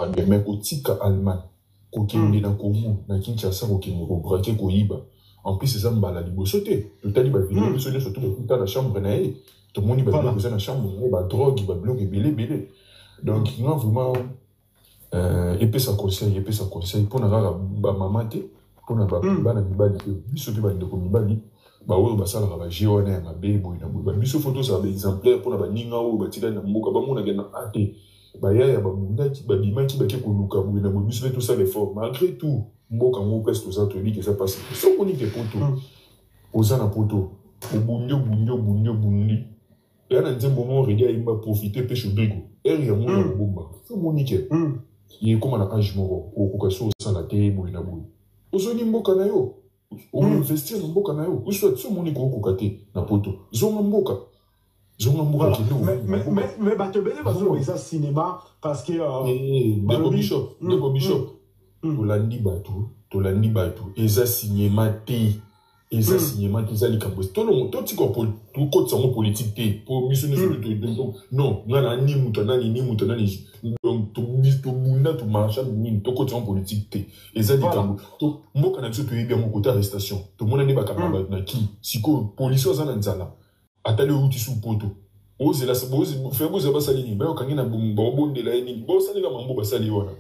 bien mais kotika Allemagne kokende na Congo na Kinshasa kokende ko braquer ko yiba en plus c'est ça mbala liboso te totali ba vidéo biso surtout ba la chambre na ye tout le monde va bloquer ça na chambre ba drogue ba bloquer belé donc non vraiment épée sa conseil pour na ba maman te pour na ba na mibali biso pe ba ndeko mibali ba oyo ba sala ba jiona ma bebo na ba biso photo ça ba exemplaire pour na ba ninga oyo ba tila na mboka ba mona gena ate ba ya ba munda ki ba bimaki ba ke ko luka bu na biso tout ça l'effort malgré tout mboka ngo presque tout ça to dit que ça passe so on dit que poto ozana poto bunyo bundi et na nzembo mo redia imba profiter pêche brigo eri ya mo na bomba so monike il comme na âge moko ko ka so sala te bo na bo ozoni mboka na yo on investir na mboka na yo ou soit so monike ko kate na poto zonga mboka mais batebele bazo ça cinéma parce que Deko Bishop tolandi batu eza cinéma te eza cinéma te eza likambo to tiko to kotsa mo politique te po biso ne non ngana ni muto nani donc to bunda to marcha ni to kotsa mo politique te eza likambo to mboka na biso to yebi mo côté arrestation to mona ne bakamba na ki siko police ozana nzala atali uti sous poto oze la boze faire boze basali ni ba okangi na bondela ni bo sali ka mambo basali wana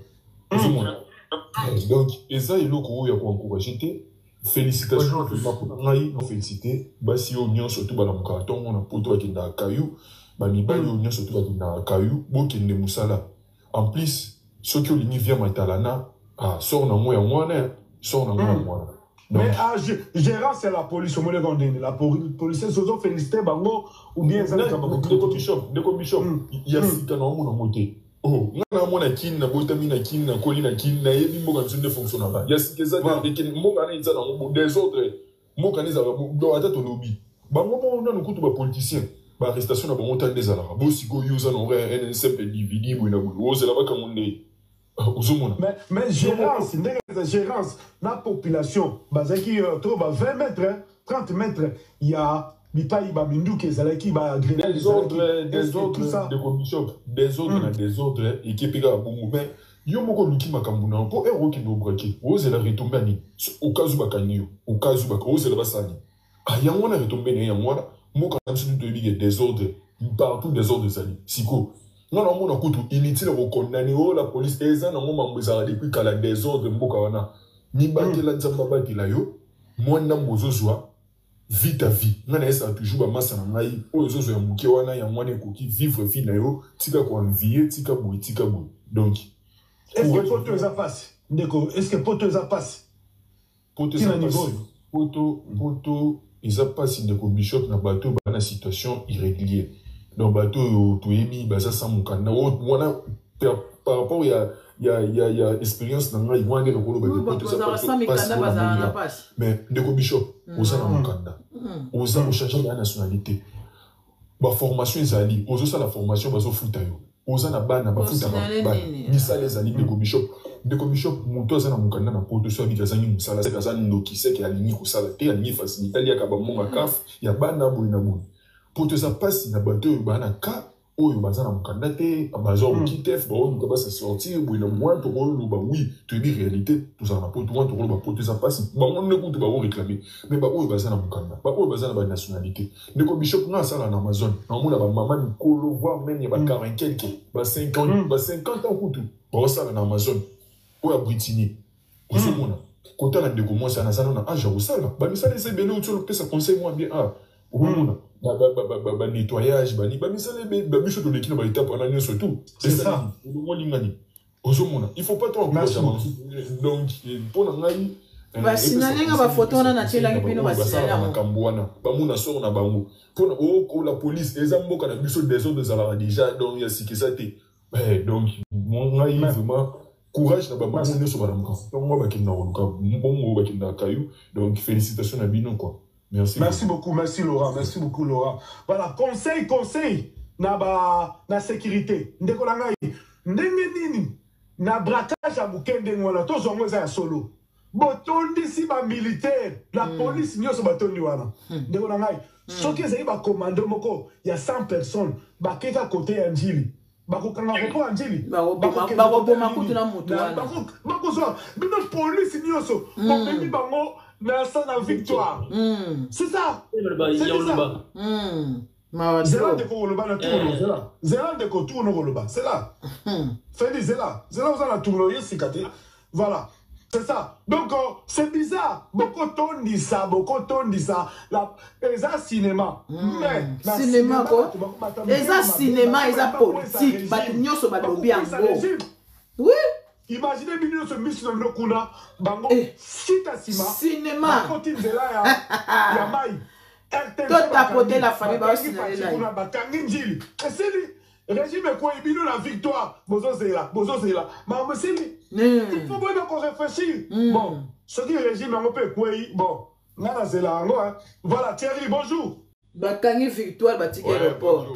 donc eza iloko ya ko encourager te félicitations pour ngai no féliciter basi o nyon surtout bala mukatongo na poto bakinda kayu ba mibali o nyon surtout bakinda kayu bokende musala en plus ceux qui olingi via matalana sort na moya mwana mais gérant c'est la police au monde condamné la police se sont félicité bango ou bien ça Deko Bishop il y a sika na mo na moté oh ngana mona kin na botami na kin na koli na kin na yebi mboka nzunde fonctionne ba ya sika za de kin mboka na izana mo des autres mboka ni za do ata to lobby bango mo na nukutu ba politicien ba arrestation na bango tande za la bo siko yuza no un simple DVD bo na bo oze la ba kamunde. Mais gérance, la population, qui trouve 20 mètres, 30 mètres, il y a des autres, et qui pega bon, mais yo moko luki makambuna ko ero ki do braki oze la retomber ni au cas où bakanyo au cas où bako oze la basani yango na retomber ni yango moko na msu de ligue désordre partout désordre sali siko non non mona kutu inutile ko condamner la police eza na ngoma mbeza depuis kala désordre mboka wana ni batela nzamba batela yo mwana mbozozwa vite à vie ngana esa toujours ba masa na ngai ozozo ya muke wana ya mwana ekoki vivre vie na yo tika ko envier tika boy donc est-ce que poto za passe ndeko est-ce que poto za passe poto ils passe ndeko Bishop na bateau ba na situation irrégulière donc bateau to yemi baza sa mukana wana par rapport il y a expérience dans ngai wande no kolo ba poto za passe mais ndeko Bishop oza na mukanda oza changer la nationalité ba formation ezali ozo sa la formation bazo futa yo oza na bana ba futa ba bisa les ali ndeko Bishop moto aza na mukanda na poto so abi kazangi musala kaza ndoki seke alingi kusala te alingi facilité ali akaba monga kaf ya bana boy na boy poto za passe na bateau bana ka oyo baza na mukanda te bazo kitef ba oyo ba se sortir boy na moi to ko ba oui to di réalité tout ça na poto to ko ba poto za passe ba on ne ko to ba réclamer mais ba oyo baza na mukanda ba oyo baza na ba nationalité ndeko Bishop na sala na Amazon na mona ba mama mikolo voire même ya ba 40 quelque ba 50 ans kutu ba sala na Amazon oya Brittany ozomona kota na ndeko moi sana sana na age osala ba misala ese bele utolo pesa conseil moi bien omona ba nettoyage ba ni ba misala ba biso to lekina ba étape en surtout c'est ça mo lingani ozomona il faut pas trop donc pour na ngai ba sinalenga ba photo na tela ngipino ba sinala kambwana ba muna sort na bango pour la police eza mboka na biso des autres za déjà donc ya sikisate donc mo ngai vraiment courage na baba on sur madame donc moi bakinda oluka mbongo bakinda kayu donc félicitations à bino quoi merci beaucoup Laurent voilà conseil na sécurité ndeko na ngai ndenge nini na braquage à mukende ngwana to zongo za solo botondi si ba militaire la police nyoso batondi wana ndeko na ngai soki ezali ba commando moko ya 100 personnes bakeka côté ya njili bakokanga report anjeli bakoboma kutu na moto wana bakozwa bino police nyonso bomemi bango na sa na victoire c'est ça zela ndeko koloba na tourno zela ndeko tourno koloba c'est là feli zela oza na tourno ye sika te voilà c'est ça donc c'est bizarre beaucoup tondisa la eza cinéma mais cinéma ko eza cinéma eza politique bato nyonso balobi yango oui imaginez bino ce miss na kuna bango sita sima cinéma bakoti nzela ya mai tout tapoter la famille ba cinéma kuna bakangi njili esili régime quoi bino la victoire bozozela mais sili il faut bien qu'on réfléchisse bon ce qui régime on peut quoi bon nana zela ngo voilà Thierry bonjour bakangi victoire batiki aéroport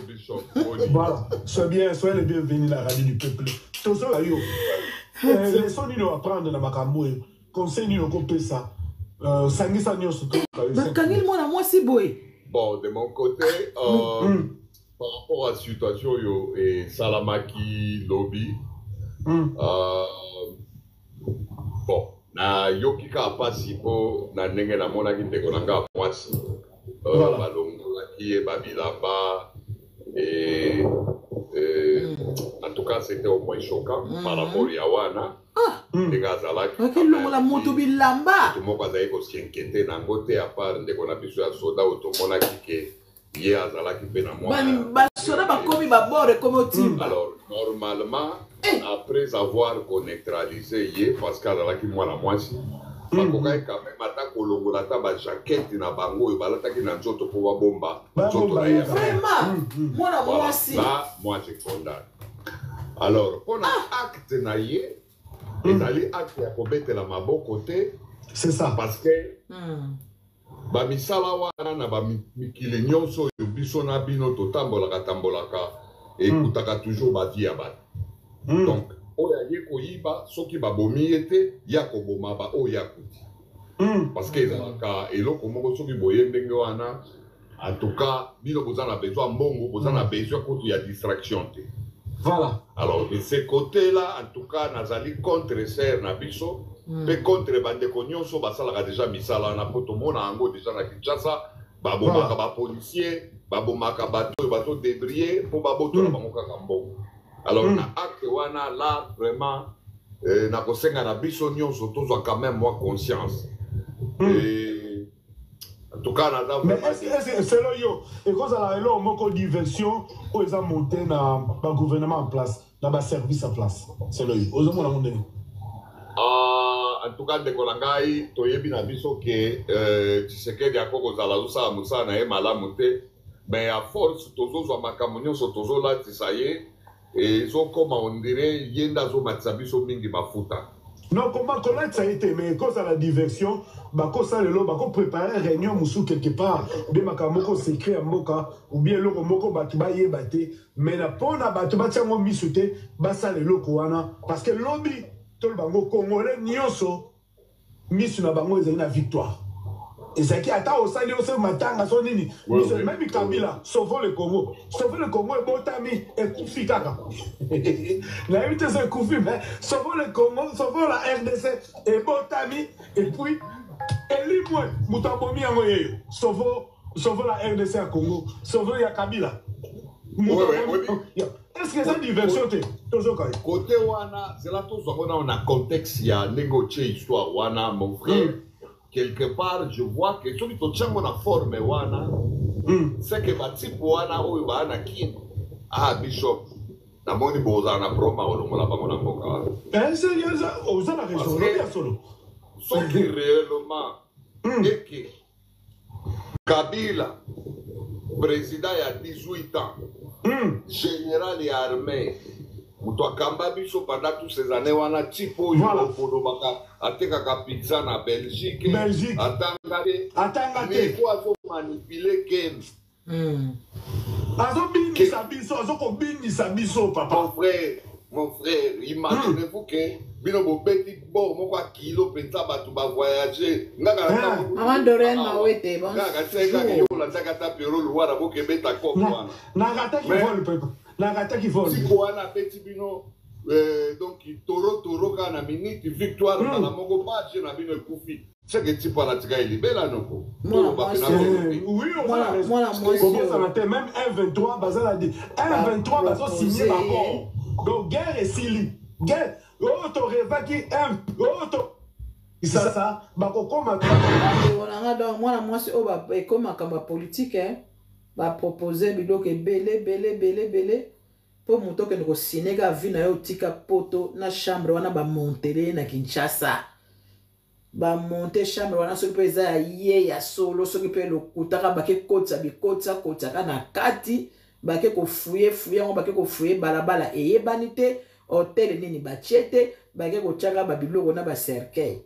voilà c'est bien soyez les bienvenus la radio du peuple tout ça là yo les sons nous apprendre na makambo conseil nous ko pesa sangisa nyonso bakangi mwana mwasi boy bon de mon côté par rapport à la situation et Salamaki lobby bon na yokika pasi po na ndenge na mona ki ndeko nanga mwasi balongolaki e babilamba et en tout cas c'était au moins choquant par rapport à wana ndenge azalaki okilongola moto bilamba tout moko azali kosienquete nango te à part ndeko na biso ya soda otomonaki ke ye azalaki mpe na mwana basoda bakomi babore komi otimba alors normalement après avoir neutralisé ye parce qu'azalaki mwana mwasi bakokaki quand même ata kolongola ata bajakete na bango oyo balataki na nzoto mpo babomba nzoto na ye mwana mwasi là moi je condamne alors mpona acte na ye ezali acte ya kobetela maboko te c'est ça parce que bamisala wana na bamikili nyonso oyo biso na bino totambolaka ekutaka toujours bavie ya bato donc oyo aye koyiba soki babomi ye te ya koboma oyo akuti parce que ezalaka eloko moko soki boye ndenge wana en tout cas bino boza na besoin mbongo boza na besoin kutu ya distraction te voilà alors de ce côté là en tout cas nazali contre ser na biso pe contre bandeko nyonso basalaka déjà misala na po tomona yango déjà na Kinshasa babomaka bapolicier babomaka bato oyo bazodébrie mpo babotola bango kaka mbongo alors na acte wana là vraiment na kosenga na biso nyonso tozwa quand même moi conscience et en tout cas naza mais est-ce selon yo ekozala eloko moko diversion oyo eza monte na bagouvernement en place na baservice en place selon yo ozomona ngo ndenge en tout cas ndeko na ngai toyebi na biso ke Tshisekedi akokozala azosala mosala na ye malamu te mais à force tozozwa makambo nyonso tozolatisa ye ezokoma ondire ye nde azomatisa biso mingi mafuta non comment kolatisa ye te mais ekozala diversion bakosala lelo bakopréparer réunion mosusu quelque part be makambo moko secret ya mboka ou bien eloko moko bato bayeba te mais na mpona bato batia yango miso te basala eloko wana parce que lobi tol bango congolais nyonso miso na bango ezali na victoire ezaki ata osali ose matanga so nini miso même Kabila sauver le Congo ebotami ekufi kaka na yebi te so ekufi mais sauver le Congo sauver la RDC ebotami et puis elimwe moto abomi yango yeyo sauver la RDC ya Congo sauver ya Kabila est-ce que c'est diversion te tozoka côté wana zela tozwa na contexte ya ndenge otie histoire wana mon frère quelque part je vois que soki totyango na forme wana c'est que batipo wana oyo baana kini bishop namoni bozala na broma olongola bango na mboka wana oza na raison ya solo soki réellement eke Kabila président ya 18 ans général ya armée moto akamba biso pendant toutes ces années wana tipo oyo okolobaka atekaka pizza na Belgique atanga te po azomanipule keni azokobingisa biso papa mon frère imaginez-vous que bino bobeti bor moko akilo mpenza bato bavoyage ngaka teka yolandaka ta perole wana bokebeta koko wana La gata qui vole. Si Koana petit bino, donc toro quand na minute victoire dans la mongo pas je na bino kufi. C'est que tu parles de il est belle là non. Oui, on va même 1-23 bazar a dit 1-23 bazar signé d'accord. Donc guerre et sili. Guerre auto revaki auto ça bakoko mata. Donc moi c'est oba comme kamba politique hein. Va proposer biloko belé pour moto que nous Sénégal vina yo tika poto na chambre wana ba monter na Kinshasa. Ba monter chambre wana so peza ye ya solo so pe lo kutaka bake kotsa bikotsa na kati bake ko fouiller on bake ko fouiller balabala eye banité hôtel nini bachete bake ko tchaka ba biloko na ba cercueil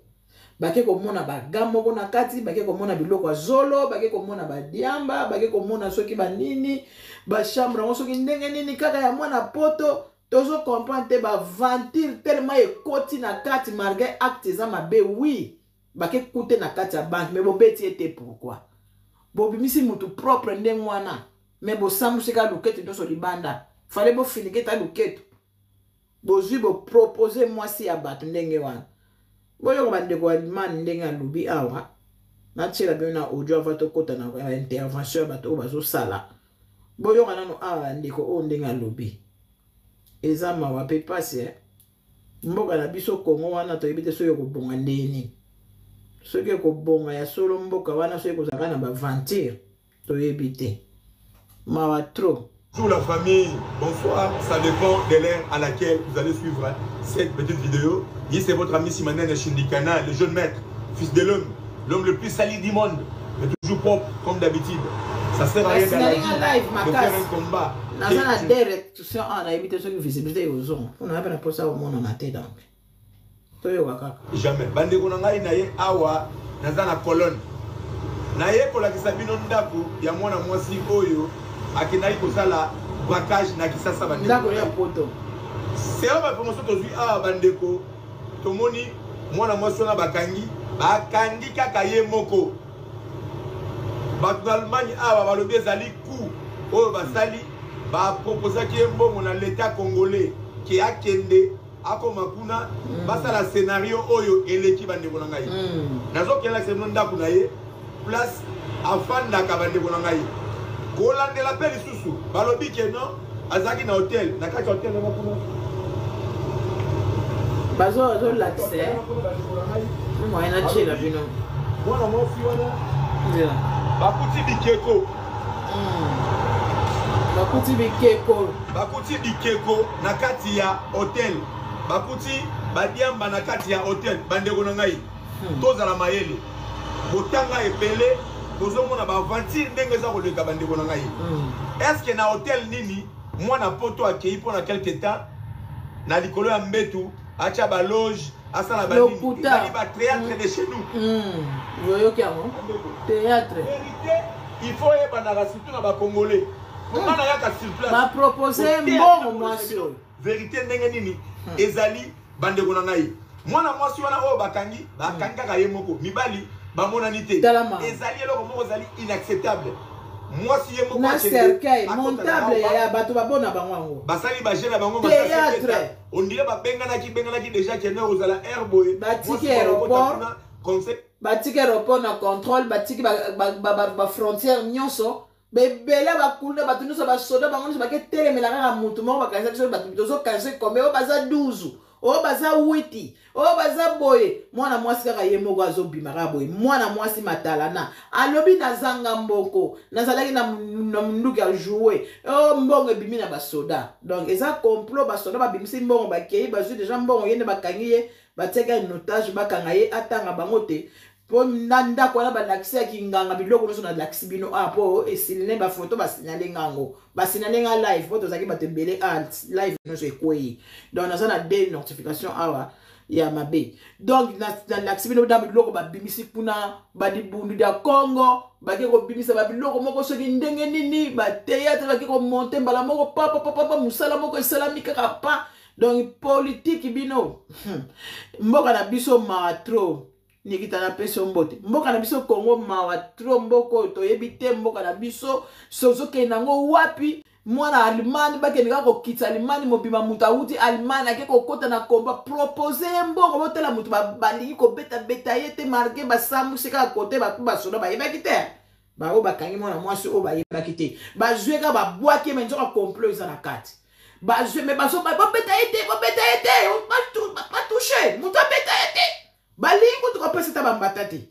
bake ko mona ba gamoko na kati bake ko mona biloko zolo bake ko mona ba diamba bake ko mona soki ba nini ba chambre on soki ndenge nini kaka ya mwana poto tozo comprendre ba ventile tellement ekoti na kati malgré acte za mabe oui bake kute na kati ya banque mais bo beti ete pourquoi bo bimisi mutu propre ndenge wana mais bo samusika luketo ndoso libanda fallait bo finiketa luketo bo zui bo proposer moi si ya batu ndenge wana boyo bandeko alimani ndenge alubi awa na tshela bino na audio avato kota na intervention bato bazo sala boyo nano awa ndeko o ndenge alubi eza mawa pe pasi mboka na biso Kongo wana to yebite so yoko bonga ndeni so ke ko bonga ya solo mboka wana so yoko zaka na ba ventir to yebite mawa trop. Bonjour la famille, bonsoir, ça dépend de l'heure à laquelle vous allez suivre cette petite vidéo. Ici c'est votre ami Simanen Shindikana, le jeune maître, fils de l'homme le plus sali du monde, mais toujours propre comme d'habitude. Ça sert à rien dans la vie de faire un combat. Dans la direction, on a évité ceux qui visibilité aux hommes. On a pas pour ça au monde en a tête donc. Jamais. Bande konanga inaye awa naza na colonne. Naye pour la kisabino ndaku ya mwana mwasi oyo akinai kosala braquage na kisasa bande. Ndako ya poto. C'est la promotion tozui awa bandeko. Tomoni mwana mwasi na bakangi kaka ye moko. Batu Allemagne awa balobi ezali coup oyo basali ba proposer ki mbongo na l'état congolais ki akende akoma kuna basala scénario oyo eleki bandeko na ngai nazo kela semno ndako na ye place afanda ka bandeko na ngai ko landela pe lisusu balobi ke non azaki na hotel na kati hotel na kuna bazo l'accès moi na chela bino mwana mofi wana ndia bakuti bikeko bakuti bikeko na kati ya hotel bakuti badiamba na kati ya hotel bandeko na ngai tozala mayele botanga epele tozomona bavantire ndenge eza koleka bandeko na ngai est-ce que na hotel nini mwana poto akei mpona quelque temps na likolo ya mbetu atia baloge asala banini théâtre de chez nous yoyoki yango théâtre vérité il faut yebana surtout na bacongolais mwana yaka sur place ba proposer mbongo mwasi vérité ndenge nini ezali bandeko na ngai mwana mwasi wana oyo bakangi kaka ye moko mibali bamonani te ezali eloko moko ezali inacceptable mwasi ye moko na cercueil montable ya bato babona bango yango basali bagene bango théâtre on dirait benganaki déjà kene ozala herboy batiki aéroport batiki aéroport na contrôle batiki ba frontière nyonso bebele bakunda bato nyonso basoda bango nyonso baketelemela kaka mutu moko bakanisa biso bato tozokanise kombe oyo baza 12 oyo baza 8 oyo baza boye mwana mwasi kaka ye moko azobima kaka boye mwana mwasi matalana alobi nazanga mboko nazalaki na munduki ya joue oyo mbongo ebimi na basoda donc eza complot basoda babimisi mbongo bakei bazwi deja mbongo yende bakangi ye batiaka notage bakanga ye atanga bango te po ndako wana balakisi yaki nganga biloko nyonso na lakisi bino po esiline bafoto basinyale ngango basinyale nga live po tozalaki bato ebele live nyonso ekwei donc naza na de notification awa ya mabe donc na lakisi bino da biloko babimisi kuna badibundu da Congo bake kobimisa babiloko moko soki ndenge nini bateatre bake komonte mbala moko papa musala moko esalami kaka pa donc politique bino mboka na biso matro nikita na peso mbote mboka na biso Congo mawa tro mboko toyebi te mboka na biso sozo ke nango wapi mwana Allemagne bakendeka kokitisa Allemagne mobima mutu awuti Allemagne ake kokota na komba propose mbongo botela mutu balingi kobeta beta ye te marqué basambusi kaka kote bato basoda bayebaki te bao bakangi mwana mwasi oyo bayebaki te bazwi kaka babwaki me nzoka complot eza na kati bazwi me bobeta ye te batouche mutu abeta ye te balingi kutu kopesa ta bambata te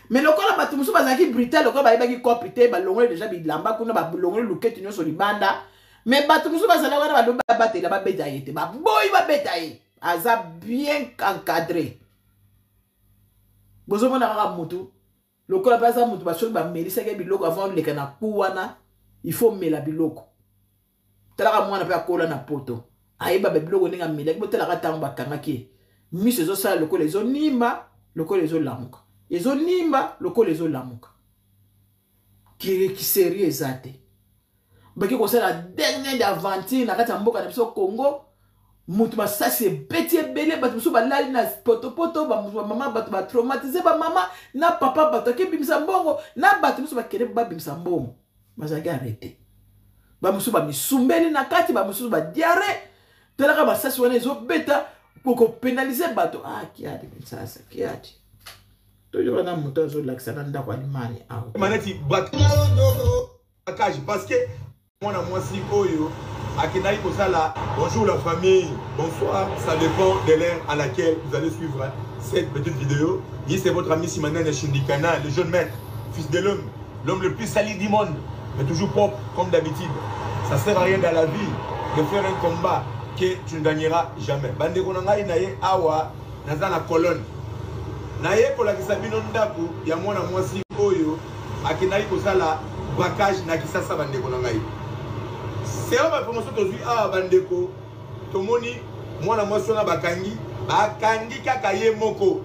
mais lokola bato mosusu bazalaki Britain lokola bayebaki kopi te balongole deja bilamba kuna balongole luketi nyonso libanda mais bato mosusu bazala wana balobi babatela babeta ye te baboyi babeta ye aza bien encadré bozomona kaka mutu lokola mpe aza mutu basoki bamelisaki biloko avant oleka na ku wana il faut mela biloko talaka mwana mpe akola na poto ayeba babiloko ndenge amelaki botalaka ntango bakangaki miso ezosala lokola ezonimba lokola ezolamuka ezonimba lokola ezolamuka kiseri eza te baki kosala dernier d'aventure na kati ya mboka na biso Congo mutu basasi ebeti ebele bato mosusu balali na potopoto bamama bato batraumatize bamama na papa bato akebimisa mbongo na bato mosusu bakende babimisa mbongo bazalaki arrete bamosusu bamisumbeli na kati bamosusu badiare talaka basasi wana ezobeta kopenalize bato kiadi misasa kiadi toujours na mutu azolakisa na ndako Allemagne maneti bakage parce que mwana mwasi oyo akendaki kosala bonjour la famille, bonsoir, ça dépend de l'heure à laquelle vous allez suivre cette petite vidéo. Ici c'est votre ami Simanen Shindikana, le jeune maître, fils de l'homme, l'homme le plus sali du monde, mais toujours propre comme d'habitude. Ça sert à rien dans la vie de faire un combat que tu ne gagneras jamais. Bande konangai naye awa naza na colonne. Naye ko la kisabino ndaku ya mwana mwasi oyo akendaki kosala braquage na kisasa bande konangai. C'est la promotion aujourd'hui à bandeko tomoni mwana mwasi na bakangi kaka ye moko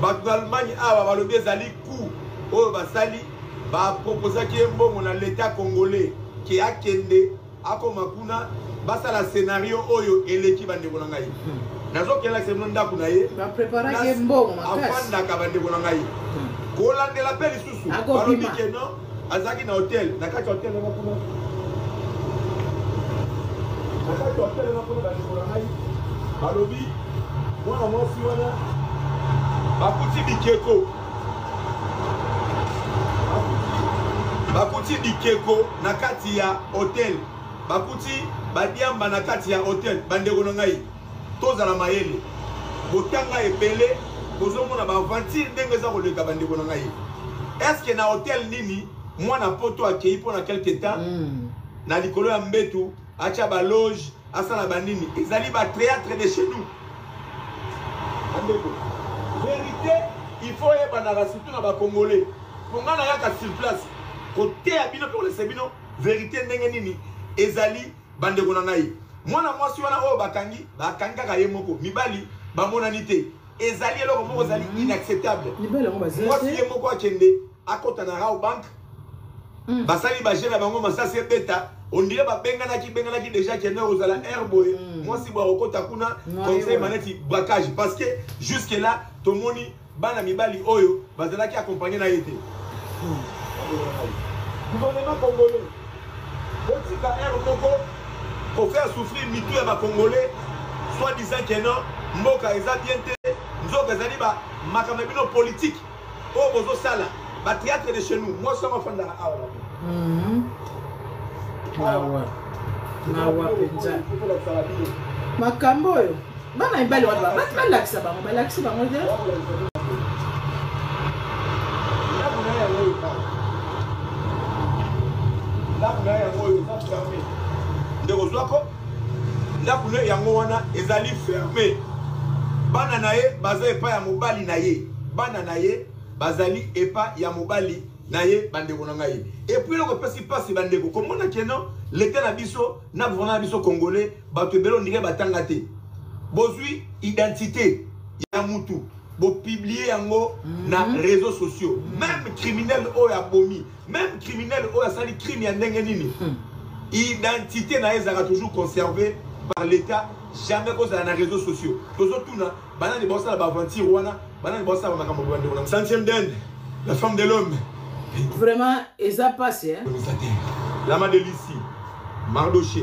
bato Allemagne awa balobi ezali coup oyo basali baproposa ki mbongo na l'état congolais ki akende akoma kuna basala scénario oyo eleki bandeko na ngai nazokela semno ndako na ye bapreparaki mbongo makasi afandaka bandeko na ngai kolandela pe lisusu balobi ke non azaki na hotel na kati hotel na kuna balobi mwana mwasi wana bakuti bikeko na kati ya hotel bakuti badiamba na kati ya hotel bandeko na ngai tozala mayele botanga ebele bozomona baventure ndenge eza koleka bandeko na ngai est-ce que na hotel nini mwana poto akei mpona quelque temps na likolo ya mbetu acha ba loge asala bandini ezali ba théâtre de chez nous andeko vérité il faut yebana surtout na ba congolais pongana yaka sur place côté ya bino pour le sebino vérité ndenge nini ezali bandeko na ngai mwana mwasi wana oyo bakangi kaka ye moko mibali bamonani te ezali eloko moko ezali inacceptable mwasi ye moko akende akota na Rao Bank basali bagena bango masasi ebeta on dirait benganaki déjà kende ozala herboy mwasi bwa okota kuna conseil maneti braquage parce que jusque là tomoni bana mibali oyo bazalaki accompagner na yete gouvernement congolais otika air moko pour faire souffrir mitu ya ba congolais soit disant que non mboka eza bien te nzoka ezali ba makambo bino politique o bozo sala ba théâtre de chez nous moi ça m'a fanda awa nawa penza makambo oyo bana mibali wana balakisa bango te ndeko zwako ndako ne yango wana ezali fermé bana na ye baza epa ya mobali na ye bana na ye bazali epa ya mobali na ye bandeko na ngai et puis loko pesi pasi bandeko komona keno l'état na biso na gouvernement na biso congolais bato ebelo ndike batanga te bozwi identité ya mutu bo publier yango na réseaux sociaux même criminel oyo abomi même criminel oyo asali crime ya ndenge nini identité na ezaka toujours conservée par l'état jamais kozala na réseaux sociaux tozotuna banani bosala baventure wana banani bosala makambo bandeko na 100e d'Inde la femme de l'homme vraiment eza passe hein Lama Delici, Mardoché.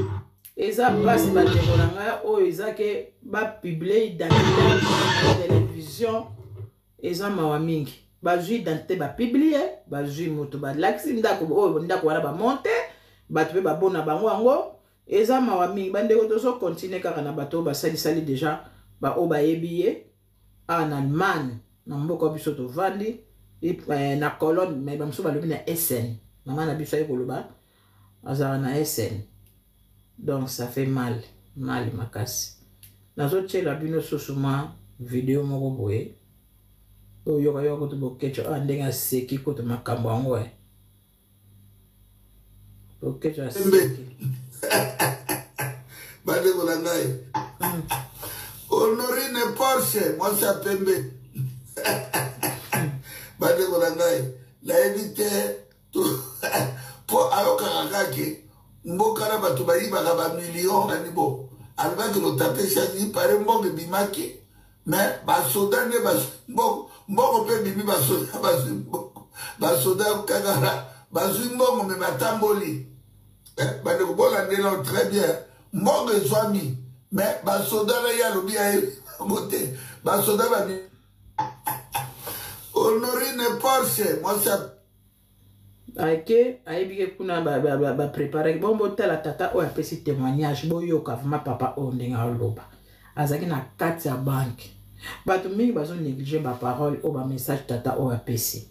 Eza passe bandeko na ngai oyo eza ke bapublie identité na télévision eza mawa mingi bazwi identité bapiblie bazwi moto balakisi ndako oyo ndako wana bamonte bato mpe babona bango yango eza mawa mingi bandeko tozokontinue kaka na bato oyo basalisali deja baoyo bayebi ye en Allemagne na mboka biso tovandi na Cologne me bamosusu balobi na Essen mama na biso aye koloba azala na Essen. Donc ça fait mal makasi. Nazo tchela bino sosuma vidéo moko boye. O yoka yoko to bokecho andenga seki ko to makambo yango e. Bokecho seki. Bade ko ngai. Honorine Porsche, moi ça pembe. Bade ko ngai. La évité tout pour ayoka kakake. Mbokana batu bayibaka ba million na nibo alibaki no tape chani pare mbongo bimaki mais ba soda ne ba mbongo pe bibi ba soda kagara ba mbongo me matamboli ba de bola ndelo très bien mbongo ezwami mais ba soda ya lobi ya moté ba soda ba Honorine Porsche moi ça Aike aibike kuna ba préparer bombo tala tata o apesi témoignage boyo ka vraiment papa o ndenga loba azaki na kati ya banque bato mingi bazo négliger ba parole o ba message tata o apesi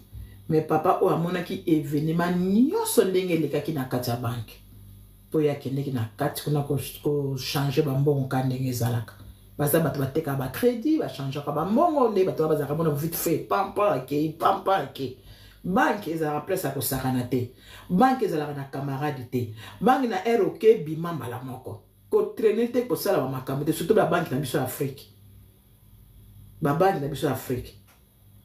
mais papa o amonaki événement nyonso ndenge lekaki na kati ya banque po ya kendeki na kati kuna ko changer ba mbongo ka ndenge ezalaka basa bato bateka ba crédit ba changer ka ba mbongo nde bato bazaka bona vite fait pampa ke banque ezala place à kosakana te banque ezala na camarade te banque na ROK bima mbala moko ko traîner te kosala ba makambo te surtout ba banque na biso Afrique ba banque na biso Afrique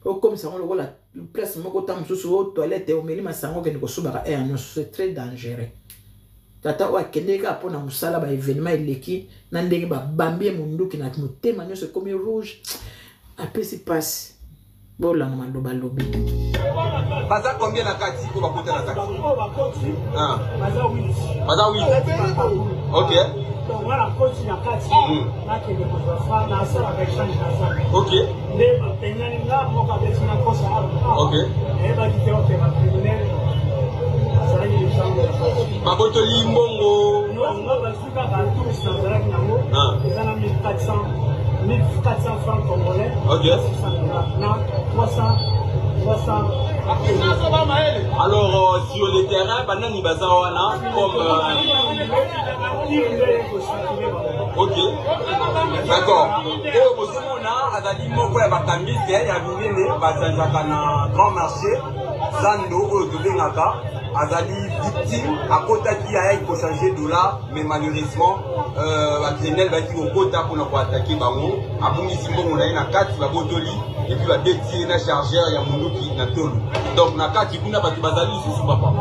o comme ça on le la place moko tam susu au toilette o meli masango ke ko subaka c'est très dangereux tata wa kendeka pona musala ba événement eleki na ndenge ba bambie munduki na mutema nyose comme rouge après c'est passe bola na maloba lobi Baza combien na kati ko bakote na kati? Ah. Baza 8. Baza 8. OK. Donc voilà, coach na kati. Na kende ko fa na sala avec change na sala. OK. Le ba penyani nga mo ka beti na kosa ala. OK. E ba dite o te ba criminel. Asala ni change. Ba botoli mbongo. Non, nga ba suka ba tout na sala ki nango. Eza na 1400 francs congolais. OK. Na 300. Alors, sur le terrain, Banani Bazawana, comme. Ok. D'accord. Et au Mosumona, Azali Moko et Batambi, il y a une Bazanjakana Grand Marché, Zando, Odolengaka, Azali victime, à côté qui a été pour changer de dollar, mais malheureusement, la criminelle va être au côté pour ne pas attaquer Bango. À Bounisimbo, on a une 4, la Botoli. Et puis, la détirer la chargeur, il y a mon qui n'a pas. Donc, na kati kuna batu bazali sous papa.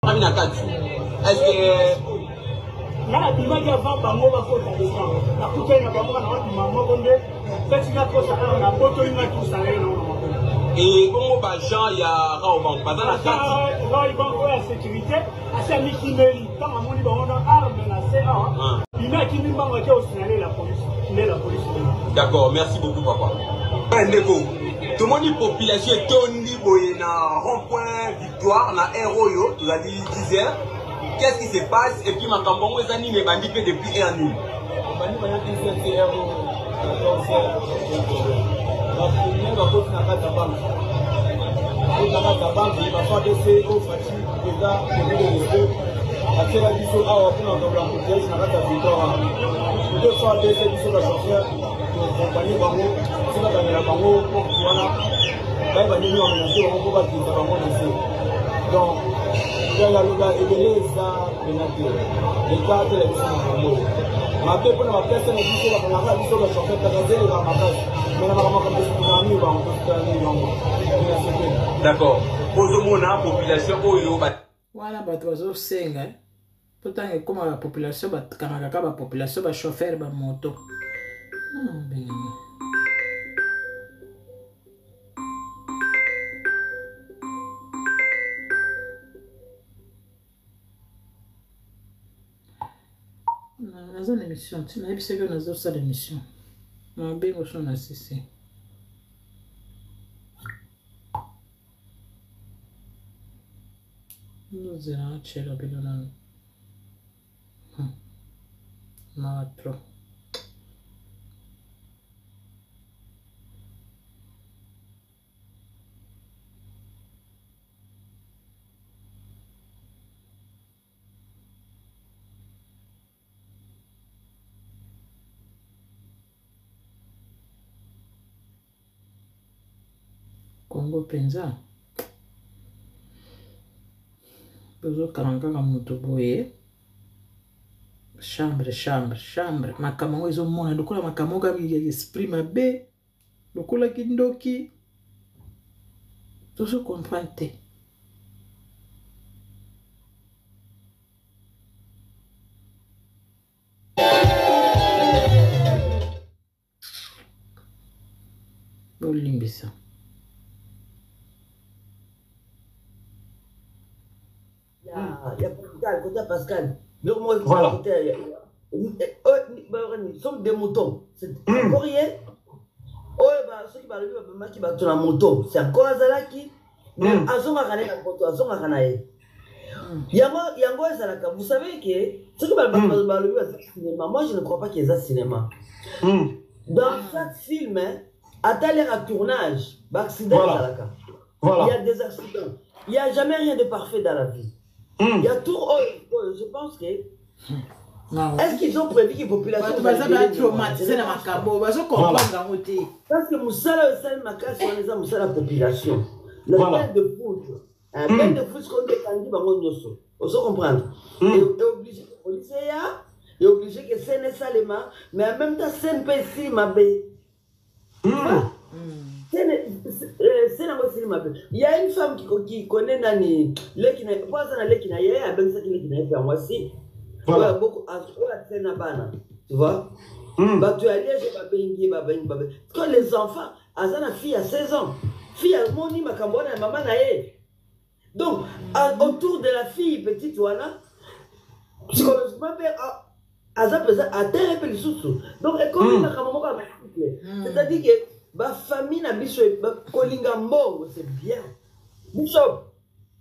Na kati. Est-ce que na bimaki avant bango bakota descend. Na kutena bango na watu mama bonde. Petit na kosa na boto ina tusale na ona. Et comment ba Jean ya Raoban bazala kati. Raoban la sécurité, asa mikimeli. Kama moni bango na arme na CA. Bimaki mimba ke osinale la police. D'accord, merci beaucoup papa. Ndeko. Tout le monde dit population est tondi na rond-point victoire na Héroyo, tu as dit 10 heures. Qu'est-ce qui se passe? Et puis ma campagne est animée bandi depuis un an. Bandi bana 10 heures c'est Héroyo. 14 heures. La première va côté na kata banque. Côté na kata banque, il va faire des au fati déjà de respect. Après la biso awa pour na dans la pièce na kata victoire. Deux fois des biso la chauffeur. Compagnie bango, c'est la bango pour voilà. Là il va venir en menacé on va dire ça bango ici. Donc il y a le gars et les ça menacé. Les gars de la bango. Ma paix pour la personne qui dit la bango biso la chauffeur tagazer la bango. Mais la bango comme ça pour ami bango. D'accord. Ozomona population oyo ba wana bato bazosenga potanga ekoma ba population bakamaka ba population ba chauffeur ba moto. émission. Tu n'as pas que nous avons ça l'émission. On a bien qu'on a cessé. Nous allons acheter la belle. Non, trop. Congo penza bezo kalanga ka moto boye chambre makambo ezo mona lokola makambo ka esprit mabe lokola kindoki tozo comprendre te bolimbisa Il y a Pascal, côté Pascal. Voilà. Nous sommes des moutons. C'est encore hier. Ceux qui parlent de qui battent la moto, c'est encore Azalaki. Mais Azonga la moto, Azonga Kanae. Yango Azalaka. Vous savez que ceux qui parlent de cinéma, moi je ne crois pas qu'il y ait un cinéma. Dans chaque film, à tel tournage, accident Azalaka. Il y a des accidents. Il n'y a jamais rien de parfait dans la vie. Il y a tout. Je pense que. Est-ce qu'ils ont prévu que la population va être traumatisée dans ma cabo? Parce que Moussala est ma casse, on est Moussala population. Le bain de foot. Un bain de foot, qu'on est candidat, on se comprendre. Il est obligé de policier, il est obligé que c'est ne salema, mais en même temps, c'est un peu ici, ma belle. Il y a une femme qui connaît Nani, il y a beaucoup tu vois? Quand les enfants, la fille a 16 ans, fille a moni ma cambona maman nae. Donc, autour de la fille petite, voilà, psychologiquement, donc, c'est-à-dire que ma famille na biso kolinga mbongo c'est bien bishop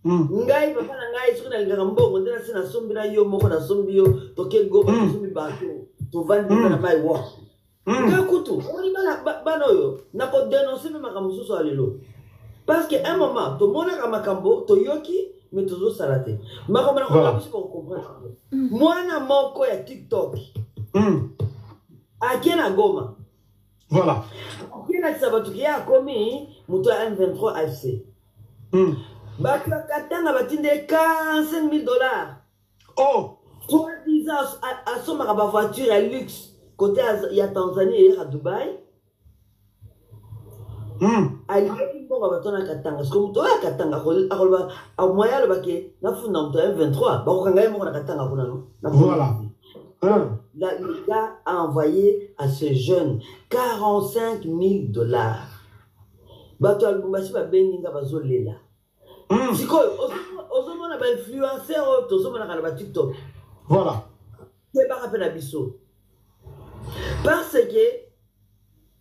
ngai papa na ngai soki na linga mbongo ndena sina sombi na yo moko na sombi yo toke goba sombi bato to vandi na mai wa ngai kutu oni bana yo na ko dénoncer même makambo so alelo parce que un moment to mona ka makambo to yoki mais toujours salate makambo na ko biso pour comprendre mwana moko ya TikTok akena Goma. Voilà. Il y a un commis, Mouto M23 AFC. Bakla Katanga va tinde $45 000. Oh! Pour 10 ans, à son voiture à luxe, côté il y a Tanzanie et à Dubaï. À l'époque, on va tourner à Katanga. Parce que Mouto a Katanga, à moyen le baquet, n'a fou dans M23. Voilà. Le gars a envoyé à ce jeune $45 000. Bato al-Bumbashi va beninga bazolela. Siko, ozomona ba influenceur, ozomona kana TikTok. Voilà. C'est pas rappel abisso. Parce que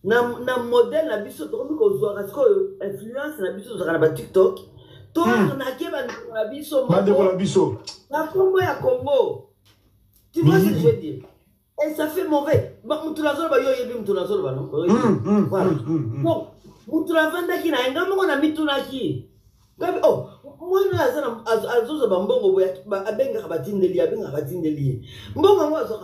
na modèle na biso to comme ko zo parce que influence na biso kana TikTok. To na ke ba biso. Ba de la biso. Na Congo ya Congo. Tu vois ce que je veux dire? Et ça fait mauvais. Moutoulazol, non? Voilà. Donc, Moutoulavanda qui n'a pas de mitunaki. Oh, moi, je suis un bongo, abenga batindeli, abenga batindeli. Mbongo, moi, à ça,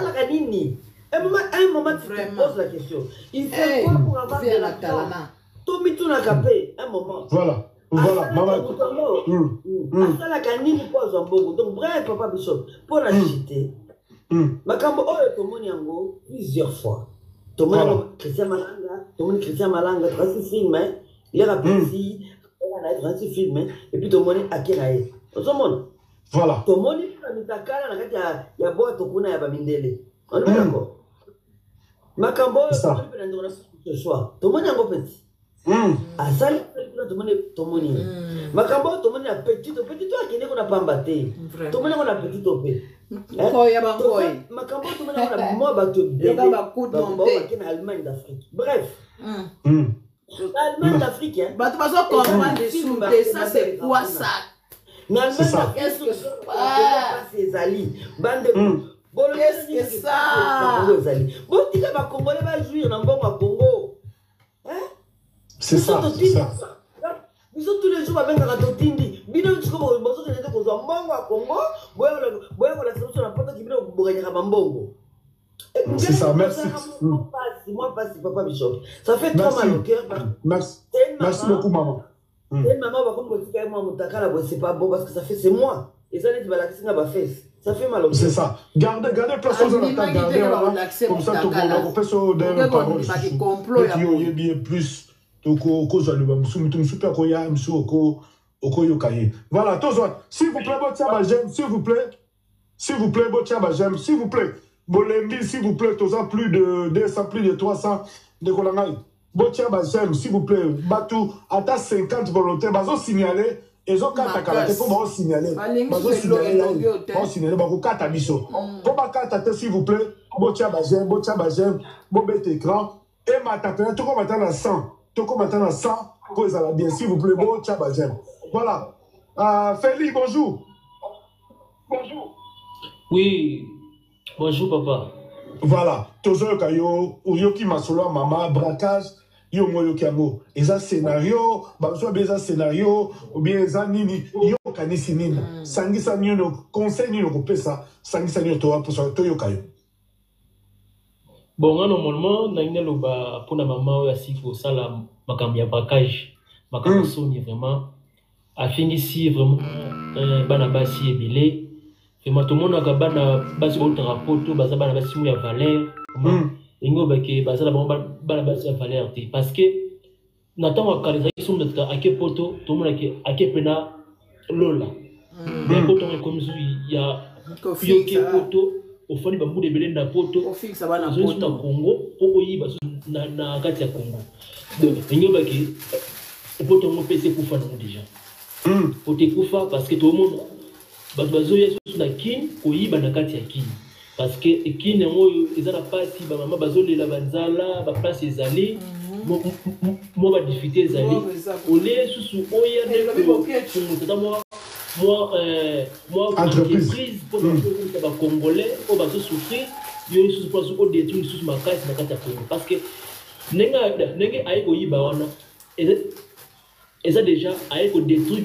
la canine. Un moment, tu te poses la question. Il fait quoi pour avoir de la talent? Tout mituna capé, un moment. Voilà. Voilà, maman. Ça, la canine pose un bongo. Donc, bref, papa Bishop, pour la citer, Makambo, tout le monde yango plusieurs fois. Tout le monde Christian Malanga, 36 films, il a appris, il a 36 films, et puis tout le monde a kéraé. Tout le monde. Voilà. Tout le monde il y a boîte au kuna, il y a Bamindele. On est d'accord. Makambo, ce soir. Tout le monde yango petit. asali tomoni makambo tomoni na petit to akende ko na pamba te tomoni ko na petit to pe koya bangoy makambo tomoni ko na mo bato yoka bakut monte na Allemagne d'Afrique bref Allemagne d'Afrique bato bazo comprendre dessous ça c'est quoi ça qu'est-ce que c'est ezali bande qu'est-ce que ça botika ba Congolais ba jouir na mbongo ya Congo c'est ça Nous tous les jours avec la totindi. Bino tu comme bozo que n'était kozwa mbongo à Congo, boya la solution na poto qui bino boganya mbongo. C'est ça, merci. Moi passe papa Bishop. Ça fait trop mal au cœur. Merci beaucoup maman. Et maman va comme botika moi mutaka la c'est pas bon parce que ça fait c'est moi. Et ça n'est pas la kisina ba face. Ça fait mal au cœur. C'est ça. Gardez place aux attaques, gardez comme ça tout on peut se donner parole. Il y a plus. Voilà, s'il vous plaît, j'aime, s'il vous plaît, j'aime, s'il vous plaît, Bolembi, s'il vous plaît, plus de 200, plus de 300 de Kolangaï. J'aime, s'il vous plaît, Batou, à 50 volontaires, bazo signaler, ils ont 4 karaté pour signaler, bazo signaler, bazo 4 abisso. Pour ma carte, s'il vous plaît, j'aime, bobet écran, et ma tapette, tout comme attendre à 100. Toko maintenant à 100, cause à la bien, s'il vous plaît, bon, tchabazem. Voilà. Félix, bonjour. Bonjour. Oui, bonjour, papa. Voilà. Toujours kayo, uyoki masolo, maman, braquage, yo moyoki amo. Eza scénario, bazo beza scénario, ou bien eza nini, yo kanisi nini. Sangisa nyono, conseil nyono kopesa, sangisa nyono toa pour ça, toyo kayo. Bon, normalement, naine loba pour la maman aussi pour ça la makambo ya braquage, makambo soni vraiment afin ici vraiment bana basi ebele vraiment tout le monde a bana basi autre rapport tout basa bana basi ya valeur ingo bake basa la bana basi ya valeur parce que natanga kaliza iso mta ake poto tout le monde ake pena lola mais poto comme il y a yoke poto au fond ba mbude belé na poto au fixe bana poto na Congo oko yiba na kati ya Congo donc nyoba ki poto mo pese kufa na déjà poto kufa parce que tout le monde ba bazo yesu na kin ko yiba na kati ya kin parce que kin ngo ezala pasi ba mama bazo lela banzala ba place ezali mo ba difficulté ezali ole susu oya de ko moi, entreprise pour les Congolais, on va se souffrir, il y a une chose pour détruire sous ma case, ma carte à Congo. Parce que, n'est-ce pas, ils ont déjà détruit le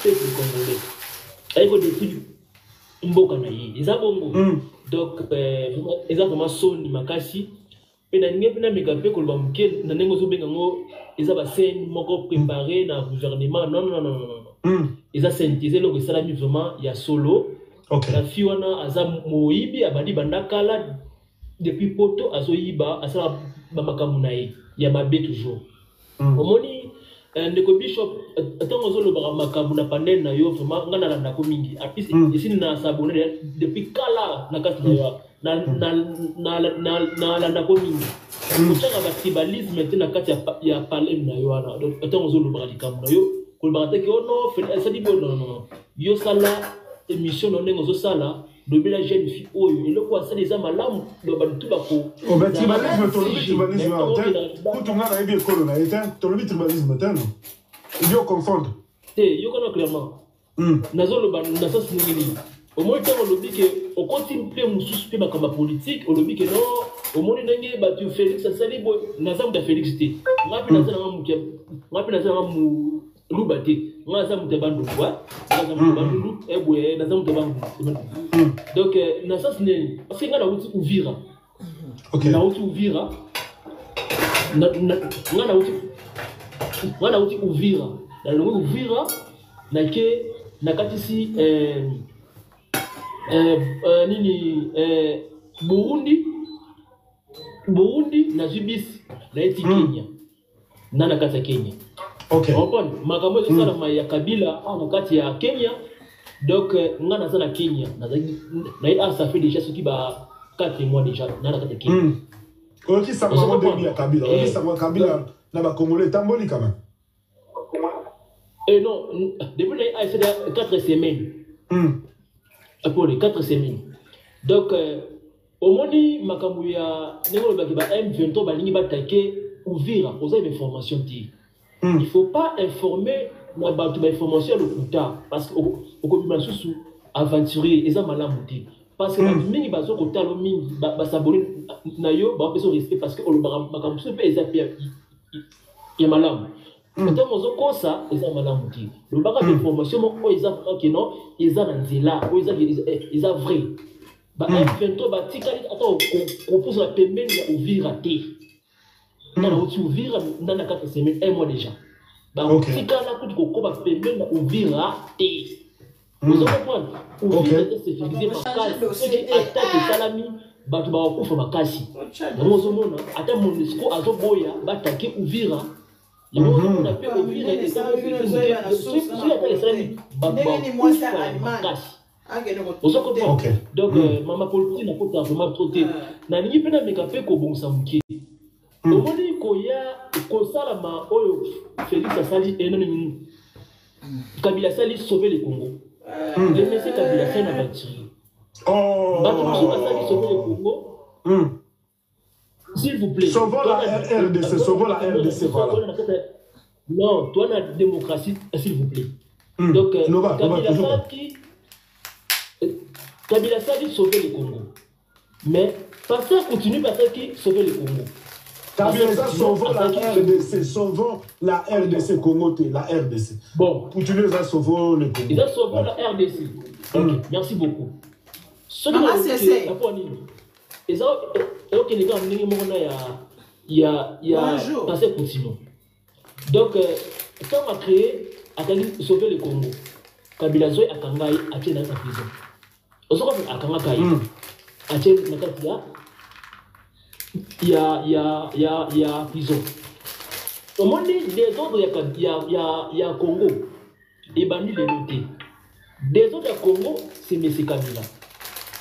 peuple congolais. Ils ont détruit Mbokanaï. Ils ont bongo. Donc, ils ont vraiment sonné ma case. Et dans les pays qui ont été ils ont préparé dans le gouvernement. Non. Ils ont synthétisé le salami vraiment, il y a solo. La fille wana aza moibi abadi bandakala depuis poto azoyiba asala bamakamunaye ya mabe toujours. Omoni ndeko bishop atango zolo bamakamuna panel na yo vraiment ngana landa ko mingi. Apisi ici na sabonné depuis kala na kati na landa ko mingi. Mutanga ba tribalisme tena kati ya palais na yo ana. Donc atango zolo balikamuna yo ko barate ki ono ça dit bon non. Yo sala émission non nengo sala de la jeune fille oyo et le quoi ça les amalamu ba tout ba ko o ba tribalisme tout nga na ebi ekolo na eta to le tribalisme tano il yo confondre yo kono clairement nazolo ba na sens ngini au moins tant on dit que au continue pe mususu pe bakamba politique on dit que non au moins ndenge ba tu Félix ça sali bo nazamu da Félix te ngapi nazana mu lubate ngaza mutebandu kwa ngaza mutebandu ebwe naza mutebandu donc na sens ne parce que ngana uti uvira na uti uvira ngana uti uvira na lo uvira na ke na katisi nini Burundi na Zibisi na eti Kenya na kati Kenya. Okay. On makambo ça ya Kabila en kati ya Kenya. Donc ngana sana Kenya na ça fait déjà ce qui ba 4 mois déjà na kati Kenya. Ok, ça va début à Kabila. Ok, ça va Kabila. N'a pas Congolais, Tamboli quand même. Et non, depuis là, il fait 4 semaines. Pour les 4 semaines. Donc, au moment où Makamouya, M23 va venir attaquer Ouvira, vous avez une information. Il ne faut pas informer l'information le plus tard. Parce qu'au sous aventurier, ils ont mal à monter. Parce que les gens qui ont été s'abonner à eux, ils ont respect parce que il y a malade. Quand on a ça, ils ont malade. Le bagage d'information, ils ont que non, ils ont un zéla, ils ont vrai. M23, attends, on pose la paiement à ouvrir à thé. On a ouvert dans la 4 semaines, 1 mois déjà. Donc, si on a paiement à ouvrir à thé. Vous comprenez? Ouvrir c'est fixé par cas. Ceux qui attaquent Salami, bah tu vas au coup ma kasi. Dans ce monde, attends mon discours à Zoboya, bah attaquer Ouvira. Le monde on a fait Ouvira et ça ceux qui attaquent Salami, bah vous comprenez? Donc maman politique n'a pas vraiment trotté. Na ni pena mekape ko bon samuki. Au moment où il y a Kosalama Oyo Félix Asali et non Kabila Sali sauver le Congo. Les messieurs Kabila fait une aventure. Sauver le Congo. S'il vous plaît. Sauvons la RDC, sauvons la RDC, voilà. Non, toi, la démocratie, s'il vous plaît. Donc, Kabila Sali sauver le Congo. Mais, parce que continue par ça qui sauver le Congo. Kabila sauvons la RDC, sauvons la RDC Congo, la RDC. Bon. Continuez à sauver le Congo. Ils ont sauvé la RDC. Ok, merci beaucoup. Ce Maman, c'est ils ont que les gars, il y a passé continue. Donc, quand on a créé, à sauver le Congo, Kabila Zoé a Kangaï a été dans sa prison. On se retrouve à Kangaï, a été dans sa prison. Il y a prison. Au moment où les autres, il y a Congo, et Bani les notés. Des autres à Congo, c'est M. Kabila.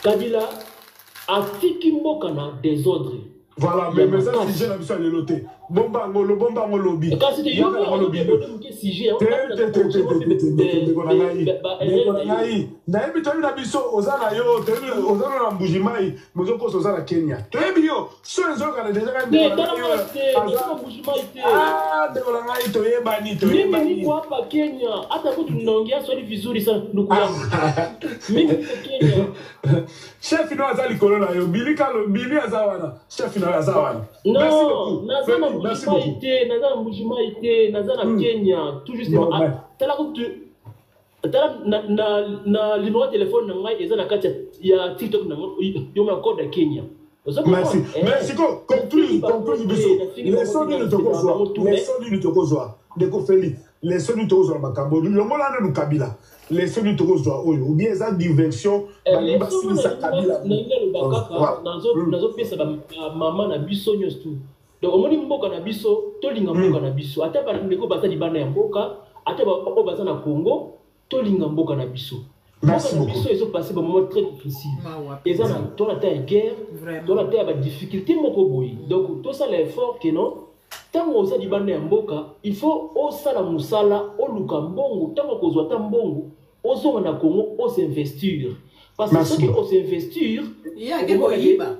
Kabila a fiki Mbokana des ordres. Voilà, mais ça, si j'ai l'habitude de noter. Bombango lobby. Quand c'était yo, lobby. nayebi toyebi na biso oza na yo oza na mbujimai mozokosa oza na Kenya toyebi yo so ezokana deja ndeko na ngai toyebani hapa Kenya hata kutu tunaongea swali vizuri sana ndugu yangu mimi Kenya chef no aza likolo na yo bili aza wana chef no aza wana non nazana mbujimai nazana Kenya tout justement tala kutu na numéro de téléphone na ngai eza na kati ya TikTok na yo ma code ya Kenya. Merci. Merci conclure biso. Les sons du Tokozwa. Ndeko Félix. Les sons du Tokozwa makambo. Longola na Kabila. Les sons du Tokozwa oyo ou bien ça diversion ba basisa Kabila. Na ngelo bakaka nazo pesa ba mama na biso nyos tout. Donc omoni mboka na biso tolinga mboka na biso. Ata ba ndeko basa libana ya mboka, ata ba basa na Congo. Tolinga mboka na biso. Merci beaucoup. Biso ils ont passé un moment très difficile. Ils ont dans la terre guerre, dans la terre difficulté moko boy. Donc tout ça l'effort que non. Tant on sa libana ya mboka, il faut au sala musala, au luka mbongo, tant qu'on soit tant mbongo, au zo na Congo, au s'investir. Parce que ceux qui ont s'investir, il y a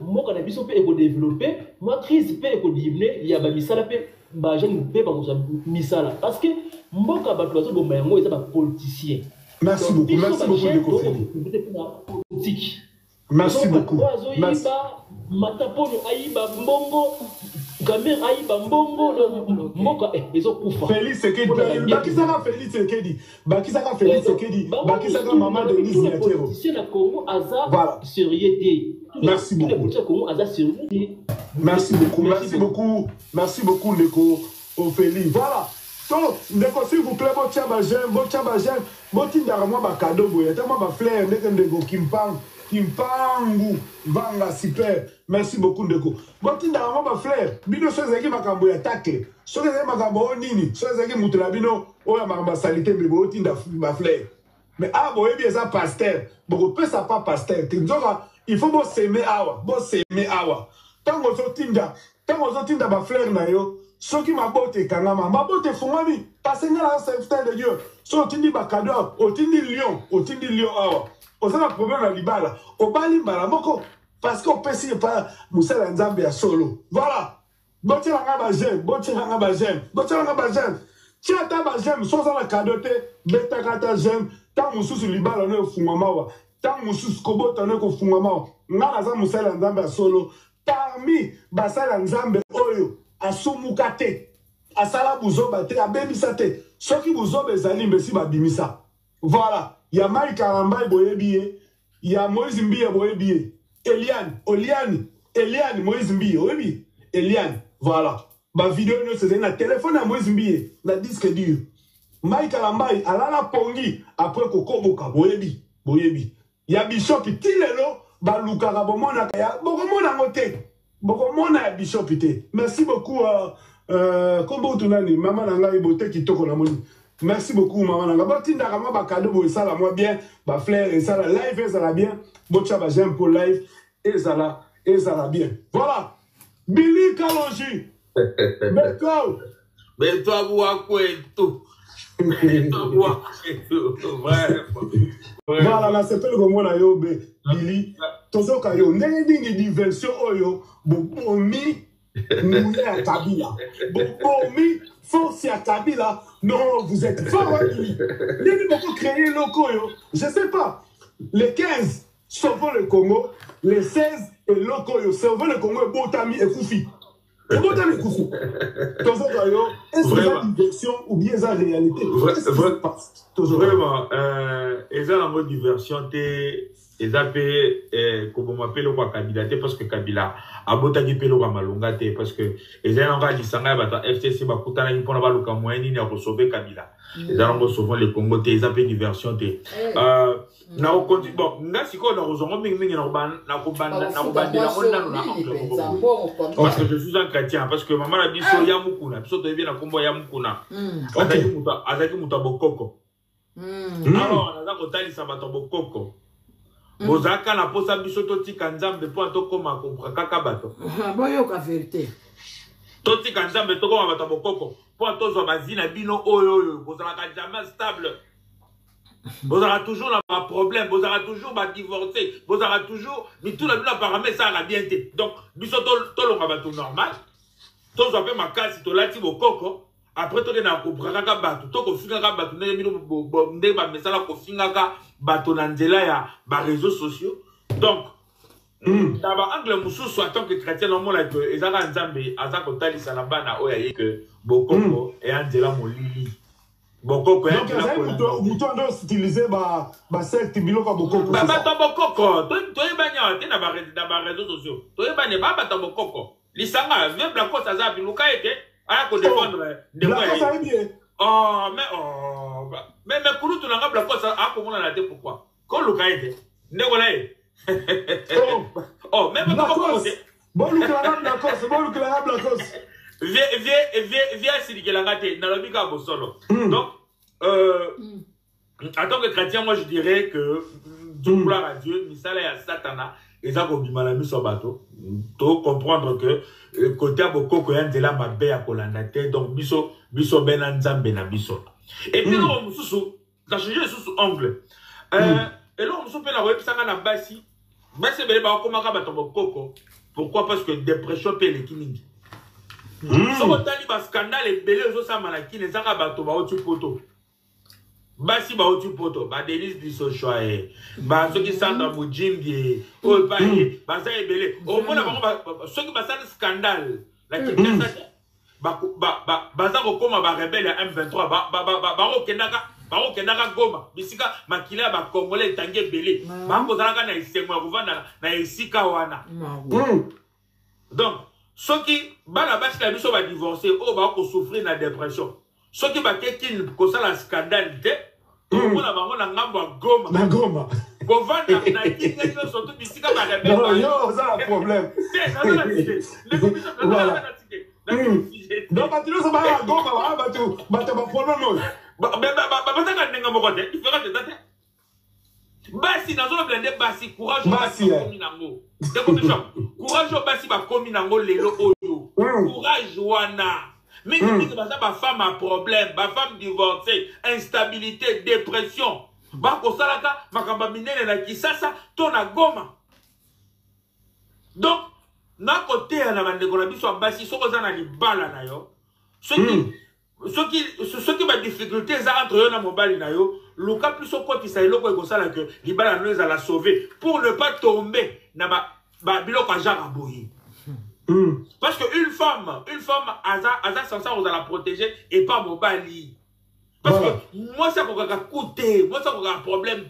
mboka na biso peut développer, moi crise peut diminuer, il y a ba misala peut ba jeune peut ba misala parce que mboka bato bazo bomba yango eza ba politicien. Merci beaucoup Ndeko Félix. Merci beaucoup. Merci. Matapono aiba mbongo, Gamer aiba mbongo, mboka ezokufa. Félix Sekedi, bakisaka Félix Sekedi, bakisaka maman de Lise Yatero. C'est la Congo Aza sérieuxité. Merci beaucoup. Congo Aza sérieuxité. Merci beaucoup Ndeko Félix. Voilà. Donc, Ndeko, s'il vous plaît, j'aime, botindaka mwa bakado boye, ata mwa bafleur ndeko Kimpangu, Vanga, super. Merci beaucoup, Ndeko. Botindaka mwa bafleur, bino so ezaki makambo ya tacle, so ezaki makambo nini, so ezaki mutula bino oya makambo salite mbe botinda bafleur. Mais ah boyebi eza pasteur, bokopesa pa pasteur, tinzoka il faut bo semer awa. Tango so tinda tant aux autres d'aba fleur na yo ceux qui m'abote kangama m'abote fungami parce que là c'est de Dieu so tindi bakado otindi lion awa osala problème na libala obali mbala moko parce que opesi pas musala nzambe ya solo voilà bote nga ba j'aime tia ta ba j'aime so ça la cadote beta kata j'aime tant mususu libala no fungama wa tant mususu kobota no ko fungama nga na za musala nzambe ya solo parmi basala nzambe oyo asumuka te asala buzoba te abebisa te soki buzoba ezali mbesi babimisa voilà ya Mike Karamba boyebi ye ya Moïse Mbiye boyebi ye Eliane Moïse Mbiye oyebi Eliane voilà ba vidéo no c'est na téléphone ya Moïse Mbiye na disque dur Mike Karamba alala pongi après kokoboka boyebi ya Bishop tilelo balukaka bomona kaya bokomona ngote bokomona ya Bishop te merci beaucoup kombo tunani mama nanga ibote kitoko na moni merci beaucoup mama nanga botinda kama ba cadeau bo sala moi bien ba fleur et ça live et ça la bien bocha ba j'aime pour live et ça la bien voilà Billy Kalonji mais toi bois quoi tout voilà la c'est le moment na yo be Billy tozoka yo ndenge dingi diversion oyo bomi mouillé à Kabila bomi force à Kabila non vous êtes fort Billy n'avez beaucoup créé locaux yo je sais pas les 15 sauvons le Congo les 16 et locaux yo sauvons le Congo et Botami et Koufi et Botami et Koufi tozoka yo est-ce que c'est diversion ou bien c'est réalité vraiment ils ont la mode diversion ils appellent comme on m'appelle quoi Kabila parce que Kabila a botagi pelo ka malunga te parce que ils ont encore lisanga ba FCC ba kutana ni pona ba luka moyeni ni ko sauver Kabila ils ont encore sauver le Congo te ils appellent diversion te na ko continue bon nga siko na rozongo mingi na ko banda na parce que je suis un chrétien parce que maman a dit so ya mukuna biso to bien na kombo ya mukuna azaki muta bokoko alors on a ko talisa ba to bokoko bozaka na posa biso totika nzambe po atokoma kaka bato boyoka vérité totika nzambe tokoma bato bokoko po atozwa bazina bino oyo bozalaka jamais stable bozalaka toujours na ba problème bozalaka toujours ba divorcé bozalaka toujours ni tout la bino apparemment ça la bien te donc biso tolonga bato normal tozwa pe makasi tolati bokoko après to na kobraka bato to kofingaka bato ndenge bino ndenge ba mesala kofingaka bato na nzela ya ba réseaux sociaux donc dans ba angle mususu en tant que chrétien on mona que ezaka nzambe azako talisa na bana oya ye que bokoko et nzela molili bokoko donc muto ndo utiliser ba secte biloko bokoko ba bato bokoko to yebanya te na ba réseaux sociaux to yebanya ba bato bokoko lisanga vieux blanco ça za biluka ete aya ko défendre de moi mais kulu tunanga blanco ça a ko mona na te pourquoi ko luka ete ndeko na ye même bokoko bon luka na blanco viens sirikelanga te na lobika bosolo donc en tant que chrétien moi je dirais que Dieu gloire à Dieu misala ya satana eza ko bimala miso bato to comprendre que côté bokoko ya nzela mabe ya kolanda te donc biso bena nzambe na biso et puis lo mususu za changer sous angle et lo mususu pe na websanga na basi bele ba komaka bato bokoko pourquoi parce que dépression pe le kiningi so tali ba scandale ebele zo sa malaki ne saka bato ba otu poto basi ba otu poto ba Denise Bisochoa ba so ki sanda mujimbi o ba za ebele o mona ba so ki ba sa scandale la kinesa ba za ko koma ba rebelle ya M23 ba ko kendaka goma bisika makila ba congolais tangi ebele ba ko zalaka na isengo ya kovanda na esika wana donc ceux qui bana basi la biso ba divorcer o ba ko souffrir na dépression ceux qui ba keki ko sala scandale te on a bango na ngambo goma na goma ko vanda na kinga ko surtout bisika ba rebelle non yo ça un problème donc tu ne sais pas goma ba tu ba problème ba ka nenga moko te différent de date basi na zolo blende basi courage basi komi nango de comme ça courage basi ba komi nango lelo oyo courage wana. Mingi baza ba femme à problème, ba femme divorcée, instabilité, dépression. Ba ko salaka makamba minene na kisasa to na Goma. Donc na côté na bande ko na biso basi soko za na libala na yo. Ceux qui ba difficulté za entre yo na mobali na yo, luka plus au côté ça eloko ko sala que libala no za la sauver pour ne pas tomber na ba biloko ja raboyi. Parce qu'une femme a censé vous la protéger et pas mon bali. Parce que moi, ça va coûter, moi, ça va problème.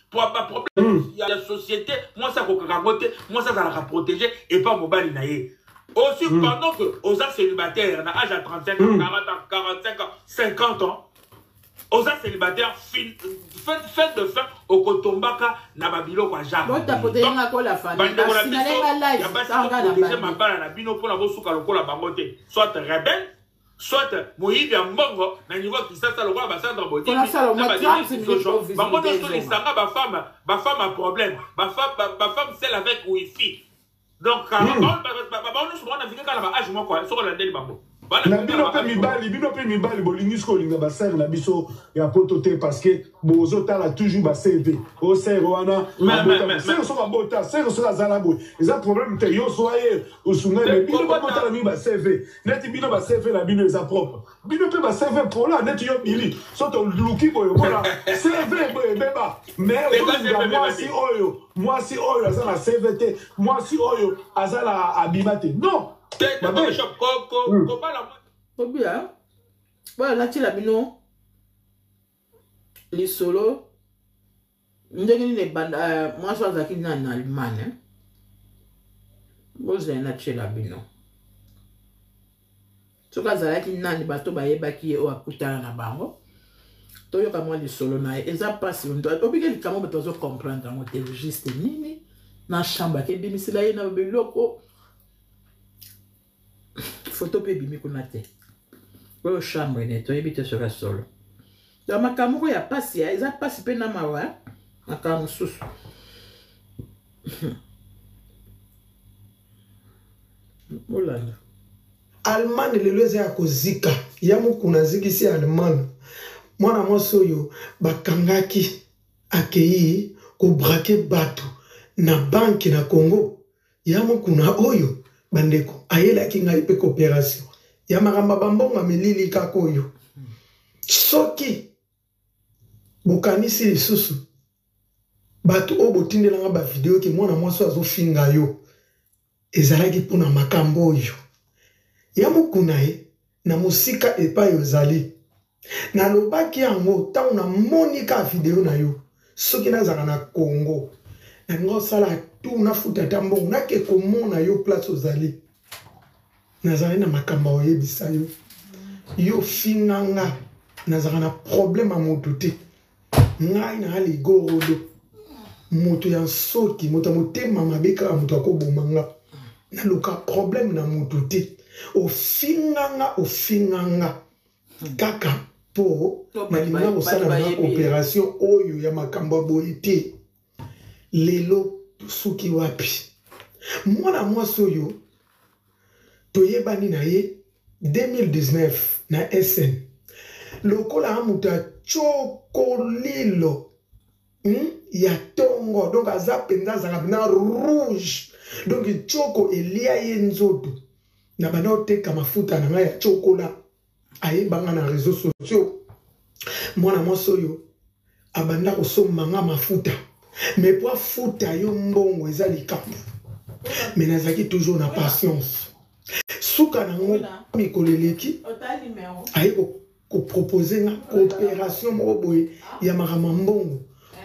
Pour un problème, il y a la société, moi, ça va coûter, moi, ça va protéger et pas mon bali. Aussi, pendant que aux célibataires, à l'âge de 35 ans, 40 ans, 45 ans, 50 ans, aux célibataires, fin de fin, au Kotombaka, na babilo kwa jaba. Bon, t'as poté na ko la famille. Parce qu'il a live. Déjà ma balle na bino pour la bosuka lokola bangote. Soit rebelle, soit moyibi ya mbongo na niveau qui ça lokola basandra boti. Bangote to les sanga ba femme a problème. Ba femme celle avec wifi. Donc ba on se rend avec la âge moi quoi, sur la deli bango. Na bino pe mibali bolingi sko linga ba ser na biso ya potote parce que bozo tala toujours ba CV o ser wana ser so ba bota ser so la zala boy eza problème te yo soye o sunga mais bino ba bota mi ba CV net bino ba CV la bino eza propre bino pe ba CV pour la net yo bili so to luki boy voilà CV boy beba mais moi si oyo azala CVT moi si oyo azala abimate non. Bien. Voilà, tu l'as bino. Les solos. Moi, je suis en Allemagne. Vous avez acheté la bino. Ce que vous avez dit, bateau qui est au Akutana na bango. Toyo kama les solos na et ça passe. On doit obliger comment on doit comprendre dans le juste nini na chambre qui bimi sila na biloko. Photo pe bimi kunate. Kwa chambre neto ebite sur la solo. Dans ma caméra ya passe ya, ils a passe pe na mawa. Akamu susu. Molanda. Allemagne lelo eza kozika. Yamu kuna zikisi Allemagne. Mwana mosoyo bakangaki akei ko braquer bato na banque na Congo. Yamu kuna oyo bandeko ayela ki ngai pe coopération ya makamba bambonga milili kakoyo soki bokanisi lisusu bato o botindelanga ba video ki mwana mwasi azofinga yo ezalaki mpona makambo oyo ya mokuna ye na mosika epai ozali nalobaki yango ntango namoni ka video na yo soki nazala na Congo nango osala tu nafuta ta mbongo nake komona yo place ozali nazali na makambo oyebisa yo yo finganga nazala na problème a moto te ngai na aligorodo moto ya soki moto motema mabeka moto akobomanga na luka problème na moto te ofinganga kaka po na linga kosala na opération oyo ya makambo boye te lelo suki wapi mwana mwasi oyo toyebani na ye 2019 na SN lokola amuta chokolilo ya tongo donc aza penza azaka na rouge donc choko elia ye nzoto na bana oteka mafuta na ngai ya chokola ayebanga na réseaux sociaux mwana mwasi oyo abanda kosomba nga mafuta mais pour futa yo mbongo eza likambo mais nazaki toujours na patience suka nango mikoleleki aye ko proposer nga coopération moko boye ya makama mbongo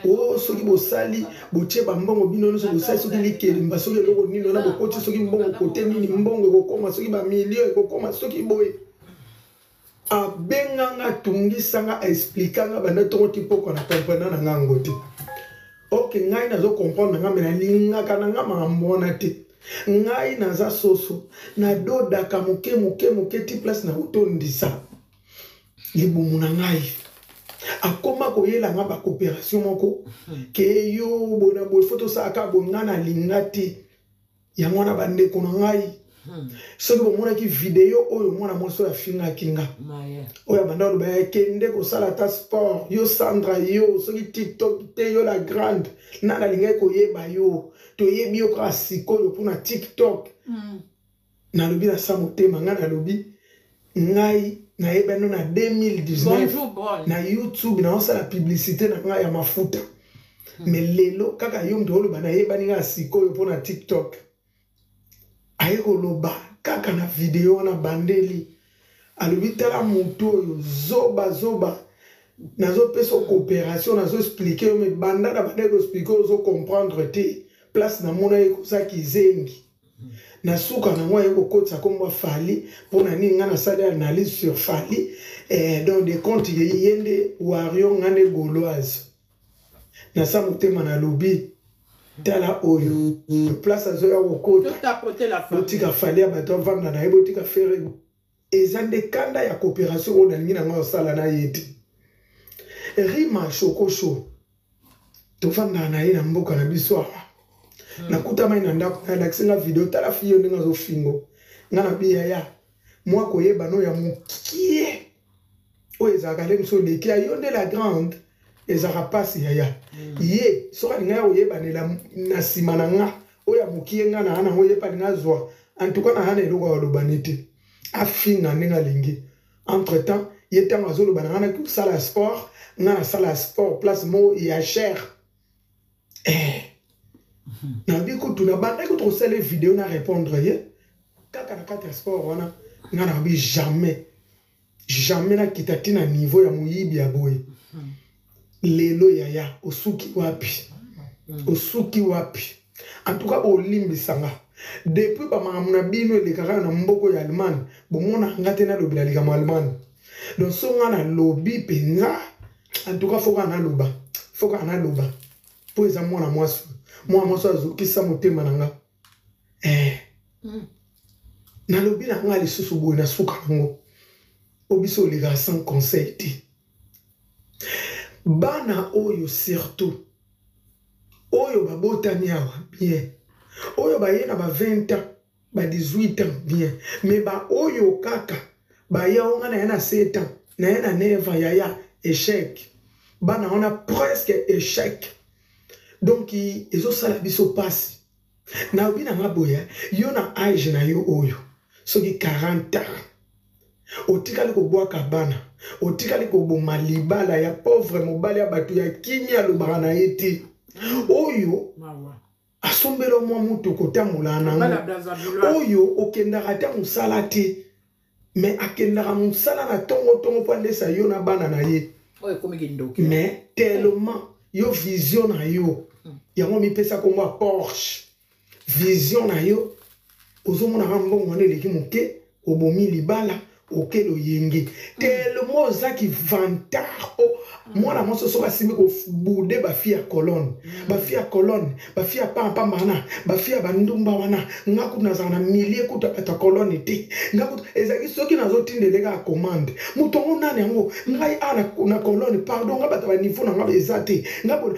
o soki bosali botie bambongo bino nyonso bosali soki likelimba soki eloko nini wana bokoti soki mbongo kote nini mbongo ekokoma soki bamilio ekokoma soki boye abenganga tungisanga aexplikanga banda ntongo ti poko na comprendre na ngango te ok ngai nazo comprendre nga mena lingaka na nga makambo wana te ngai naza soso na dodaka moke ti place na kotondisa libumu na ngai akoma koyela nga ba coopération moko ke yo bona boye foto saka bonga na linga te ya mwana bandeko na ngai soki bomonaki video oyo mwana mwasi oyo afingaki nga oyo abanda oloba yakende kosala ta sport yo Sandra yo soki TikTok te yo la grande nani alingaki koyeba yo toyebi yo kaka sikoyo mpona TikTok nalobi na sa motema ngai nalobi ngai nayebano na 2019 na YouTube naosala publicité na ngai ya mafuta mais lelo kaka yo mto oloba nayebani ngai sikoyo mpona TikTok aye koloba kaka na video wana bandeli alobi tala moto oyo zoba nazopesa coopération nazoexplike yo me bandaka bande koexplike ozo comprendre te place namona ye kozaki zengi nasuka nango aye kokotisa kombo Fally mpona nini ngai nasali analyse sur Fally donc des comptes ye nde wario ngai nde gauloise nasa motema nalobi tala oyo place azoya kokota botika Fally ya bato avanda na ye botika fere eza nde kanda ya coopération oyo nalingi na ngai osala na ye te rima shokosho tovanda na ye na mboka na biso awa nakuta mai na ndako nalakisi nga video tala fiyo ndenge azofingo nga na biyaya mwa koyeba no ya mokie oyo ezalaka nde moso leki yo nde la grande ezalaka pasi yaya ye soki alinga ya koyebanela na nsima na nga oyo ya mokie nga na nango oyeba alinga azwa antuka na yana eloko alobani te afinga ndenge alingi entre temps ye ntango azoloba na nga naki kosala sport nga nasala sport place mo ya cher nabi kutu na bandaki kosala video na répondre ye kaka na kati ya sport wana nga nabi jamais nakita ti na niveau ya moyibi ya boye lelo yaya osuki wapi en tout cas olimbisanga depuis bamakambo na bino elekaka na mboko ya Allemagne bomona nga te nalobela likambo Allemagne donc so nga nalobi mpenza en tout cas foka naloba mpo eza mwana mwasi azokisa motema na nga nalobi na nga lisusu boye nasuka nango obiso olekaka sans conseil te bana oyo surtout oyo babotami awa bien oyo baye na ba 20 ans ba 18 ans bien mais ba oyo kaka baya onga na yana 7 ans na yana 9 ans yaya échec bana on a presque échec donc ezosala biso pasi na obi na maboya yo na age na yo oyo soki 40 ans otikali kobwaka bana otikali koboma libala ya pauvre mobali ya bato ya kimi alobaka na ye te oyo asombela mwa moto kotambola nango oyo okendaka te mosala te mais akendaka mosala na ntongo mpo andesa yo na bana na ye mais tellement yo vision na yo yango mipesa kombo ya Porsche vision na yo ozomonaka mbongo wana eleki moke obomi libala okelo yenge tellement ozaki vantard mwana mwasi soki asimbi kobude bafi ya colonne bafi ya pampamba wana bafi ya bandumba wana nga kutu nazala na milie kutu bato ya colonne te nga kutu ezalaki soki nazotindeleka ya commande moto yango nani yango ngai na colonne pardon nga bato baniveau na nga eza te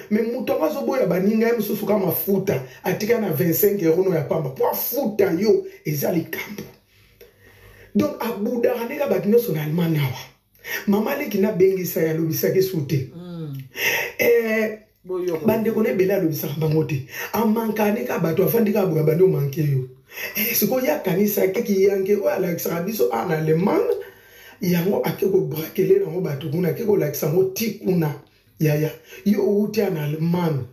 mais moto yango azoboya baninga ye mosusu ka mafuta atika na 25 euro no ya pamba po afuta yo eza likambo donc abudaka ndenge bato nyonso na Allemagne awa mama leki nabengisa ye alobisaki su te bandeko na ebele alobisaka bango te amankane ka bato afandi ka boya bande omanke yo sikoyo yakanisa keki yanke oyo alakisaka biso ana Allemagne yango ake kobrakele nango bato kuna ake kolakisa yango ti kuna yaya yo outi ana Allemagne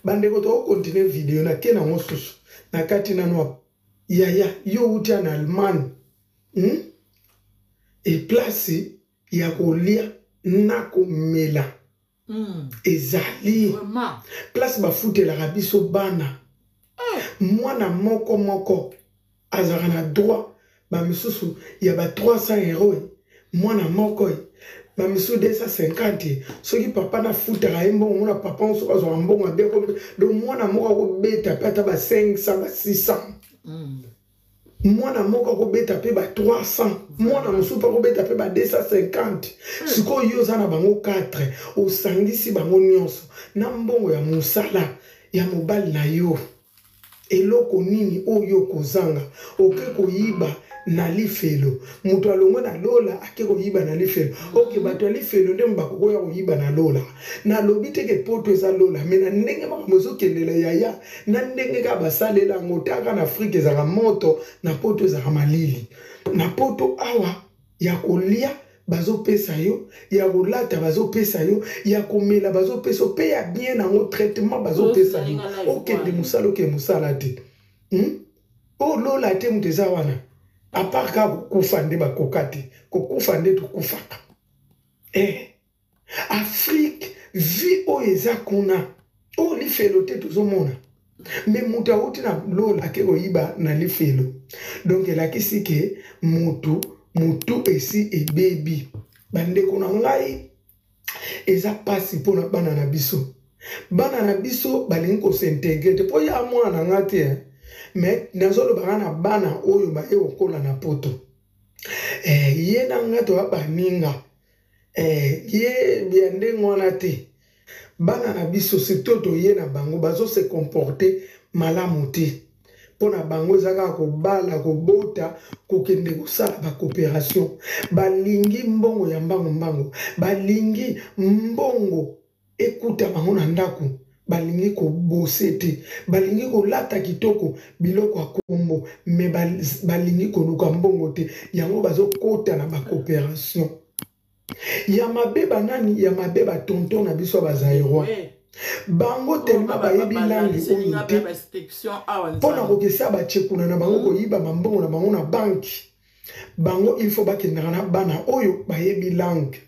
bandeko tokokontinue video nake nango susu na kati nano yaya yo uti en Allemagne et place ya kolia na komela ezali place bafutelaka biso bana mwana moko azalaka na droit bamisusu ya ba 300 euros mwana moko bamisusu 250 soki papa nafutaka ye mbongo mona papa soki azwaka mbongo abeko do mwana moko akobeta pe ata ba 500 ba 600 mwana moko akobeta pe ba 300 mwana mosusu pe akobeta pe ba 250 sikoyo yo oza na bango 4 osangisi bango nyonso na mbongo ya mosala ya mobali na yo eloko nini oyo kozanga oke koyiba na lifelo mutu alongwe na lola ake koyiba na lifelo oke bato lifelo nde bakokoya koyiba na lola na lobi teke poto eza lola me na ndenge makambo ezokendela yaya na ndenge ka basalela yango taka na Afrika ezaka moto na poto ezaka malili na poto awa ya kolia bazopesa yo ya kolata bazopesa yo ya komela bazopesa yo pe ya bien nango traitement bazopesa yo okende musala oke musala te o lola te mutu eza wana apart ka kokufa nde bakoka te kokufa nde tokufaka Afrique vi oyo eza kuna o lifelo te tozomona me mutu awuti na lola ake koyiba na lifelo donc elakisi ke mutu esi ebebi bandeko na ngai eza pasi mpona bana na biso balingi kosintegre te mpo ya mwana nga te me nazolobaka na bana oyo baye kokola na poto ye na nga toya baninga ye ya ndenge wana te bana na biso surtout toye na bango bazose comporte malamu te mpona bango ezaka kobala kobota kokende kosala bacoopération balingi mbongo ya mbango balingi mbongo ekuta bango na ndako balingi kobose te balingi kolata kitoko biloko ya kombo me balingi koluka mbongo te yango bazokota na bacoopération ya mabe banani ya mabe batonton na biso bazairoi bango telema bayebi langi oyo te mpona kokesa bachekuna na bango koyiba mambongo na bango na banki bango il faut bakendaka na bana oyo bayebi langi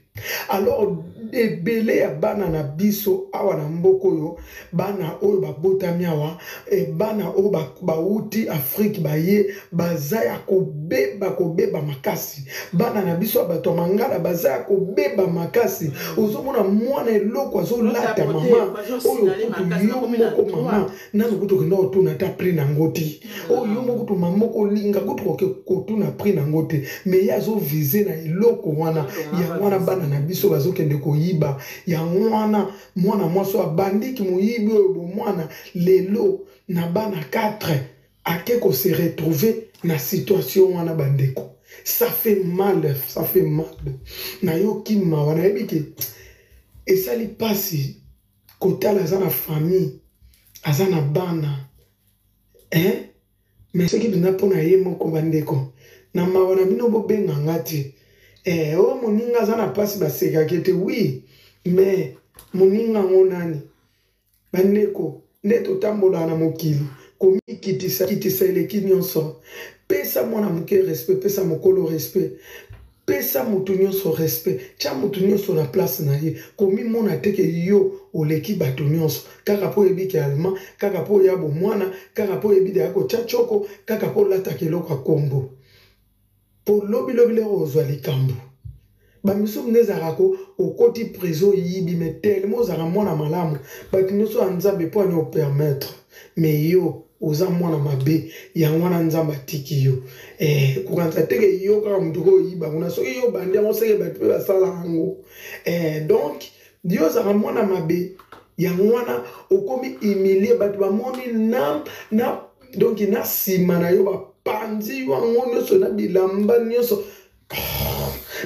alors ebele ya bana na biso awa na mboka oyo bana oyo babotami awa bana oyo bauti Afrique baye baza ya kobeba makasi bana na biso bato mangala baza ya kobeba makasi ozomona mwana eloko azolata mama oyo yo moko mama nanu kutu kenda otuna ta prix nango te oyo moko tu mama kolinga kutu kotuna prix nango te me ya azovise na eloko wana ya wana bana na biso bazokende koyiba ya mwana mwaso abandiki moyibi oyo bomwana lelo na bana 4 ake ko se retrouver na situation wana bandeko ça fait mal na yo kima wana ebike esali pasi kotala za na famille azana bana mais ce qui bina pona ye moko bandeko na mawana bino bobenga ngati o moninga za na pasi baseka kete oui mais moninga ngonani bandeko nde totambola na mokili komi kitisa eleki nyonso pesa mwana moke respect pesa mokolo respect pesa mutu nyonso respect tia mutu nyonso na place na ye komi mona teke yo oleki bato nyonso kaka po yebiki allemand kaka po yabo mwana kaka po yebide yako tia choko kaka po lata keloko kombo po lobi le ozwa likambo bamiso mnezaka ko okoti prison yibi metel mozaka mwana malamu bato nyonso anzambe po ani permettre mais yo oza mwana mabe ya mwana nzamba tiki yo kukanza teke yo kaka mutu ko yiba kuna soki yo bandi yango seke bato pe basala yango donc dio zaka mwana mabe ya mwana okomi humilie bato bamoni na donc na sima na yo bapanzi yo yango nyonso na bilamba nyonso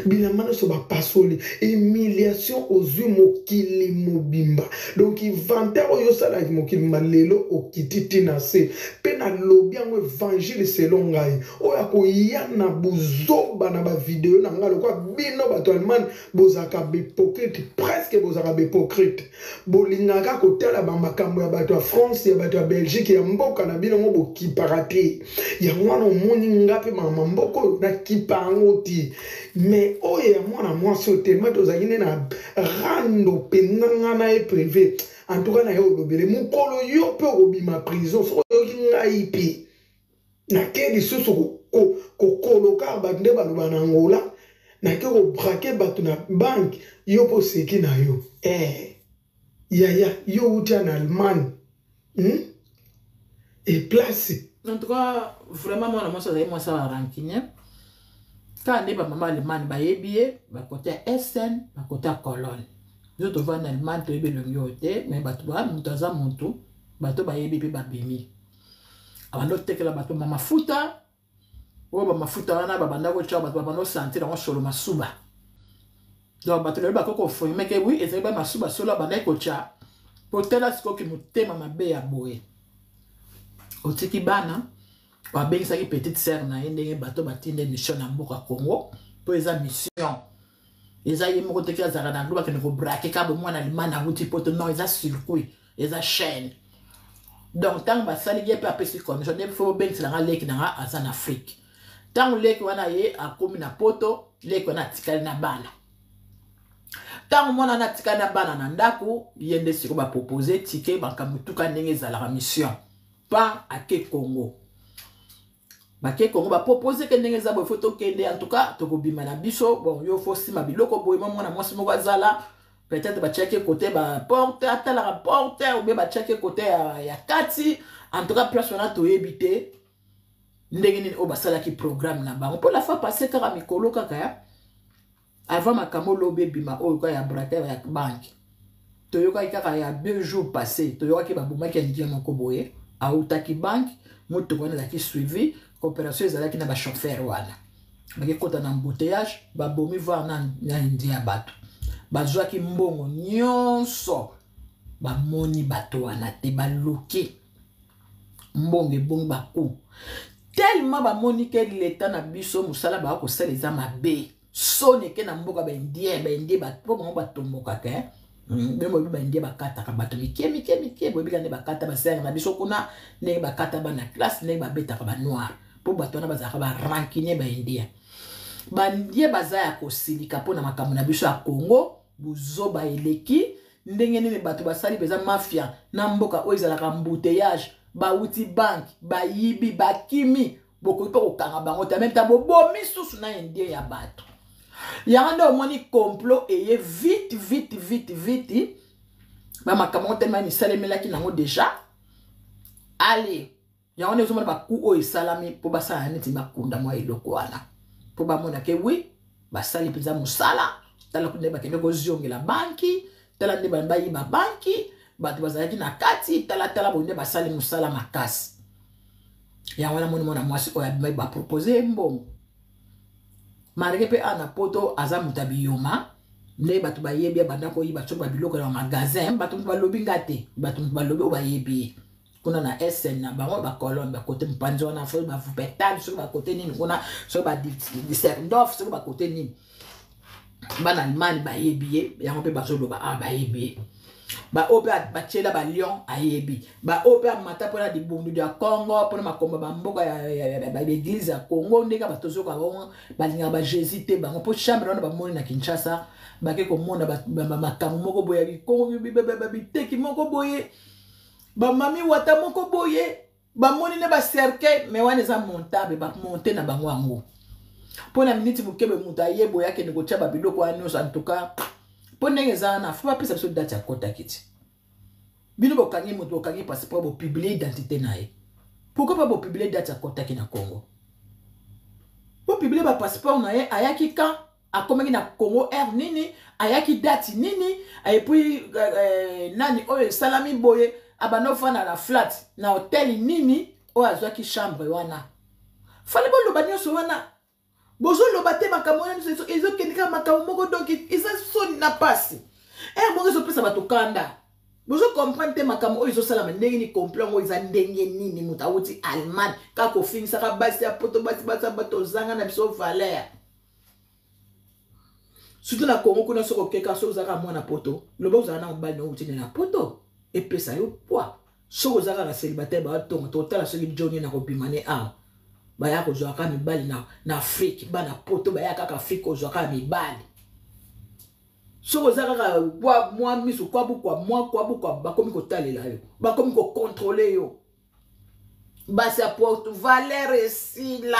bilamba nyonso bapasoli humiliation ozwi mokili mobimba donc inventaire oyo osalaki mokili mobimba lelo okiti tina se mpe nalobi yango évangile selon ngai oyo akoya na bozoba na bavideo na ngai lokwa bino bato allemagne bozalaka bahypocrite presque bozalaka bahypocrite bolingaka kotala bamakambo ya bato ya france ya bato ya belgique ya mboka na bino ngo bokipaka te yango wana omoni nga mpe mama mboka oyo nakipa yango te mais oyo ya mwana mwasi oyo telema tozalaki nde na rando mpenza nga na ye privé en tout cas na ye olobele mokolo yo mpe okobima prison soko oyoki ngai mpe nake lisusu kokoloka bato nde baloba na ngola nake kobrake bato na banke yo mpe oseki na yo yaya yo uti na allemagne eplace en tout cas vraiment mwana mwasi azali mwasi ala rancunier quand nde bamama allemagne bayebi ye bakote ya SN bakote ya Cologne yo tova na allemagne toyebi elongi oyo te mais bato mutu aza mutu bato bayebi mpe babimi abando tekela bato mafuta o ba mafuta wana babanda ko tcha bato babando sentir en solo masuba donc bato le ba ko confirmer que oui ezali ba masuba solo banda ko tcha potela siko ki mutema mabe ya boye otiki bana wa bengisa ki petite sœur na ndenge bato batinde mission na mboka Congo po eza mission eza yemo ko tekela zara na ngluba ke ne ko braquer ka bo mwana limana huti poto non eza circuit eza chaîne. Donc, tant que ça, il y a pas de condition, il faut bien que ça lek na en Afrique. Tant que lek wana ye a komi na poto, lek wana tikali na bana. Tant que mona na tikali na bana na ndako, yende siko ba proposer tike banka mutuka ndenge za la mission. Pas à ke Congo. Ba ke Congo ba proposer que ndenge za bo photo kende en tout cas to ko bima na biso, bon yo faut sima biloko boy mona mwasi moko zala. Peut-être ba checker côté ba porte ata la porte ou bien ba checker côté ya kati en tout cas place on a to éviter ndenge ni o basala ki programme na ba on peut la faire passer kaka mikolo kaka ya avant makamo lobe bima o ko ya braquer ya banque to yo kaka ya 2 jours passés to yo ki ba buma ki ndia moko boye a utaki banque moto ko na ki suivi coopération ezala ki na ba chauffeur wana ba ki kota na embouteillage ba bomi voir na ndia bato bazwaki mbongo nyonso bamoni bato wana te baluki mbongo ebongi baku tellement bamoni ke leta na biso musala bakosala eza mabe soni ke na mboka baindie bato bango batomboka ke bemo baindie bakataka bato mike boyebika nde bakata basanga na biso kuna ndenge bakata bana classe ndenge babetaka banoir mpo bato wana bazalaka barankine baindie bandie baza ya kosilika mpo na makambo na biso ya Congo buzoba eleki ndenge nini bato basali beza mafia na mboka oyo ezalaka embouteillage bauti bank bayibi bakimi bokoki mpe kokanga bango te même ta bobomi susu na indie ya bato yango nde omoni complot eye vite bamakambo ngo telema misalemelaki nango deja ale yango nde ozomona baku oyo esalami mpo basala neti bakunda mwa eloko wana mpo bamona ke wi basali mpenza mosala tala kunde bakende koziongela banki tala nde bayiba banki bato bazalaki na kati tala bonde basali mosala makasi yango wana moni mona mwasi oyo abimai bapropose mbongo mareke mpe ana poto aza moto abiyoma nde bato bayebi abanda koyiba soki babiloko na magasin bato moto balobi nga te bato moto balobi oyo bayebi kuna na SN na bango bakolombe bakote mpanzi wana soki bavupetali soki bakote nini kuna soki badiserdorf soki bakote nini bana Allemagne bayebi ye yango mpe bazoloba bayebi ye baoyo mpe batiela balion ayebi baoyo mpe amata mpona dibundu ya Congo mpona makombo bamboka ya baeglise ya Congo ndenge batozoka bango balingaka bajésus te bango mpo chambre wana bamoni na Kinshasa bake komona makambo moko boye ya bikongo biteki moko boye bamami wata moko boye bamoni ne bacercueil me wana eza montable bamonte na bango yango mpona miniti mokebe moto ayebo yakende kotia babiloko wana nyonso en tout cas mpo ndenge eza wana fo bapesa biso date ya kota kiti bino bokangi moto bokangi passeport bopiblie identité na ye pourquoi pas bopiblie date ya kotaki na Congo bopiblie bapasseport na ye ayaki kan akomaki na Congo air nini ayaki date nini epuis nani oyo esalami boye abanda ofanda na flat na hotel nini oyo azwaki chambre wana fale boloba nyonso wana bozoloba te makambo wana ezokendeka makambo moko donc eza soni na pasi moko ezopesa bato kanda bozokomprendre te makambo oyo ezosalama ndenge ni complot ngo eza ndenge nini moto awuti Allemagne kaka ofingisaka basi ya poto basi bato ozanga na biso valeur surtout na Congo kuna soko keka so ozaka mwana poto loba ozala na mobali na outi na poto epesa yo poids soko ozaka ka célibataire batonga totala soki Johnny na kobima ne baya kozwaka mibali na Afrique bana poto baya kaka Afrique kozwaka mibali soko ozaka ka mwa misu kwa bukwa bakomi kotalela yo bakomi ko contrôler yo basi apporte valeur esila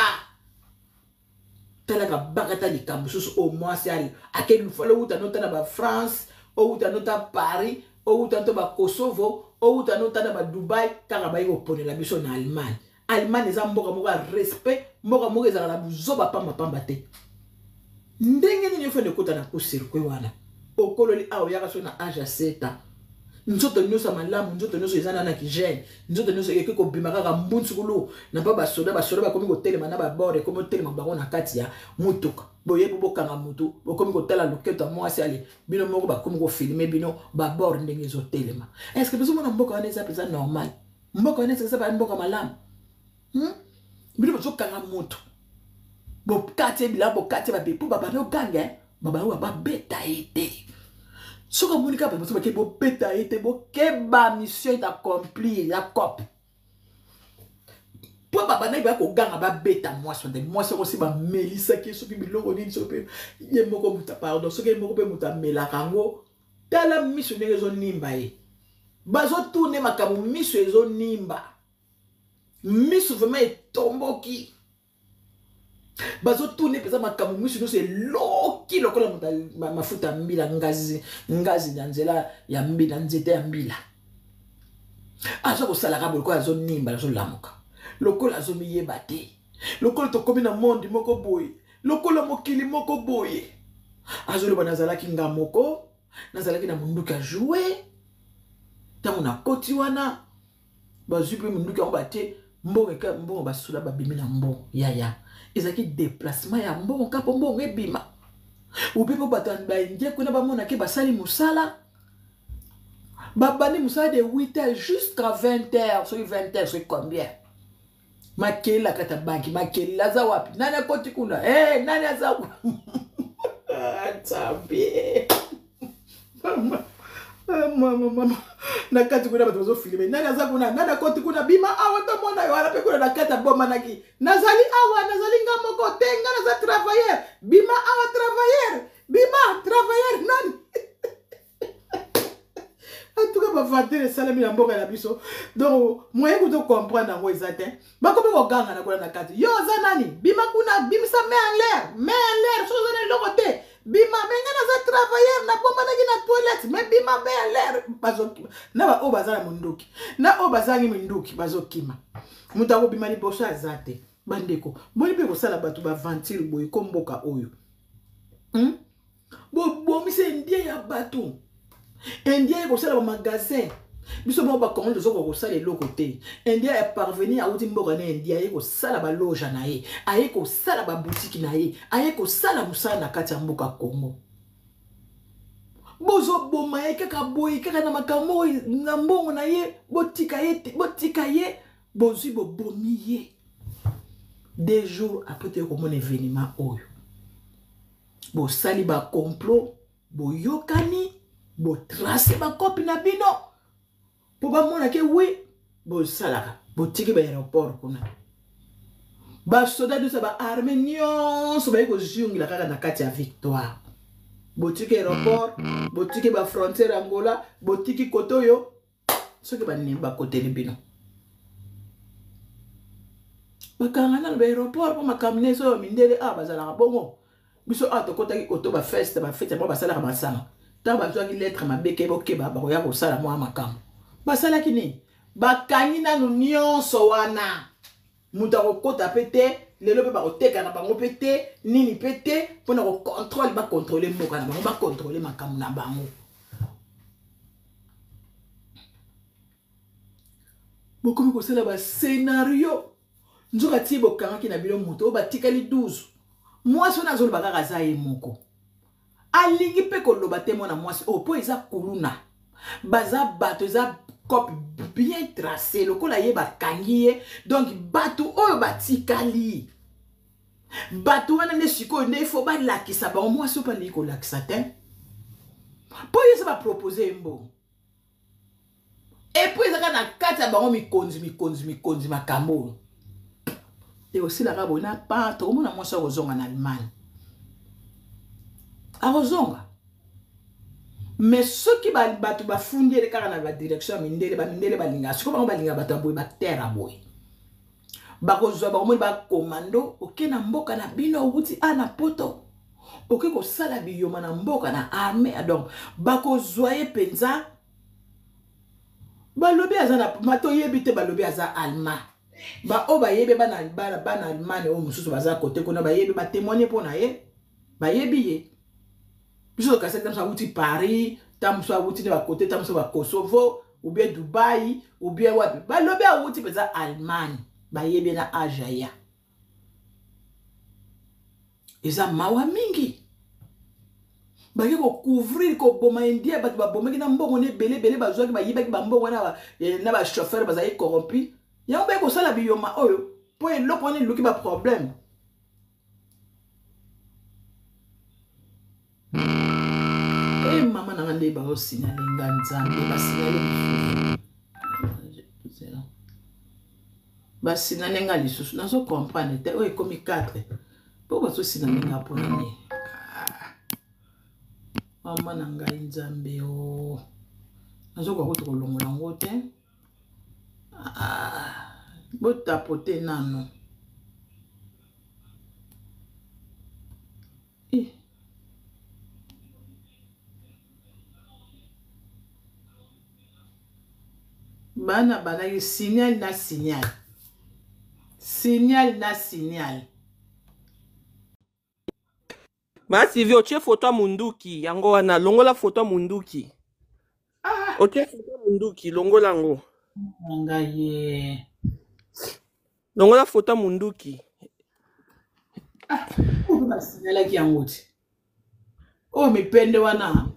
talaka bakata likambo susu au moins c'est akeli falo uta nota na ba France ou uta nota Paris ou uta nota ba Kosovo ou uta nota na ba Dubai kaka bayi ko ponela biso na Allemagne Allemagne eza mboka moko ya respect mboka moko ezala na buzoba pamba te ndenge nini fo ne kota na ko circuit wana okololi awo yaka so na âge ya 7 ans nzoto nyonso malamu nzoto nyonso ezana na kijene nzoto nyonso eke ko bimaka ka mbuntsukulu na ba basoda bakomi ko telema na ba bord komi telema bango na kati ya mutuka boye bokanga mutu bokomi ko tala loketo mwasi ali bino moko bakomi ko filmer bino ba bord ndenge zo telema est-ce que besoin na mboka wana eza pesa normal mboka wana eza ba mboka malamu bino bozokanga mutu bokate bila bokate ba bipu baba no ganga baba wa ba beta ete soka monika pa boso bakebo beta ete bokeba mission est accomplie ya cop po baba na ba ko ganga ba beta moi so ko ba melisa ki so biloko ni so pe ye moko muta pardon so ke moko pe muta mela kango tala mission ne zo nimba e bazo tourner makamu mission ezo nimba mission vraiment tomboki bazo tourner pesa makamu mission c'est loki lokola mafuta mbila ngazi na nzela ya mbila nzete ya mbila azo ko sala ka bolko azo nimba azo lamuka lokola azo miyeba te lokola to komi na monde moko boye lokola mokili moko boye azo lo banazalaki ngamoko nazalaki na munduka jouer tango na koti wana bazupe munduka obate mbongo ka mbongo basula babimi na mbongo yaya ezaki déplacement ya mbongo kapo mbongo ebima upepo batan ba indie kuna bamona ke basali musala babani musala de 8h jusqu'à 20h sur 20h c'est combien makela kata banki makela za wapi nani koti kuna nani aza atabe mama nakati kuna bato bazo filmer nani aza kuna nani koti kuna bima awa to mona yo ala pe kuna nakata bomba naki nazali ngamoko tenga naza travailleur bima awa travailleur nani en tout cas ba vanter salami na mboka na biso donc moyen ko to comprendre ngo ezate ba ko ko ganga na kuna nakati yo za nani bima kuna bimisa mais en l'air so za na lokote bima benga za travailleur na bomba na toilette mais bima be en l'air bazoki na ba obazana munduki na obazangi munduki bazokima mutako bima ni bosa azate bandeko boni pe ko sala batu ba ventir boy komboka oyo bo mise ndie ya batu indien ko sala ba magasin biso mo ba kongo zo ko sala eloko te indien est parvenu à uti mboka na indien ko sala ba loja na ye aye ko sala ba boutique na ye aye ko sala musala na kati ya mboka Kongo bozo boma ye kaka boy kaka na makambo na mbongo na ye botika ye bozi bo bomi ye 2 jours après te ko mon événement oyo bo sali ba complot bo yokani bo tracer ba copie na bino po ba mona ke oui bo salaka bo tiki ba aéroport kuna ba soda de ba arménion so ba ko jungla kaka na kati ya victoire bo tiki aéroport bo tiki ba frontière Angola bo tiki kotoyo so ke ba nimba côté bino bakanga na ba aéroport po makamne so mindele bazala bongo biso to kotaki koto ba feste ba fete ba basala ka masama ta ba zwa ki lettre mabeke bokeba ba ya ko sala mwa makambo basala kini bakangi na nyonso wana muta ko kota pete lelo pe ba oteka na bango pete nini pete pona ko contrôle ba contrôler mboka na bango ba contrôler makambo na bango bokomi ko sala ba scénario nzoka ti bokanga ki na bilo muto ba tikali 12 moi so na zolo bakaka za ye moko alingi pe ko loba te mona moi po eza kuluna baza bato eza copie bien tracé lokola ye bakangi ye donc bato oyo batikali bato wana nde sikoyo nde ifo balakisa bango moi so pa lingi kolakisa te po ye se bapropose mbongo epo ezaka na kati ya bango mikonzi makambo oyo et aussi la rabona na pas tout le monde a moins en Allemagne arozonga mais ceux qui batu ba fundi le cara na la direction mindele balinga siko ba balinga batu boy ba terre boy ba kozwa ba mo ba commando okena mboka na bino wuti ana poto oke ko sala biyoma na mboka na armée donc ba kozwa ye penza ba lobi azana mato yebite ba lobi aza allemand ba o ba yebe bana Allemagne o mususu baza côté kuna ba yebe ba témoigner pour na ye ba yebi ye biso ka sekta sa uti Paris tamso awuti na côté tamso ba Kosovo ou bien Dubaï ou bien wapi ba lobi awuti peza Allemagne ba yebe na ajaya eza mawa mingi ba ko couvrir ko boma india ba boma ki na mbongo ne belé ba zo ki ba yiba ki ba mbongo na ba chauffeur ba zayi corrompu ya ba ko sala biyoma oyo po eloko ni luki ba problème. Mama na ngande ba signale nganzambe ba signale ba signale ngali susu nazo comprendre te o ekomi 4 po ba so signale ngapo nani mama na ngai nzambe o nazo kwa ko longola ngote bo tapoter nano bana bana signal na signal Ma Sylvie otie photo ya munduki yango wana longola photo ya munduki otie photo ya munduki longola ngo ngaye longola photo ya munduki ba signal ki yangote o mipende wana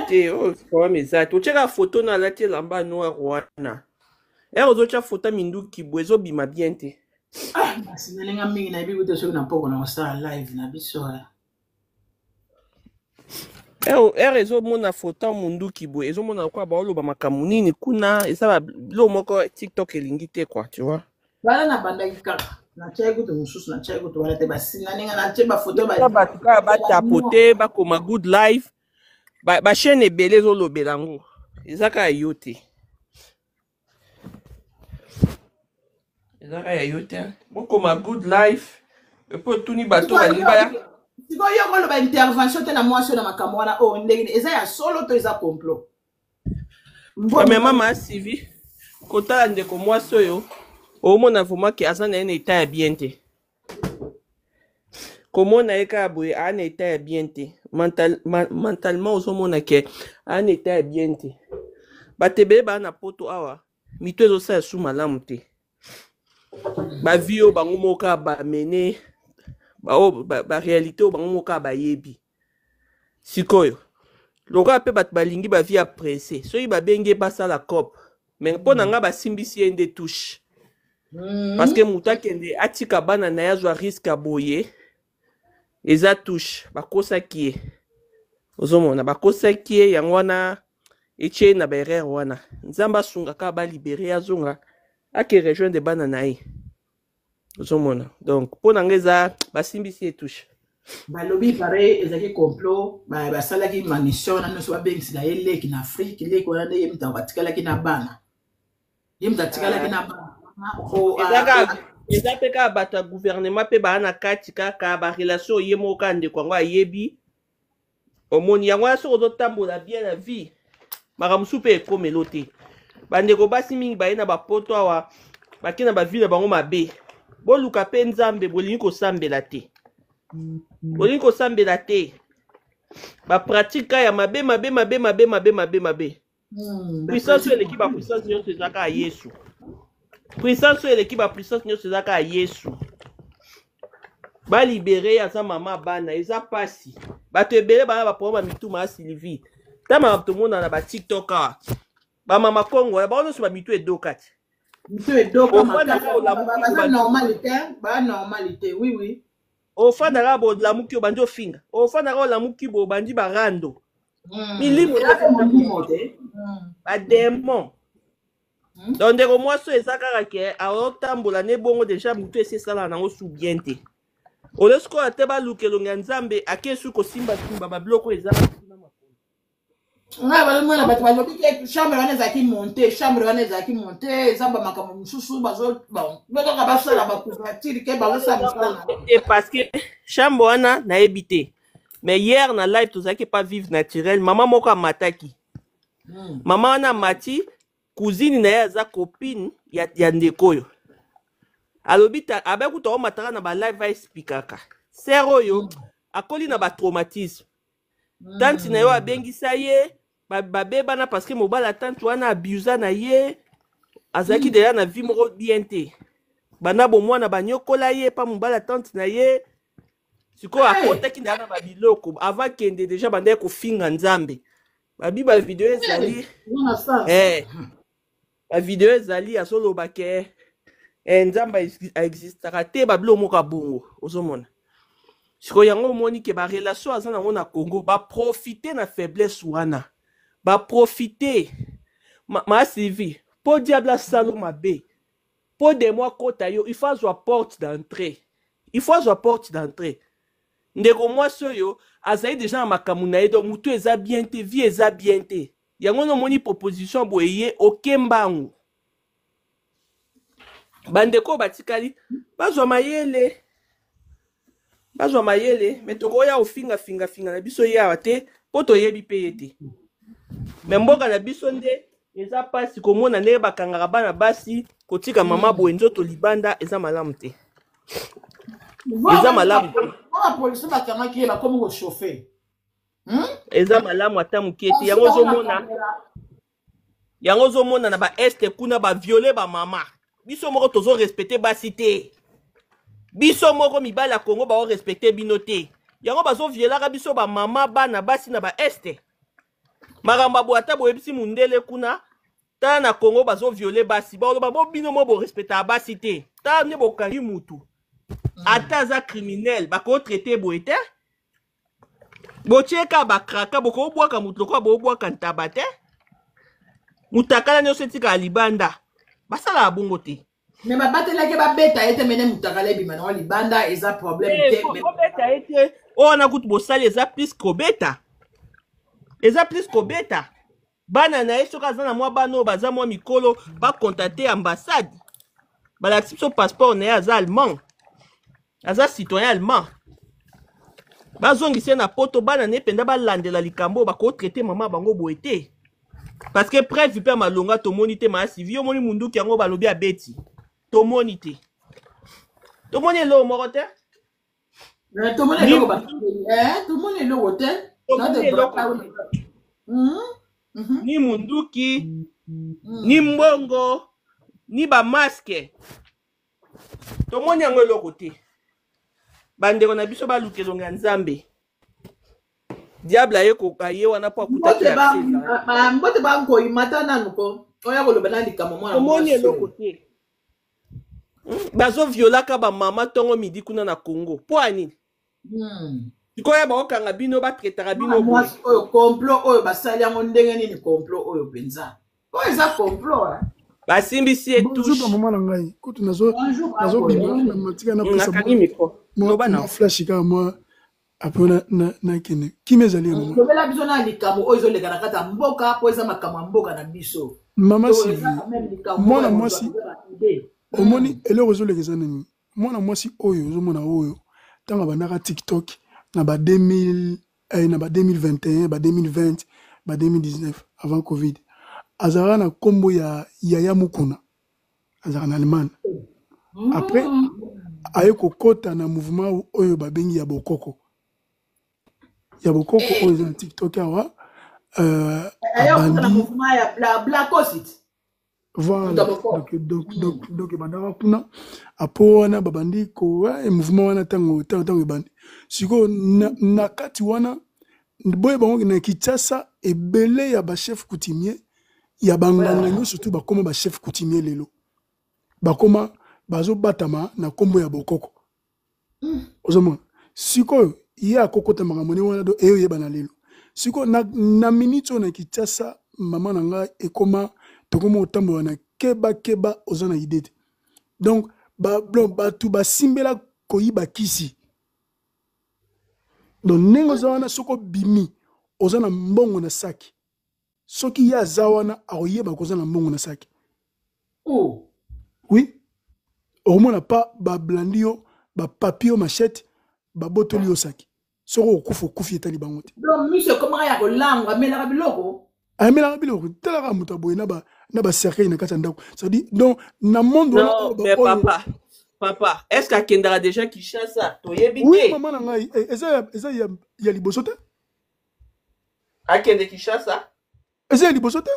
te o kwa mezati ocheka photo na lati lamba noir wana ozocha photo minduki bwezo bima bien te sinalenga mingi na bibi to na poko na osala live na biso ezo mona photo munduki bwe ezo mona kwa ba oloba makambo nini kuna esa lo moko TikTok elingi te kwa tu vois bana na banda kaka na chego to mususu na chego to wala te basinalenga na cheba photo ba tuka ba tapoter ba koma good life ba chaîne ebele zo lobela ngo ezaka yo te ezaka ya yo te bokoma good life epo tuni bato balibaya siko yo ko loba intervention te na mwasi na makambo wana o ndenge eza ya solo to eza complot mais mama Sylvie kotala ndeko mwasi oyo omona vraiment ke aza na ene eta ya bien te komona eka boye ana eta ya bien te mentalement ozomona ke ana eta ya bien te batebele ba na poto awa mito ezosala su malamu te bavi oyo bango moka bamene baréalité oyo bango moka bayebi sikoyo lokola mpe bato balingi bavi ya presse soki babenge basala cope mais mpo na nga basimbisi ye nde touche parce que moto akende atika bana na ye azwa riske aboye eza touche bakosaki ye ozomona bakosaki ye yango wana etie na baerreur wana nzambe asungaka balibere azonga ake rejoindre bana na ye ozomona donc mpo na nga eza basimbisi ye touche balobi pare ezaki complot basalaki mission na nyonso babengisila ye leki na afrique leki wana nde ye mutu batikalaki na bana ye mutu atikalaki na bana eza mpe kaka bato ya gouvernement mpe baa na kati kaka barelation ye moko ka ndeko yango ayebi omoni yango wana soki ozotambola bien na vie makambo mosusu mpe ekomelo te bandeko basi mingi baye na bapoto awa bake na bavile na bango mabe boluka mpe nzambe bolingi kosambela te bolingi kosambela te bapratika ya mabe puissance oyo eleki bapuissance nyonso ezaka ya yesu puissance oyo eleki bapuissance nyonso ezaka ya yesu balibere aza mama bana eza pasi bato ebele bana baprobème ya mituma ya Sylvie tama bato mona na batiktok awa bamama kongo ya bao nyonso bamitu edoka te ofandaka bolamuki oyo bandi ofinga ofandaka olamuki bo bandi barando milimo bademon donc ndeko mwasi oyo eza kaka ke aotambola ne bongo deja motu esi esalaka nango su bien te olesikola te baluka elongi ya nzambe ake su kosimbasimba babiloko eza mwana bato balobi ke chambre wana ezalaki monte eza bamakambo mosusu bazotoka basala bakouverture ke bazosala parce que chambre wana nayebi te mais hier na live tozalaki pas vivre naturel mama moko amataki mama wana amati cousine na ye aza copine ya ndeko oyo alobi abekuta omataka na balive aexplikaka ser oyo akoli na batraumatisme Tante na yo abengisa ye, babebana parce que mobala tante wana abusa na ye, azalaki deja na vie moko bien te. Bana bomwana banyokola ye pa mobala tante na ye. Siko akotaki deja na babiloko avant kende deja banda kofinga nzambe. Babi ba video ezali. Ba video ezali azoloba ke nzamba existaka te babilo moka bongo ozomona. Siko yango moni ke ba relation aza nango na Congo ba profiter na faiblesse wana. Ba profiter ma Sylvie po diable salo mabe. Po de moi kota yo il faut azwa porte d'entrée. Il faut azwa porte d'entrée. Ndeko moi soyo azali déjà na makambo na ye donc mutu eza bien te vie eza bien te. Yango no moni proposition boye okembangu. Bandeko batikali bazwa mayele mais tokoya ofinga na biso yawa te po toyebi pe ye te. Mais mboka na biso nde eza pasi komona nde bakangaka bana basi kotika mama boye nzoto libanda eza malamu te. Eza malamu te. Police bakangaki ba komi ko chauffer. Eza malamu ata muke te yango zomona na ba este kuna ba violer ba mama. Biso moko tozo respecter basi te. Biso moko mibala Congo ba respecter bino te. Yango bazo violaka biso ba mama bana basi na ba este. Maramba bo ata bo ebisi mundele kuna ta na Congo bazo violer basi. Ba bo bino mo bo respecter basi te. Ta ne bo kangi mutu. Ata za criminel ba ko traiter bo ete. Bo cheka ba kraka bo ko bwaka mutu ko bo bwaka ntabate. Mutakala nyo setika libanda. Basala abongo te. Mais babatelaki babeta ete mene mutakala bima na libanda eza problème te. Beta ete o na kutu bosali eza plus kobeta. Eza plus kobeta. Bana na yeso kaza na mwa bano baza mwa mikolo ba contacter ambassade. Bala so passeport na aza allemand. Aza citoyen allemand. Bazongisi na poto bana ne penda balandela likambo ba ko traiter mama bango boete. Parce que preuve pe malonga to monite ma Sylvie yo moni mundu ki yango balobi abeti. To monite. To moni lo morote? To moni lo ba. To moni lo wote. Ni munduki ni mbongo ni ba masque. To moni yango lo kote. Bandeko na biso ba lukelonga nzambe. Diable aye ko kaye wana po akutaki mbote ba ngo imata nanuko oya ko lobana likamo mwana omoni eloko te bazo violaka ba mama tongo midi kuna na Congo po ani ikoya ba okanga bino ba traitera bino oyo complot oyo basali yango ndenge nini complot oyo penza oyo eza complot basimbisi etouche mama na ngai kutu nazo bima na matika na pesa na flash ka moi après na kene kimi ezali mama lobela biso na likamo oyo ezoleka na kata mboka po eza makama mboka na biso mama si mwana mwasi omoni eloko ezolekeza nini mwana mwasi oyo ozomona oyo ntango bandaka TikTok na ba 2021 ba 2020 ba 2019 avant Covid azalaka na kombo ya Yaya Mukuna azalaka na Allemagne après aye kokota na mouvement oyo babengi ya bokoko oyo eza na TikTok awa voilà donc bandaka kuna apo wana babandi ko mouvement wana tango ebandi sikoyo na kati wana boye bango na Kinshasa ebele ya bachef coutumier ya banganga nyonso surtout bakoma bachef coutumier lelo bakoma bazobatama na kombo ya bokoko ozomona sikoyo ye akokota makambo ne wana do eyo yeba na lelo sikoyo na minute oyo na Kinshasa mama na ngai ekoma tokoma otambola na keba oza na idée te donc bato basimbela koyiba kisi donc ndenge oza wana soko bimi oza na mbongo na saki soki ye aza wana akoyeba koza na mbongo na saki oui okomona pa bablandi yo bapapie yo machete babotoli yo saki soko okufi etali bango te amelaka biloko talaka moto aboye na bacercueil na kati ya ndako c'est-à-dire donc na monde wana papa est-ce akendaka déjà Kinshasa toyebi te oui mama na ngai eza ya liboso te akende Kinshasa eza liboso te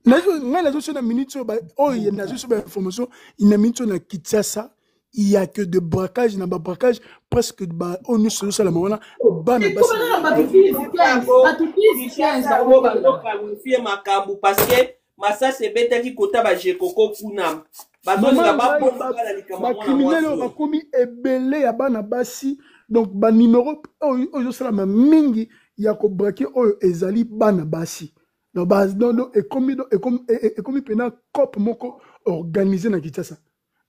ngai nazo na minute oyo nazo ba information ina minute na Kinshasa il y a que de braquage na ba braquage presque ba onu solo sala mona bana basi fie makambu parce que masa se betaki kota ba jekoko kuna bazonga ba bomba kala likama ba criminel ba komi ebele ya bana basi donc ba numéro oyo sala mingi ya ko braquer oyo ezali bana basi non ekomi pena cop moko organisé na Kinshasa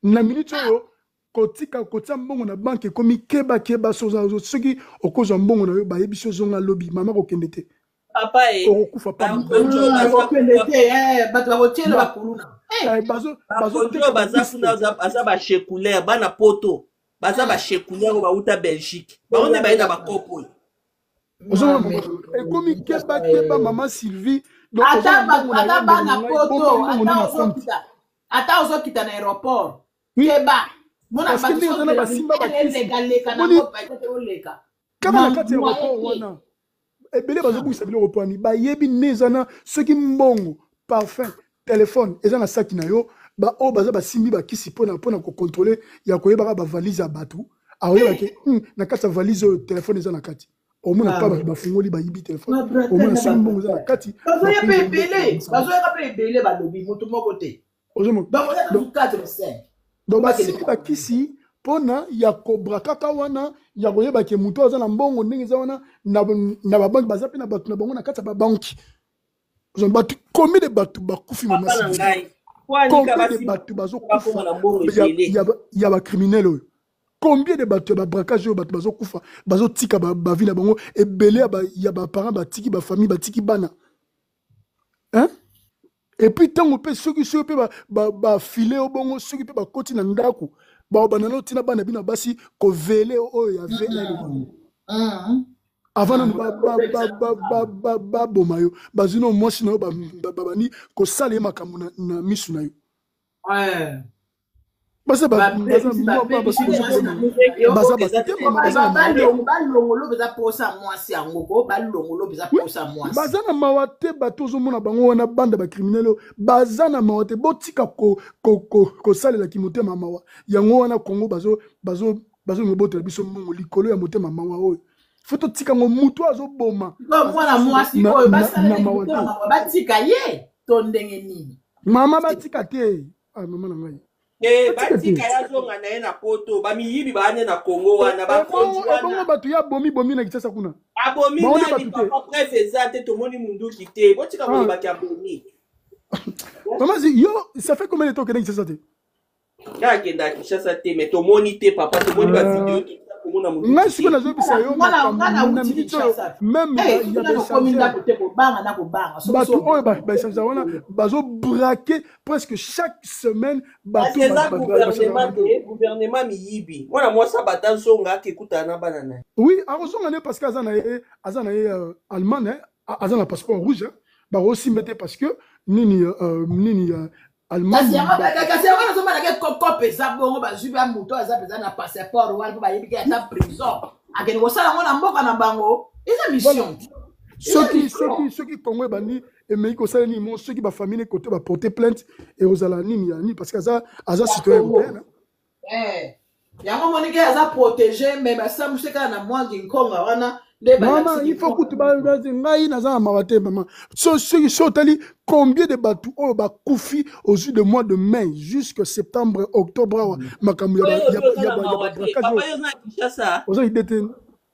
na minute oyo kotika kotia mbongo na banke ekomi keba soki okozwa mbongo na yo bayebi so zonga lobi mama kokende te papa okokufa pa bato bakotiela bakuluna baza bashekulaire bana poto baza bashekulaire oyo bauta Belgique bango nde bayenda bakopo oyo ekomi keba mama Sylvie ata bana poto ata ozokita na aéroport keba mona kama na kati ya aéroport wana ebele bazobungisa biloko pwani bayebi ne ezana soki mbongo parfum telefone eza na saki na yo oyo baza basimbi bakisi mpona kokontrole ya koyebaka bavalise ya bato aoyebake na kati ya valise oyo telefone eza na kati omona pa bafungoli bayibi telefone omona soki mbongo eza na kati bazoyaka mpe ebele balobi motu moko te donc basimbi bakisi mpona ya kobra kaka wana ya koyebake moto aza na mbongo ndenge eza wana na babanki baza mpe na bato na bango na kati ya babanki bato combien de bato bakufi mamasi combien de bato bazokufa ya bacriminel oyo combien de bato ya babraquage oyo bato bazokufa bazotika bavi na bango ebele ya baparent batiki bafamille batiki bana et puis ntango mpe soki mpe bafile oyo bongo soki mpe bakoti na ndako baobanda otina bana bino basi kovele oyo ya vl avant nanu baboma yo bazwi no mwasi na yo babani kosala ye makambo na misu na yo baza na mawa te bato ozomona bango wana banda bacriminel oyo baza na mawa te botika kosalelaki motema mawa yango wana kongo bazobotela biso mbongo likolo ya motema mawa oyo fo totikango mutu azoboma mwana mwasi oyo batika ye to ndenge nini mama batika te mama na ngai batika yazonga na ye na poto bamiyibi baane na kongo wana bongo bato ya bomi na Kinshasa kuna abomi nani papa bref eza te tomoni munduki te botika kolobaki abomi mama yo ça fait combien de temps okende Kinshasa te kakenda Kinshasa te mais tomoni te papa tomoni bavideo ngai siko nazobisa yo bato oyo baechange wana bazobrake presque chaque semaine gouvernement miyibi mwana mwasi abata nsonga akekutana na bana na ye oui akozonga ne parce que aza na ye allemagne aza na passeport rouge bakosimba te parce que nini kasi yango nazomanake kope eza bongo bazwi ba moto aza mpenza na passeport wana mpo bayebiki ata prison akende kosala yango na mboka na bango eza mission soki kongo ebandi emei kosala nini mo soki bafamille kote baporte plainte ekozala nini ya nini parce que aza citoyen européen yango monike aza protégé mais basambuse kaka na mwangi nkonga wana mama il faut kutu ngai naza na mawa te mama soki so otali combien de bato oyo bakufi aux yeux de mois de mai jusque septembre octobre awa makambo ya oza ide te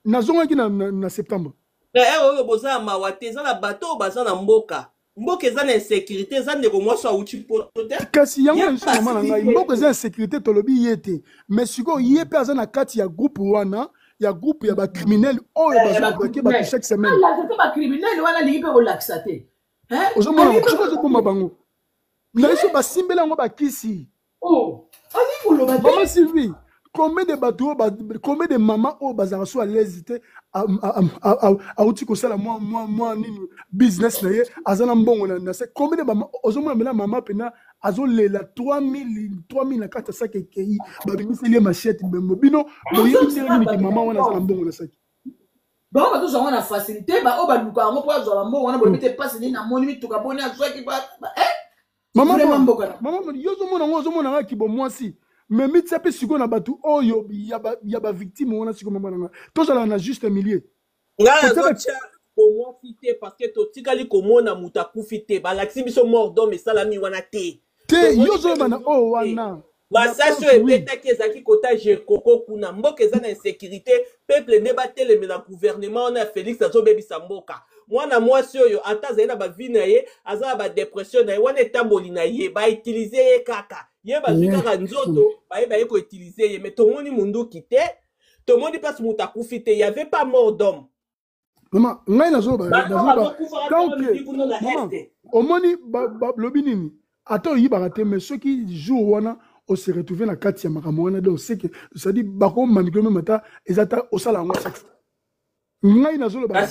nazongaki na septembre oyo boza na mawa te eza na bato oyo baza na mboka eza na insécurité eza ndeko mwasi awuti poto te kasi yango nsoma na ngai mboka eza insécurité tolobi ye te mais sikoyo ye mpe aza na kati ya groupe wana ya groupe ya bacriminel oyo bazobrake bato chaque semaine bacriminel wana alingi mpe kolakisa te ozomona soki ozoboma bango na biso basimbeli yango bakisi mama Sylvie combien de bato combien de mama oyo bazalaka so alaise te auti kosala mwa nini business na ye aza na mbongo na se combien de mama ozomona mela mama mpena azolela 3000 na kati ya saki ekei babimiseli ye machete bino boyebi ndenge nini mama wana aza na mbongo na saki Bon, on va tous facilité, on va nous faire un peu on a besoin de passer dans mon limite, tout cas, on a besoin qui va. Maman, maman, qui bon moi si. Mais mit ça peut sugo na batu oh yo yaba victime on a sugo maman na. Tous là on a juste un millier. Au moins fité parce que to tikali komona mutaku fité ba laxi biso mort d'homme salami wana te. Te yo zo bana oh wana. Basation ebetaki ezaki kota Jekoko kuna mboka eza na insécurité peuple ne batele mais na gouvernement on a Félix azobebisa mboka mwana mwasi oyo ata azali na bavi na ye aza na badepression na ye wana etamboli na ye bautilize ye kaka ye bazwi kaka nzoto bayeba ye koutilize ye mais tomoni munduki te tomoni place moto akufi te y avait pas mort d'homme. Maman ngai nazoba donc omoni lobi nini ata oyibaka te mais ceux qui jour wana on se retrouve na kati ya makambo wana donc c'est que ça dit bako manipule même ata ezata osala ngo sexe ngai nazoloba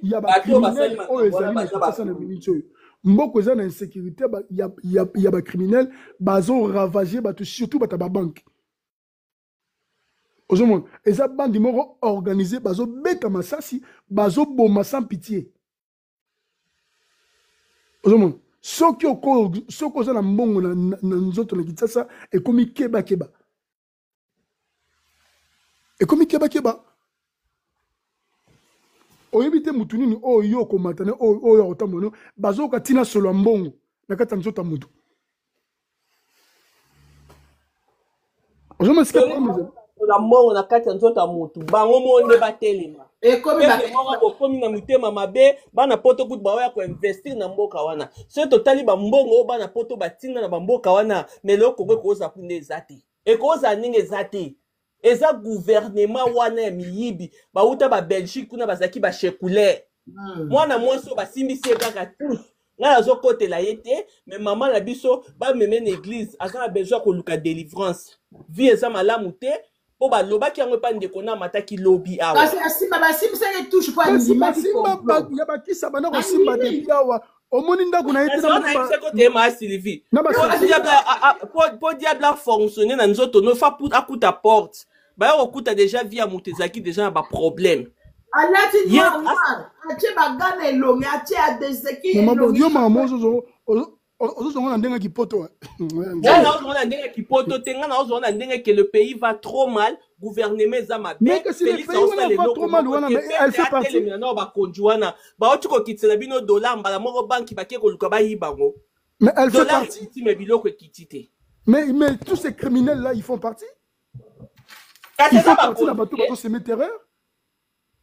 ya ba criminel o ezali na kasa na minute oyo mboko eza na insécurité ya ba criminel bazo ravager bato surtout bata ba banque ozomona eza bandi moko organisé bazo beta masasi bazo boma sans pitié ozomona soki oza na mbongo na nzoto na Kinshasa ekomi keba oyebi te mutu nini oyo yo okomata ne oyo akotambola bazoyoka ntina solo ya mbongo na kati ya nzoto ya mutu ozomona sika la mbongo na kati ya nzoto ya mutu bango monde batelema ekomi na mitema mabe bana poto kutu baoya koinvestir na mboka wana so totali bambongo oyo bana poto batinda na bamboka wana melo kongo ekoza kuna eza te ekoza ndenge eza te eza gouvernement wana ya miyibi bauta babelgique kuna bazalaki bashekulaire mwana mwasi oyo basimbisi ye kaka tous ngai azokotela ye te mais mama na biso bameme na église aza na besoin koluka délivrance vie eza malamu te po balobaki yango epa ndeko na mataki lobi awa parce asimba basimbisaki touche po andimaki ya bakisa bana kosimba depuis awa omoni ndako na ye tema Sylvie po diable a fonctionné na nzoto no fa akuta porte baya kokuta déjà vie ya moto ezalaki déjà na baproblème alati noir atie bagana elongi atie adeseki elongi yo mama ozozonga na ndenge kipoto nga naozonga na ndenge kipoto te nga naozonga na ndenge que le pays va trop mal gouvernement eza mabe Félix aosala eloko na bakonzi wana baoti kokitisa bino dollar mbala moko banki bake koluka bayibango dollar ekiti me biloko ekiti te mais tous ces criminels là ils font partie ils font partie na bato bato semer terreur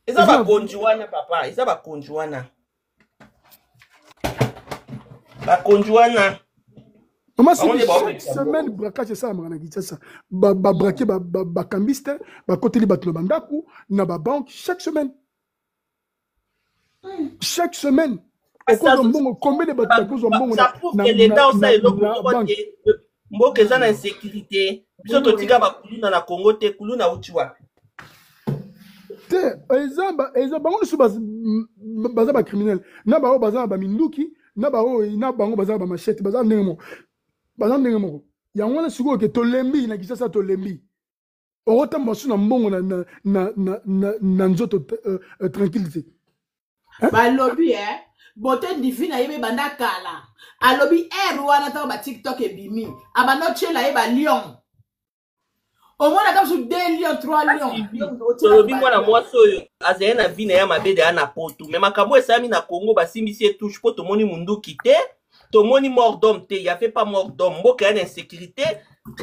eza bakonzi wana papa eza bakonzi wana bakonzi wana Maman, chaque semaine, braquage ça, braquer bakambiste, côté libatno bandaku, na ba banque chaque semaine. Chaque semaine. Combien de bateaux ont bon ça prouve que l'État aussi est le mboka eza na insécurité. Biso totika bakuluna na Congo te kuluna uchiwa. Te eza bango su baza ba criminel. Na ba baza ba minduki, na bango baza ba machette, baza ndenge bazandenge moko yango wana sikoyo ke tolembi na Kinshasa tolembi orota mosu na mbongo na nzoto tranquillité balobi bote divine ayebe banda kala alobi wana ta ba TikTok ebimi abano chela ye ba lion omona kama su 2 lions 3 lions tolobi mwana mwasi oyo azali na vie na ya mabede ana poto me makambo esami na Congo basimbisi etouche po tomoni munduki te tomoni mort d'homme te, il n'y avait pas mort d'homme. Mboka y a d'insécurité.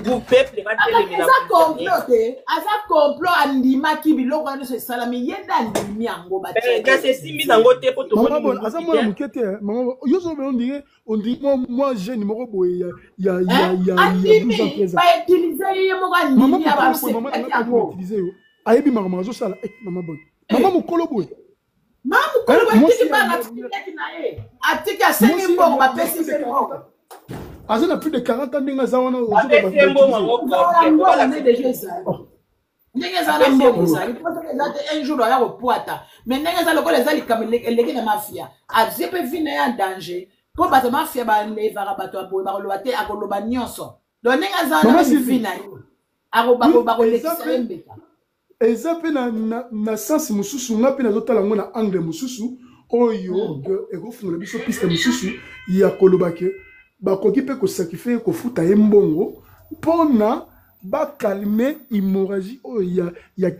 Vous peuple va téléminer. Asa complot andima ki biloko wana se salami yenda andimi yango ba. Ga se simbi nango te po to moni. Maman, asa mwana mukete, maman, yo so on dit moi jeune moko boy ya 12 ans 13 ans. Ba utiliser ye moko andimi ya ba se. Maman utiliser yo. Ayebi maman zo sala. Maman boy. Maman mukolo boy. Maman mukolo boy tiki ba na tiki na ye. Atiki a 5 mbongo ba pesi se mbongo. Azana plus de 40 ans ninga za wana ndenge ezala mbongo ezali mpona eza te un jour oya kopuata mais ndenge eza lokola eza likambo eleki na mafia azie mpe vi na ye en danger mpo bato mafia balevaka bato aboye bakoloba te akoloba nyonso donc ndenge eza wana vi na ye bakolekisa ye mbeka eza pe na sens mosusu nga pe nazotala ngo na angle mosusu oyo ekofungola biso piste mosusu ya koloba ke bakoki mpe kosakrifie kofuta ye mbongo mpona bakalme hémorragie oyo ya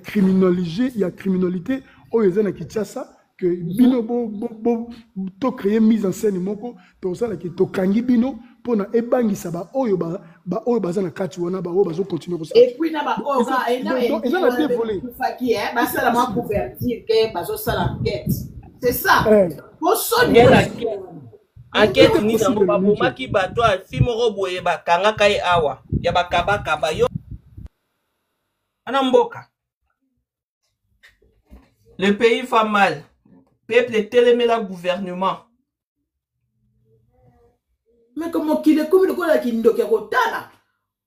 criminalité oyo eza na Kinshasa que bino to créer mise en scène moko tozala ke tokangi bino pona ebangisa ba oyo baza na kati wana ba oyo bazo continuer kosa et puis na ba oyo eza na dévolé faki ba sala ma couverture ke bazo sala enquête c'est ça bosoni enquête ni nango babomaki bato afi moko boye bakangaka ye awa ya bakabakaba yo ana mboka le pays va mal peuple telemela gouvernement mais comme qu'il est comme le kola kindoki kotala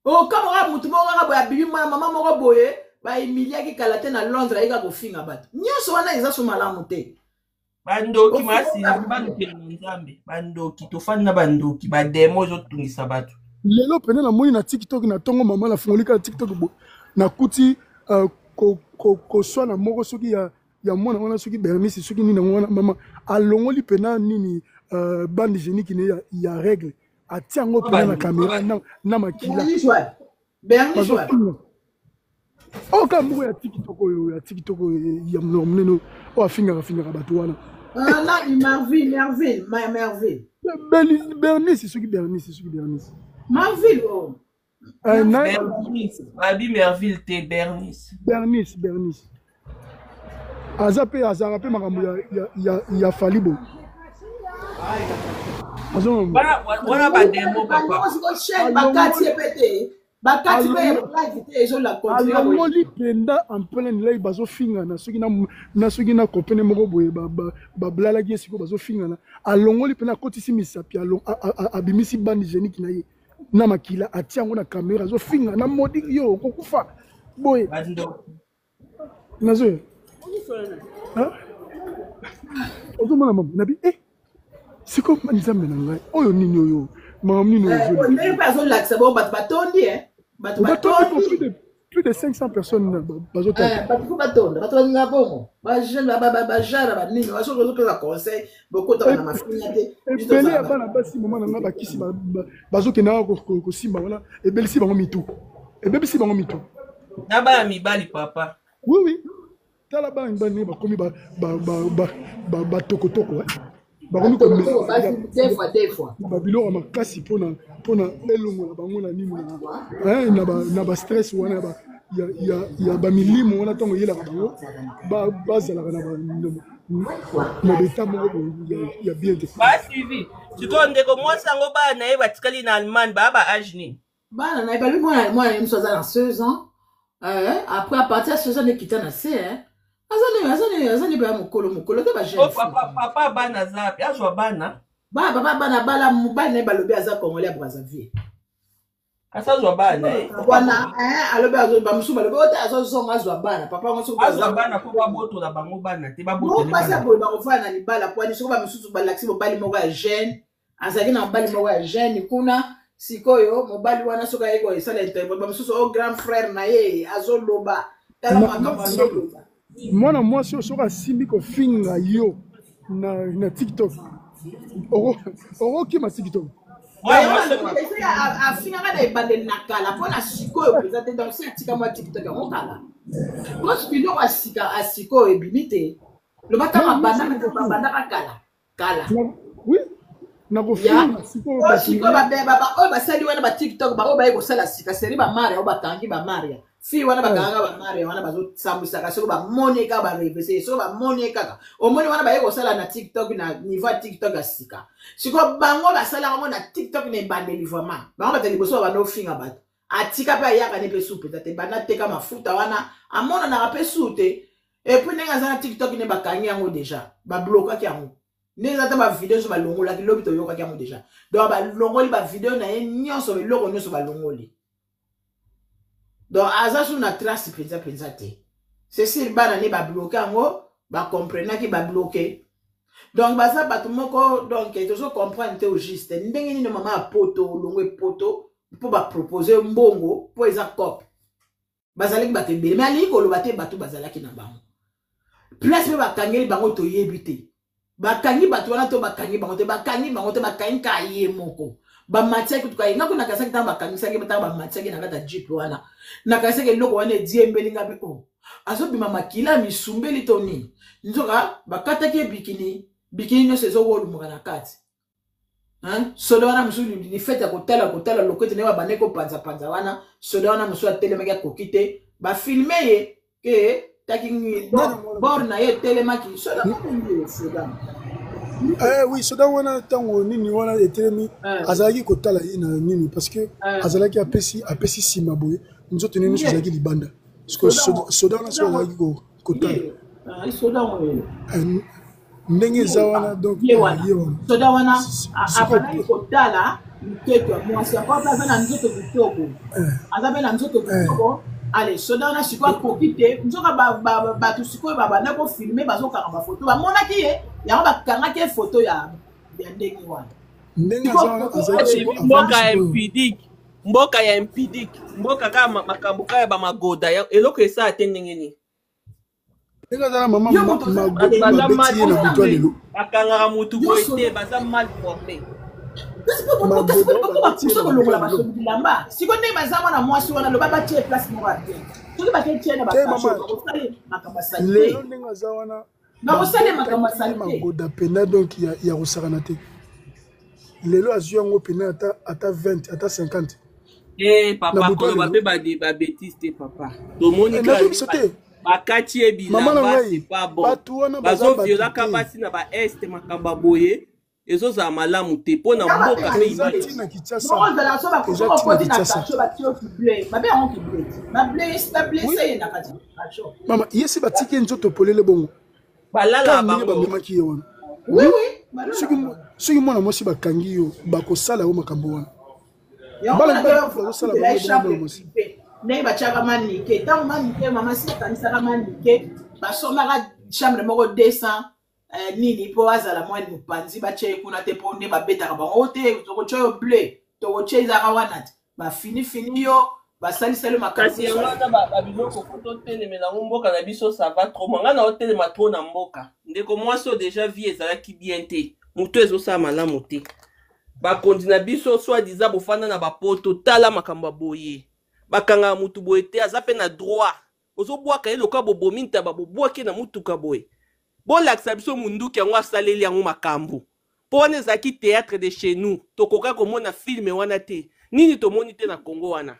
o kama mutu moko boya bibi mwana mama moko boye ba emilia ki kalate na Londres ika kofinga bato nyoso wana eza so malamu te bandoki masi bandoki nzambe bandoki tofani na bandoki ba demo zo tungisa bato lelo pene na moi na TikTok na tongo mama la fongolika TikTok na kuti ko swana moko soki ya mwana wana soki Bernice soki nini wana mama alongoli pena nini bande génique ne ya règle atiango pena na caméra na makila Bernice o ka moko ya TikTok ya mnono o afinga bato wana na Merville Bernice soki Marville oh Merville te Bernice azara pe makambo ya falibo wana bademo alongoli penda en plein lay bazofingana soki na kopene moko boye bablalaki ye sikoyo bazofingana alongoli pena akotisi misapi abimisi bande génique na ye na makila atia yango na caméra azofingana modi yo okokufa boye nazoya ozomona mama nabi siko nzambe na ngai oyo nini oyo mama nini plus de 500 personnes ebele ya bana basi mama na ngai bakisi bazokendaka kosimba wana ebelisi bango mitu na bana mibali papa oui tala bana mibali ne bakomi batokotoko bakomi babiloko makasi mpona elongola bango na nini na bastress wana ya bamilimo wana ntango eyelaka bango bazalaka na beta moko ya bien te basuivi sikoyo ndeko mwasi yango bana na ye batikali na Allemagne baa ba age nini bana na ye balobi mwana ye mosu aza na 16 ans après à partir ya 16 ans nekita na se azani ba mokolo te ba jeune papa bana zapi azwa bana bana mobali na ye balobi aza congolais ya Brazzaville asazwa bana wana alobi bamosusu balobi ote azozonga azwa bana papa ngo soki azwa bana po babotola bango bana te babotolapasi boye bakofana na libala poani soki bamosusu balakisi mobali moko ya jeune azalaki na mobali moko ya jeune kuna sikoyo mobali wana soki ayeki esala interview bamosusu o grand frère na ye azoloba tala makambo azoloba mwana mwasi oyo soki asimbi kofinga yo na TikTok okokima TikTok afingaka na ebandeli na kala mpona sikoyo mpenza te donc si atika mwa TikTok yango kala parce biloko asikoyo ebimi te loba ntango abandaka kala sikoyo oyo basali wana batiktok baoyo baye kosala sika seri bamaria oyo bakangi bamaria fi wana bakangaka bamaria wana bazosambwisaka soki bamoni kaka barevese soki bamoni kaka omoni wana baye kosala na tiktok na niveau ya tiktok ya sika sikoyo bango basalaka ngo na tiktok na ebandeli vraiment bango bata liboso babanda ofinga bato atika mpe ayaka ne mpe su mpenza te banda teka mafuta wana amonanaka mpe su te epui ndenge aza na tiktok ne bakangi yango deja bablokaki yango ndenge eza te bavideo nyonso balongolaki lobi toyokaki yango deja donc balongoli bavideo na ye nyonso biloko nyonso balongoli donc aza su na trace mpenza te cesir bana ne babloke yango bakomprenaki babloke donc baza bato moko donc tozo comprendre te au juste ndenge nini mama ya poto olongo epoto mpo bapropose mbongo mpo eza cope bazalaki bato ebele me alingi koloba te bato bazalaki na bango place mpe bakangeli bango toyebi te bakangi bato wana to bakangi bango te bakangi ka ye moko bamatiaki tukaye nga ko nakasaki ntango bakangisaki ntango bamatiaki na kati ya jip wana nakasaki eloko wana ediembeli nga mpe o azobima makila misumbeli to nini nzoka bakataki bikini nyonso ezowolumuka na kati soda wana mosusu ni fete ya kotala lokoti naye babande kopanzapanza wana soda wana mosusu atelemaki akoki te bafilme ye ke taki bor na ye etelemaki soda soda oui soda wana ntango nini wana etelemi azalaki kotala ye na nini parce que azalaki apesi nsima boye nzoto nini nyonso ezalaki libanda soda wana so azalaki kotala ndenge eza wana donc soda wana abandaki kotala miketo ya mwasi akwa aza na nzoto kitoko aza mpe na nzoto kitoko ale soda wana sikoyo akoki te nzoka bato sikoyo babanda kofilme bazokanga bafoto bamonaki ye yango bakangaki ye foto ya ndenge wana mboka ya impidike mboka kaka makambo kaka ya bamagoda eloko esala te ndenge nini bakangaka mutu boye te baza mal formé kolongola basomi bilamba siko ndenge baza mwana mwasi wana loba batie place moko ate soki baketie na bakosale makambo asali bakosale makambo asali magoda pena donc ya kosakana te lelo azwi yango pena ata 20 ata 50 papa koloba mpe babétise te papa tomoni bakati ye bilamba c'est pas bon bazoviolaka basi na baeste makambo boye ezozala malamu te mpo na mboka mpe mama yesi batiki ye nzoto polele bongo balala bamemaki ye wana soki mwana mwasi bakangi yo bakosala yo makambo wana ndenge batiaka manike ntango manike mama si bakanisaka manike basomaka chambre moko 200 nini mpo azala mwani mopanzi batie kuna te mpo nde babetaka bango te tokotya yo ble tokotya ezaka wana te bafinifini yo basalisali makasi yango wana babiloko po totelemelango mboka na biso sava tro mwanga na otelema tro na mboka ndeko mwasi oyo deja vie ezalaki bien te moto ezosala malamu te bakondi na biso swadiza bofanda na bapoto tala makambo ya boye bakanga mutu boye te aza mpe na droit ozobwaka ye lokola bobomi ntaba bobwaki na mutuka boye bolakisa biso munduki yango asaleli yango makambo mpo wana ezalaki théâtre de chez nous tokoka komona filme wana te nini tomoni te na Congo wana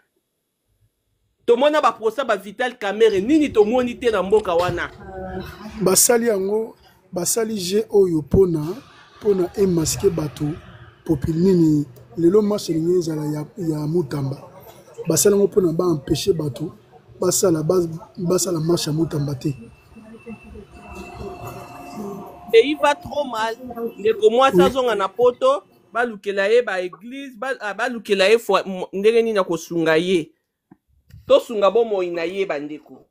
tomona baprosa bavital camere nini tomoni te na mboka wana basali yango basali je oyo mpona emaske bato popili nini lelo marche elingi ezala ya mutamba basala yango mpona baempêche bato basala marche ya mutamba te pays va trop mal ndeko mwasi azonga na poto balukela ye baeglise balukela ye ndenge nini ya kosunga ye tosunga bomoi na ye bandeko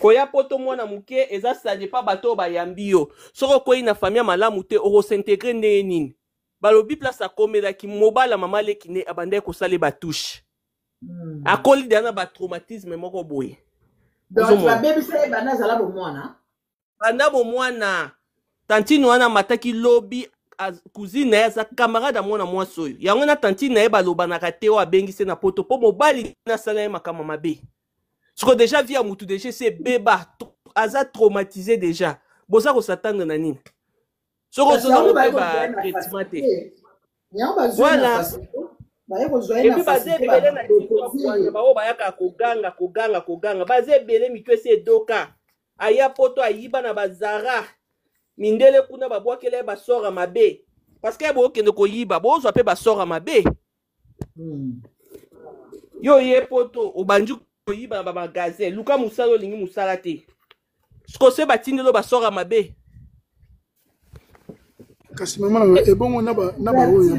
koya poto mwana moke eza sali pa bato bayambi yo soki okwei na famille malamu te okosintegre ndenge nini balobi place akomelaki mobala mama leki nde abandaki kosala batushe akoli deja na batraumatisme moko boye banda bomwana tantine wana mataki lobi cousine na ye aza camarade ya mwana mwasi oyo yango na tantine na ye balobanaka te oyo abengisi na poto mpo mobali nasala ye makambo mabe siko deja vi ya mutu deja se beba aza traumatisé deja boza kosatandre na nini soko ozonga mpe batraitement te voilà epuis baza ebele na situation bao bayaka koganga baza ebele mitu esi edoka aya poto ayiba na bazara mindele kuna babwakela ye basora mabe parce que bookende koyiba bozwa mpe basora mabe yo ye poto obandi koyiba na bamagazin luka mosala olingi mosala te sikose batindelo basora mabe kasi mama nanga ebongo na baoyo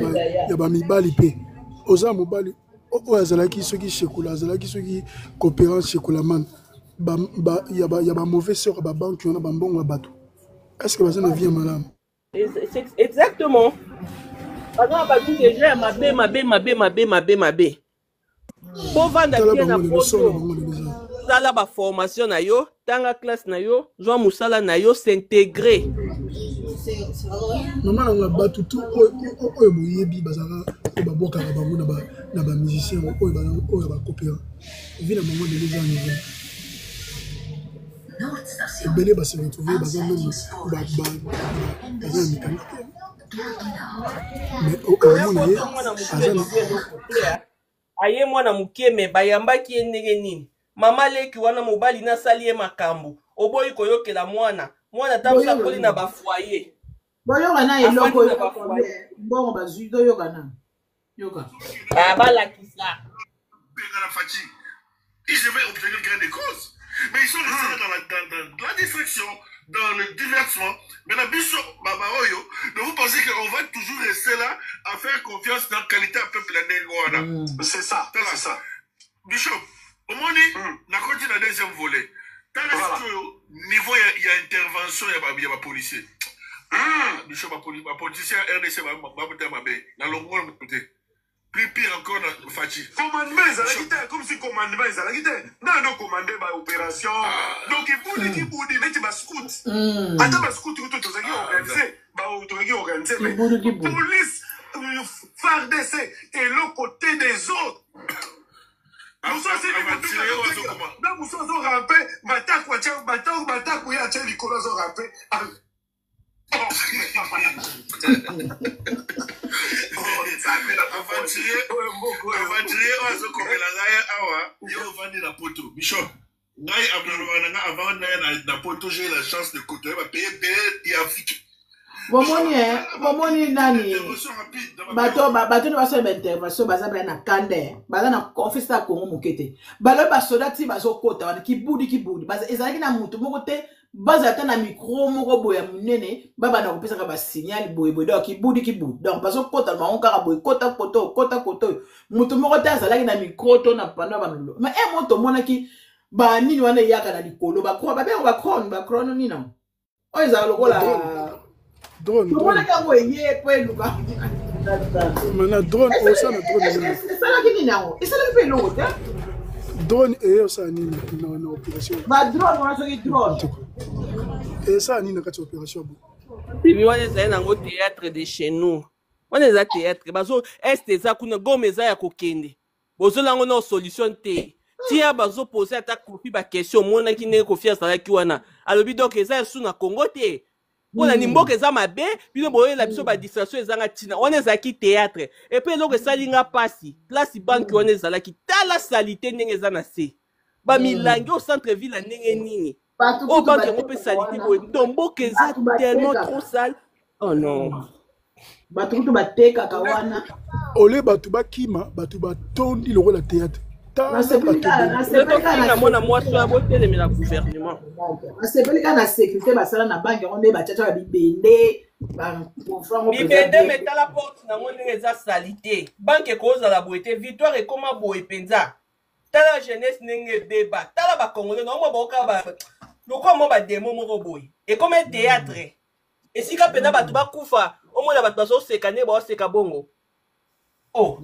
ya bamibali mpe oza mobali oyo azalaki soki shekula azalaki soki coopérance shekula man ya bamauvais sœur ya babanke wana bambongo ya bato estce baza na vie ya malamu exactement baza na bato deja ya mabe Po vanda bien na poto. Sala ba formation na yo, tanga classe na yo, joa musala na yo s'intégrer. Maman on a battu tout oyo boyebi bazaka baboka ba bango na ba musicien oyo ba copier. Vina maman de les gens. Belé ba se retrouver baza même ba mécanique. Mais au aye mwana mukie me bayambaki ye ndenge nini mama leki wana mobali nasali ye makambo oboyi koyokela mwana tabusa koli na bafoyer boyoka na eloko bongo bazwi toyoka na yoka balakisa ils devaient obtenir gain de cause mais ils sont restés dans la distraction dans le divertissement. Mais la Bishop Babaoyo, mais vous pensez qu'on va toujours rester là à faire confiance dans la qualité à peuple de c'est ça, c'est ça. Bishop, au moins, on a continué le deuxième volet. Dans le niveau, il y a intervention, il y a des policiers. Bishop, les policiers RDC, dans le monde, plus pire encore dans Fachi. Commandement, comme si commandement, non, commandé par opération. Donc, il faut dire que tu scout. Attends, tu scout, tu es organisé. Mais police, FARDC et l'autre côté des autres. Nous sommes aventurier azokomela ngai awa yo ovandi na poto bishop ngai abnalobana nga avant na poto j'ai la chance de côtoyer bapaye bele ya afrique bomoni nani bato ne basala intervention baza baya na kande baza na confesse ya Congo moke te balobi basoda ti bazokota wana kibudi ezalaki na mutu moko te baza ata na micro moko boya munene babanda kopesaka basignal boye donc kibudi donc bazokota bango kaka boye kota koto mutu moko te azalaki na micro to na pano bamilo mais moto omonaki banini wana eyaka na likolo babengo bacrone nina oyo ezala lokola drone omonaka boye po eluka mana drone osana drone esalaki nini yango esalaki mpe eloko te drone osana nini na opération badrone wana soki drone esala nini na kati ya opération bo bibi wana ezali nango théâtre de chez nous wana eza théâtre bazo este eza kuna gome eza ya kokende bozolango na solution te tia bazopose ata kofi baquestion omonaki ndenge kofi azalaki wana alobi donc eza esu na Congo te mpona ni mboka eza mabe bino boyela biso badistraction ezanga ntina wana ezalaki théâtre epuis eloko esali nga mpasi place banke wana ezalaki tala salite ndenge eza na se bamilangi au centre ville ndenge nini oyo banke yango mpe salite boye donc mboka eza tellement trop sale oh non bato kutu batekaka wana ole bato bakima bato batondi lokola théâtre mona mwasi oyo abotelemela gouvernement asepeli kaka na sécurité basala na banke yango nde bacaca ya bibende bibende metala porte nango ndenge eza salite banke ekozala boye te victoire ekoma boye mpenza tala jeunesse ndenge ebeba tala bacongolais naomo baoka lokola mo bademo moko boye ekoma théâtre esika mpenza bato bakufa omona bato bazoseka nde baoseka bongo oh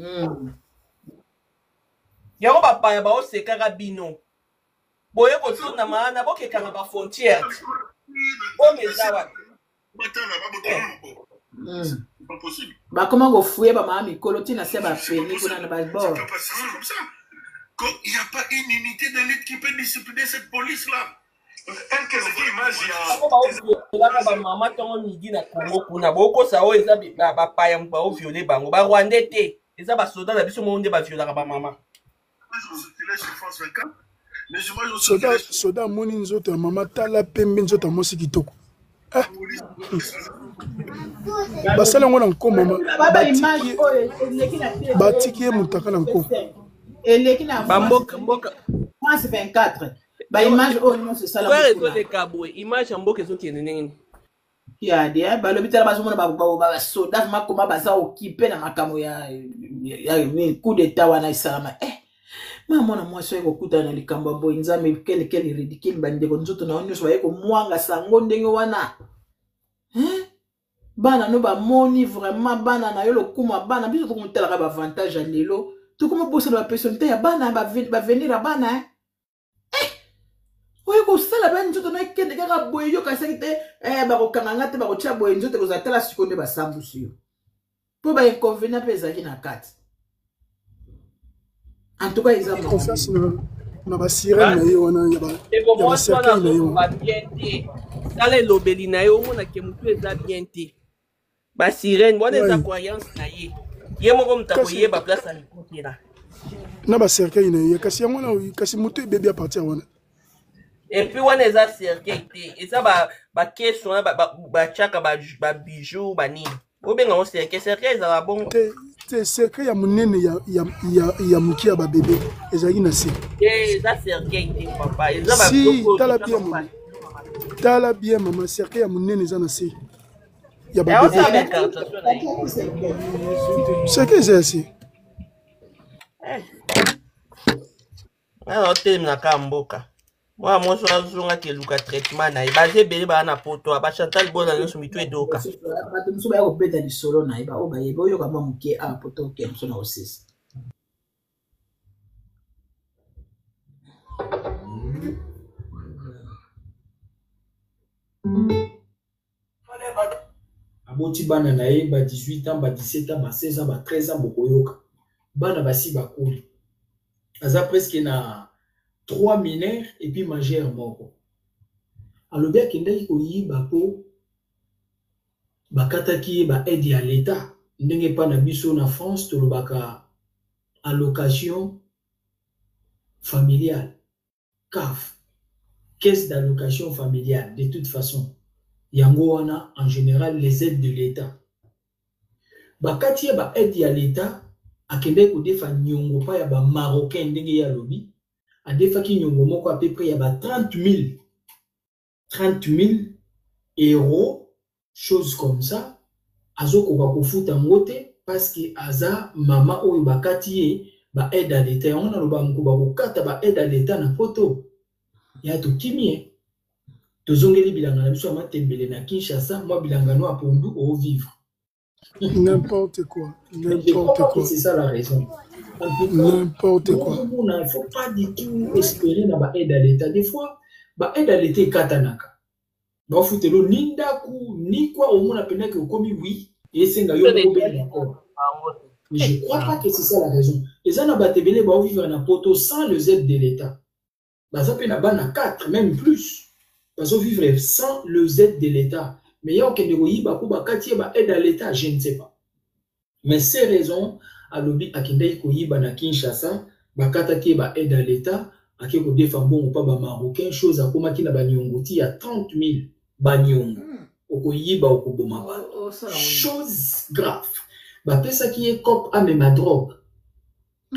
yango bapaya baosekaka bino boye kotonda maana bokekanga bafrontière oyo eza wapi bakoma kofuye bamama mikolo ntina se bapeni kuna na babord il n'y a pas une unité de lutte qui peut discipliner cette police-là. bamama ntongo midi na Congo kuna bokosa oyo eza bapaya baoviole bango barwande te eza basoda na biso moo nde baviolaka bamama soda amoni nzoto ya mama tala pembe nzoto ya mwasi kitoko basala yango na nko mama batiki ye mutaka na nko eleki na bamboka France 24 baimage oyo nyonso esala ezoleka boye image ya mboka ezokende ndenge nini balobi tala bazomona basoda makoma baza okipe na makambo ya coup d'état wana esalama mwana mwasi oyo kokutana na likambo ya boye nzambe kelekele ridicule bandeko nzoto na nyonso baye komwanga sango ndenge wana bana no bamoni vraiment bana na yo lokuma bana biso tokomotalaka baavantage ya lelo to comment bosser la personnalité ya bana va venir à bana oyo ko sala ba nzoto na kende kaka boye yo ka sekite ba ko kanganga te ba ko cha boye nzoto ko zatala sikonde ba sambusi yo po ba inconvénient pesa ki na kati en tout cas ils ont confiance na ba sirène na yo wana ya ba cercle na yo ba bien te tala lobeli na yo mona ke mutu eza bien te ba sirène bona eza croyance na ye ye moko mutako ye ba place à l'écoute na ba cercle na yo kasi yango na kasi mutu bébé à partir wana. Et puis, on a des cercueils. Et ça, bah, question, bah, tchaka, bah, bijoux, bah, ni. Ou bien, on cercueil, cercueil, ça va bon. Te cercueil, ya munene, ya muki, ya ba bébé. Et ça, il y a si. Et ça, cercueil, papa. Si, t'as la bien, maman, cercueil, ya munene, ça, si. Ya ba bébé. Cercueil, c'est assez. Alors, t'es na kamboka. Moi, moi, je suis un qui a traitement. Il va se bénir par un poto. Il va chanter le bon dans son milieu et d'oka. Je suis un peu de solo. Il va y avoir un peu de poto qui est en aussi. Aboti bana na ye ba 18 ans, ba 17 ans, ba 16 ans, ba 13 ans bokoyoka. Bana basi bakuli. Aza presque na 3 mineurs et puis majeur moko. Alors bien qu'il y ait bakataki ba aide à l'État. Ndenge pa na biso na France to lobaka allocation familiale. CAF. Caisse d'allocation familiale. De toute façon, yango wana en général les aides de l'État. Bakati ba aide à l'État akende ko defa nyongo pa ya ba marocain ndenge ya lobi. A defaki nyongo moko à peu près ya ba 30 000 euros, choses comme ça. Azo koka kofuta ngote parce que aza mama oyo bakati ye ba aide à l'État. On a loba mkuba kokata ba aide à l'État na poto. Ya to kimie. Tozongeli bilanga na biso amatembele na Kinshasa, moi bilanga no apondu au vivre. N'importe quoi. N'importe quoi. C'est ça la raison. N'importe quoi. Il ne faut pas du tout espérer dans l'aide à l'État. Des fois, l'aide à l'État est katanaka. Bah, faut te le nindaku, ni quoi au moins appelé que comme oui, et c'est un mais je ne crois pas que c'est ça la raison. Les gens ont battu bah vivre en poto sans les aides de l'État. Bah ça peut na 4, même plus. Parce que vivre sans les aides de l'État. Mais il y a aucun de bah aide à l'État, je ne sais pas. Mais ces raisons à l'objet à Kindai Koyiba na Kinshasa, bakataki ba aide à l'État, à qui ko défendons pas ba marocain, chose à comment qui na banyongoti à 30 000 banyong. Okoyiba okoboma ba. Chose grave. Ba pesa qui est cop à même drogue.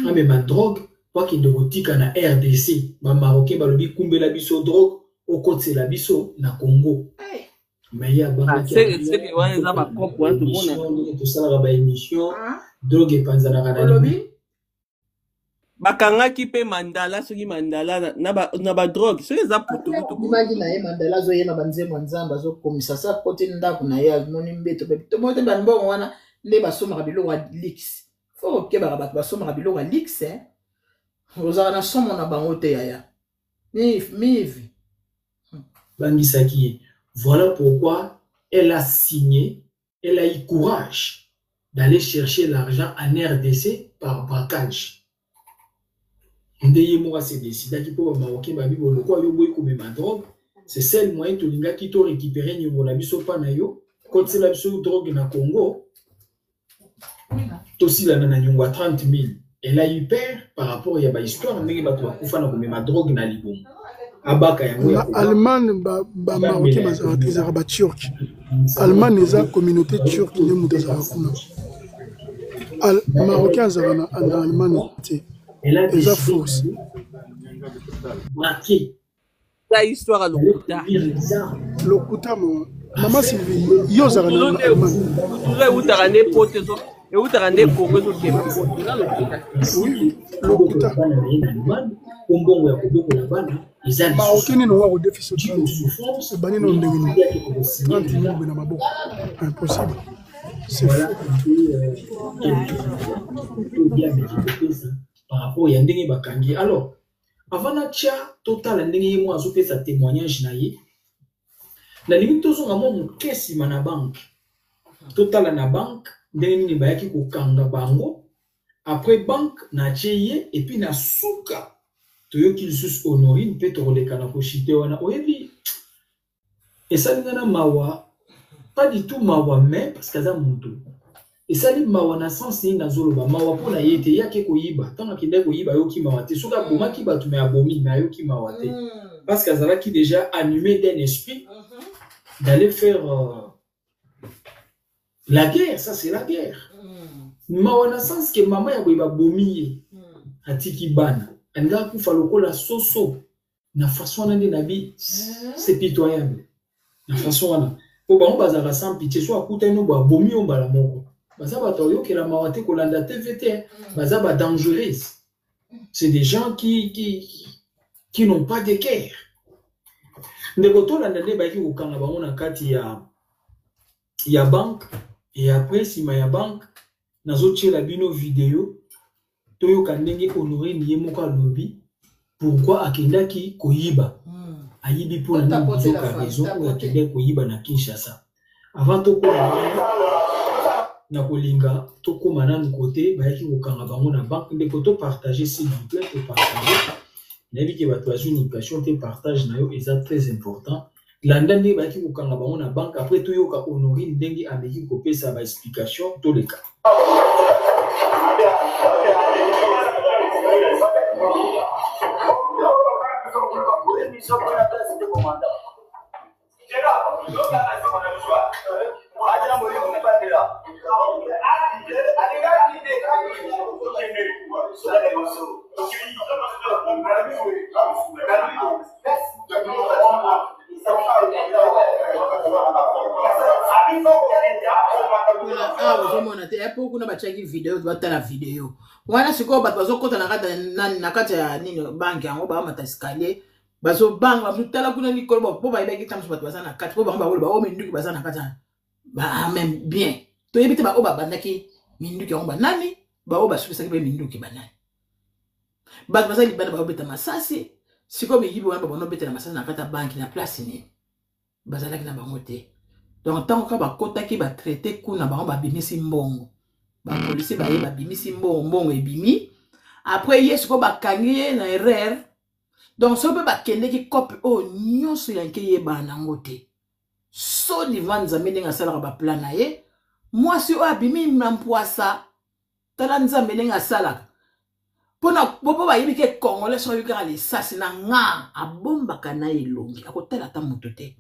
À même drogue, pas qu'il de botika na RDC, ba marocain ba lobi kumbela biso drogue, au côté la biso na Congo. Mais il y a c'est que ouais ça va comprendre tout le monde tout ça là ba émission drogue panzana kana bakanga ki pe mandala soki mandala na ba drogue soki za poto to imagine na ye mandala zo yena banzemo nzamba zo komisa sa côté ndako na ye moni mbeto to mote banbo wana le basoma bilo wa lix faut que ba basoma bilo wa lix ozana na somo na bango te yaya mivi bangisaki. Voilà pourquoi elle a signé, elle a eu courage d'aller chercher l'argent en RDC par braquage. C'est celle moyen que tu as récupéré quand c'est la drogue na Congo. Aussi la nana 30 000. Elle a eu peur par rapport à l'histoire de drogue na Libon. Allemagne ba marocain bazara ba turc. Allemagne eza communauté turque ne mutazara kuna. Marocain zara na Allemagne te. Eza fausse. La histoire à Lokuta. Lokuta maman Sylvie yo zara na Allemagne. Là où t'as ramené pote zo et où t'as ramené coco zo ke pote là Lokuta. Kombongo ya koboko na bana ezali marocain no wa redefi sotu se bani no ndenge ni 30 000 na maboko impossible voilà bien ça par rapport à ndenge bakangi. Alors avant na tia total ndenge mo azo pesa témoignage na ye na limite tozo ngamo mukesi mana banque total na banque ndenge nini bayaki kokanga bango après banque na tieye et puis na suka toyoki lisusu honorine pe tokolekana koshite wana oyebi esalingana mawa pas du tout mawa mais parce que ça mutu esali mawa na sens ni nazoloba mawa pona yete yake koyiba tanga kinde koyiba yoki mawa te suka bomaki batu me abomi na yoki mawa te parce que ça qui déjà animé d'un esprit d'aller faire la guerre. Ça c'est la guerre. Mawa na sens que maman ya koyiba bomi atiki bana anga kufa lokola soso na façon nande na bi c'est pitoyable na façon wana po bango bazala sans pitié so akuta no ba bomi on bala moko baza bato yo kela mawate kolanda TVT baza ba dangereux. C'est des gens qui n'ont pas de cœur. Ndeko to landa ne ba ki kokanga bango na kati ya banque et après sima ya banque nazo tshela bino vidéo toyo kandenge honoré niye moko alobi pourquoi akendaki koyiba ayibi pour na nzoka raison ou akendaki koyiba na Kinshasa avant to ko na kolinga to ko mananu côté bayaki kokanga bango na banque ndeko to partager s'il vous plaît to partager nabi ke bato azuni passion te partage na yo est très important landa nde bayaki kokanga bango na banque après to yoka honoré ndenge ameki kopesa ba explication to le cas. Kuna bachaki video batala video wana siko bato bazokota na kati ya nini banki yango ba mata escalier bazo banga mutala kuna ni kolbo po ba ibeki tamso bato bazana kati po ba ngaba ba o minduki bazana kati ba même bien to yebite ba o ba bandaki minduki yango ba nani ba o ba supesa ki minduki ba nani bato bazali bana ba obeta masasi siko miyibi wana ba bono beta na masasi na kati ya banki na place ni bazalaki na bango te. Donc tant que ba kotaki ba traiter kuna ba ba bimisi mbongo ba policier ba ye ba bimisi mbongo ebimi après yesu ko ba kangiye na erreur donc so be ba kende ki copie o nyonso yanke ye ba nango te so ni vanza meninga sala ba plan na ye moi si o abimi mpoisa tala nzambe nenga sala pona bobo ba yibi ke congolais so yika ali sasi na nga abomba kana elongi akotela ta moto te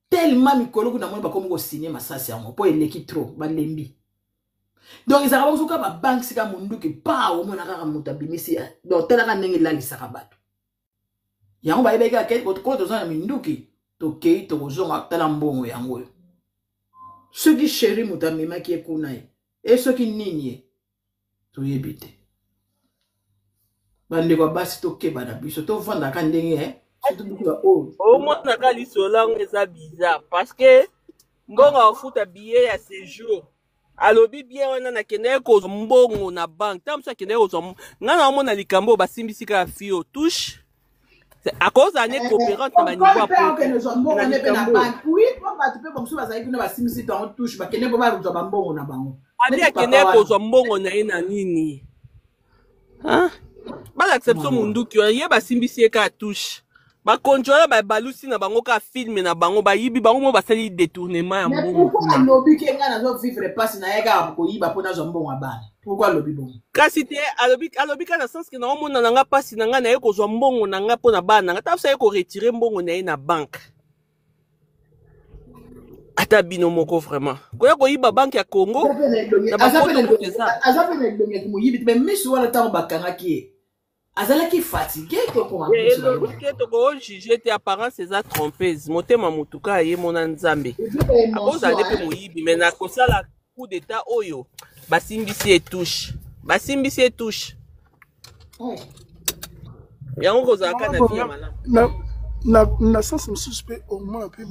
tellement mikolo kuna mona bakomo ko signer masasi yango po eleki trop balembi donc ils avaient besoin ba banque sika munduki pa o mona kaka muta bimisi donc tala ka ndenge la lisaka bato yango ba yebeka ke ko to zona minduki to kei to zonga tala mbongo yango ce qui chéri muta mema ki ekuna et ce qui nini to yebite bande ko basi to ke bana biso to vanda ka ndenge au moins na kali solango eza bizarre parce que ngonga ofuta billet ya séjour alobi bien wana na kende ko mbongo na banque tamsa kende ko ngana omona likambo basimbisika ya fio touche à cause ane coopérante na niveau après que nous sommes bon on est na banque oui pour ba tu peux comme ça bazali kuna basimbisika en touche ba kende ko ba rutwa mbongo na bango adi kende ko mbongo na ina nini hein ba l'acception munduki ye basimbisi ka touche ba contrôler ba balusi na bango ka filme na bango ba yibi bango mo basali détournement ya mbongo. Pourquoi lobby ke ngana zo vivre passe na yeka ko yiba pona zo mbongo abana. Pourquoi lobby bon? Kasi te alobi ka na sens que na omona na nga passe na nga na yeko zo mbongo na nga pona bana nga tafsa yeko retirer mbongo na ye na banque. Ata bino moko vraiment. Ko yeko yiba banque ya Congo. Azapene ndonge ki mo yibi mais misu wala tango bakanga ki azala ki fatigué ko pour et le que to ko juger tes apparences eza trompeuse motema mutuka ye mona nzambe akoza depe moyibi mais na kosala coup d'état oyo basimbisi etouche yango kozalaka na vie malamu na sens mosusu mpe omona mpe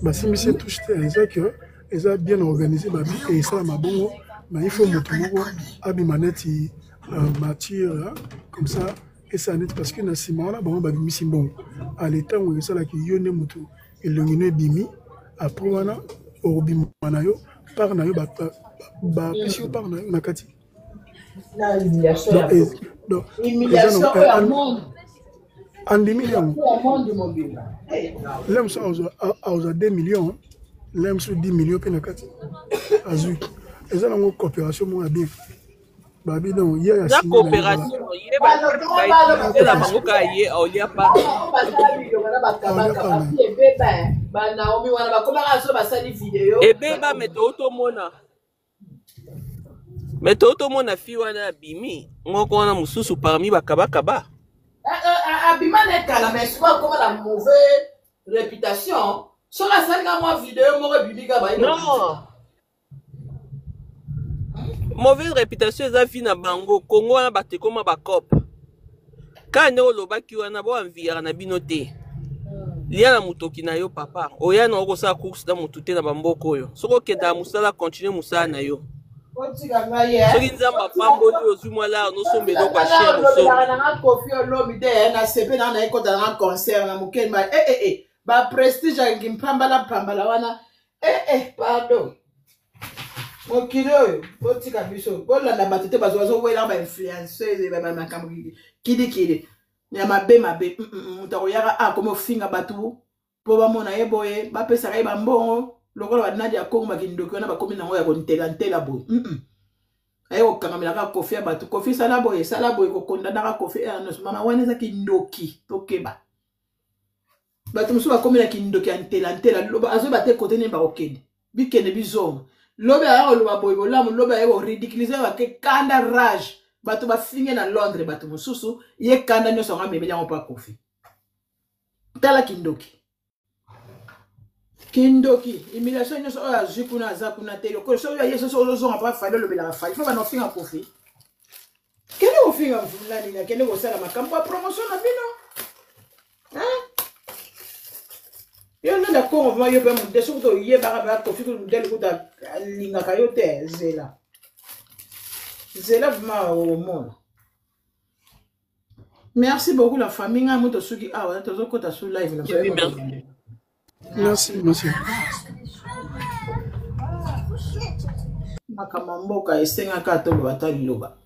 basimbisi etouche te eza ke eza bien organisé et ça ma bongo mais il faut moto moko abima neti matière comme ça et ça net parce que na sima wana bango babimisi mbongo à l'état où esalaki yo nde moto elongi no ebimi après wana obima na yo par na yo bapesi yo par na yo na kati andimi yango lemso aoza 2 millions lemso 10 millions mpe na kati azwi eza nango coopération moko ya bien babi donc ye ya coopération ye ba bango ka ye olia pa ebeba meto otomona fi wana bimi moko wana mosusu parmi bakabakaba abima nekala mais souvent comme la mauvaise réputation sur la scène quand moi vidéo moko bibika ba non mauvaise réputation eza vi na bango kongo wana batekoma bacope ka nde olobaki wana boanviara na bino te lia na motoki na yo papa oya na okosala course na motu te na bamboka oyo soki okendaka mosala continue mosala na yo soki nzambe apamboli ozwi mwala nosomba eloko ya cher mosomi baprestige alingi mpambala wana pardon mokili oyo botika biso bolanda bato te bazowela bainfluenceuse bamakambo kilikili ya mabe moto akoyaka akoma ofinga bato mpo bamona ye boye bapesaka ye bambongo lokola banadi ya kongo bakindoki wana bakomi nango ya kontelantela boye aye kokangamelaka kofi ya bato kofi sala boye kokondanaka kofi mama wana eza kindoki tokeba bato mosusu bakomi na kindoki ya ntelantela azoyeba te kote nini bakokende bikende bizonga lobe aya koloba boye bolamu lobe aya koridiculize bake kanda rage bato bafinge na Londres bato mosusu ye kanda nyonso yango amemeli yango mpo akofi tala kindoki humiliation nyonso oyo azwi kuna aza kuna te lokola soki oyo yeso soki ozozonga mpo afali olobelaka fali fo bana ofinga kofi kende kofinga mfulani na kende kosala makambo ya promotion na bino yo nde na kongo vma yo mpe mote soki toyebaka mpe kofi kudele kuta alingaka yo te zela vma omona merci beaucoup la famille nga moto soki awa tozokota su live na merci makambo mboka esengaka toloba ta liloba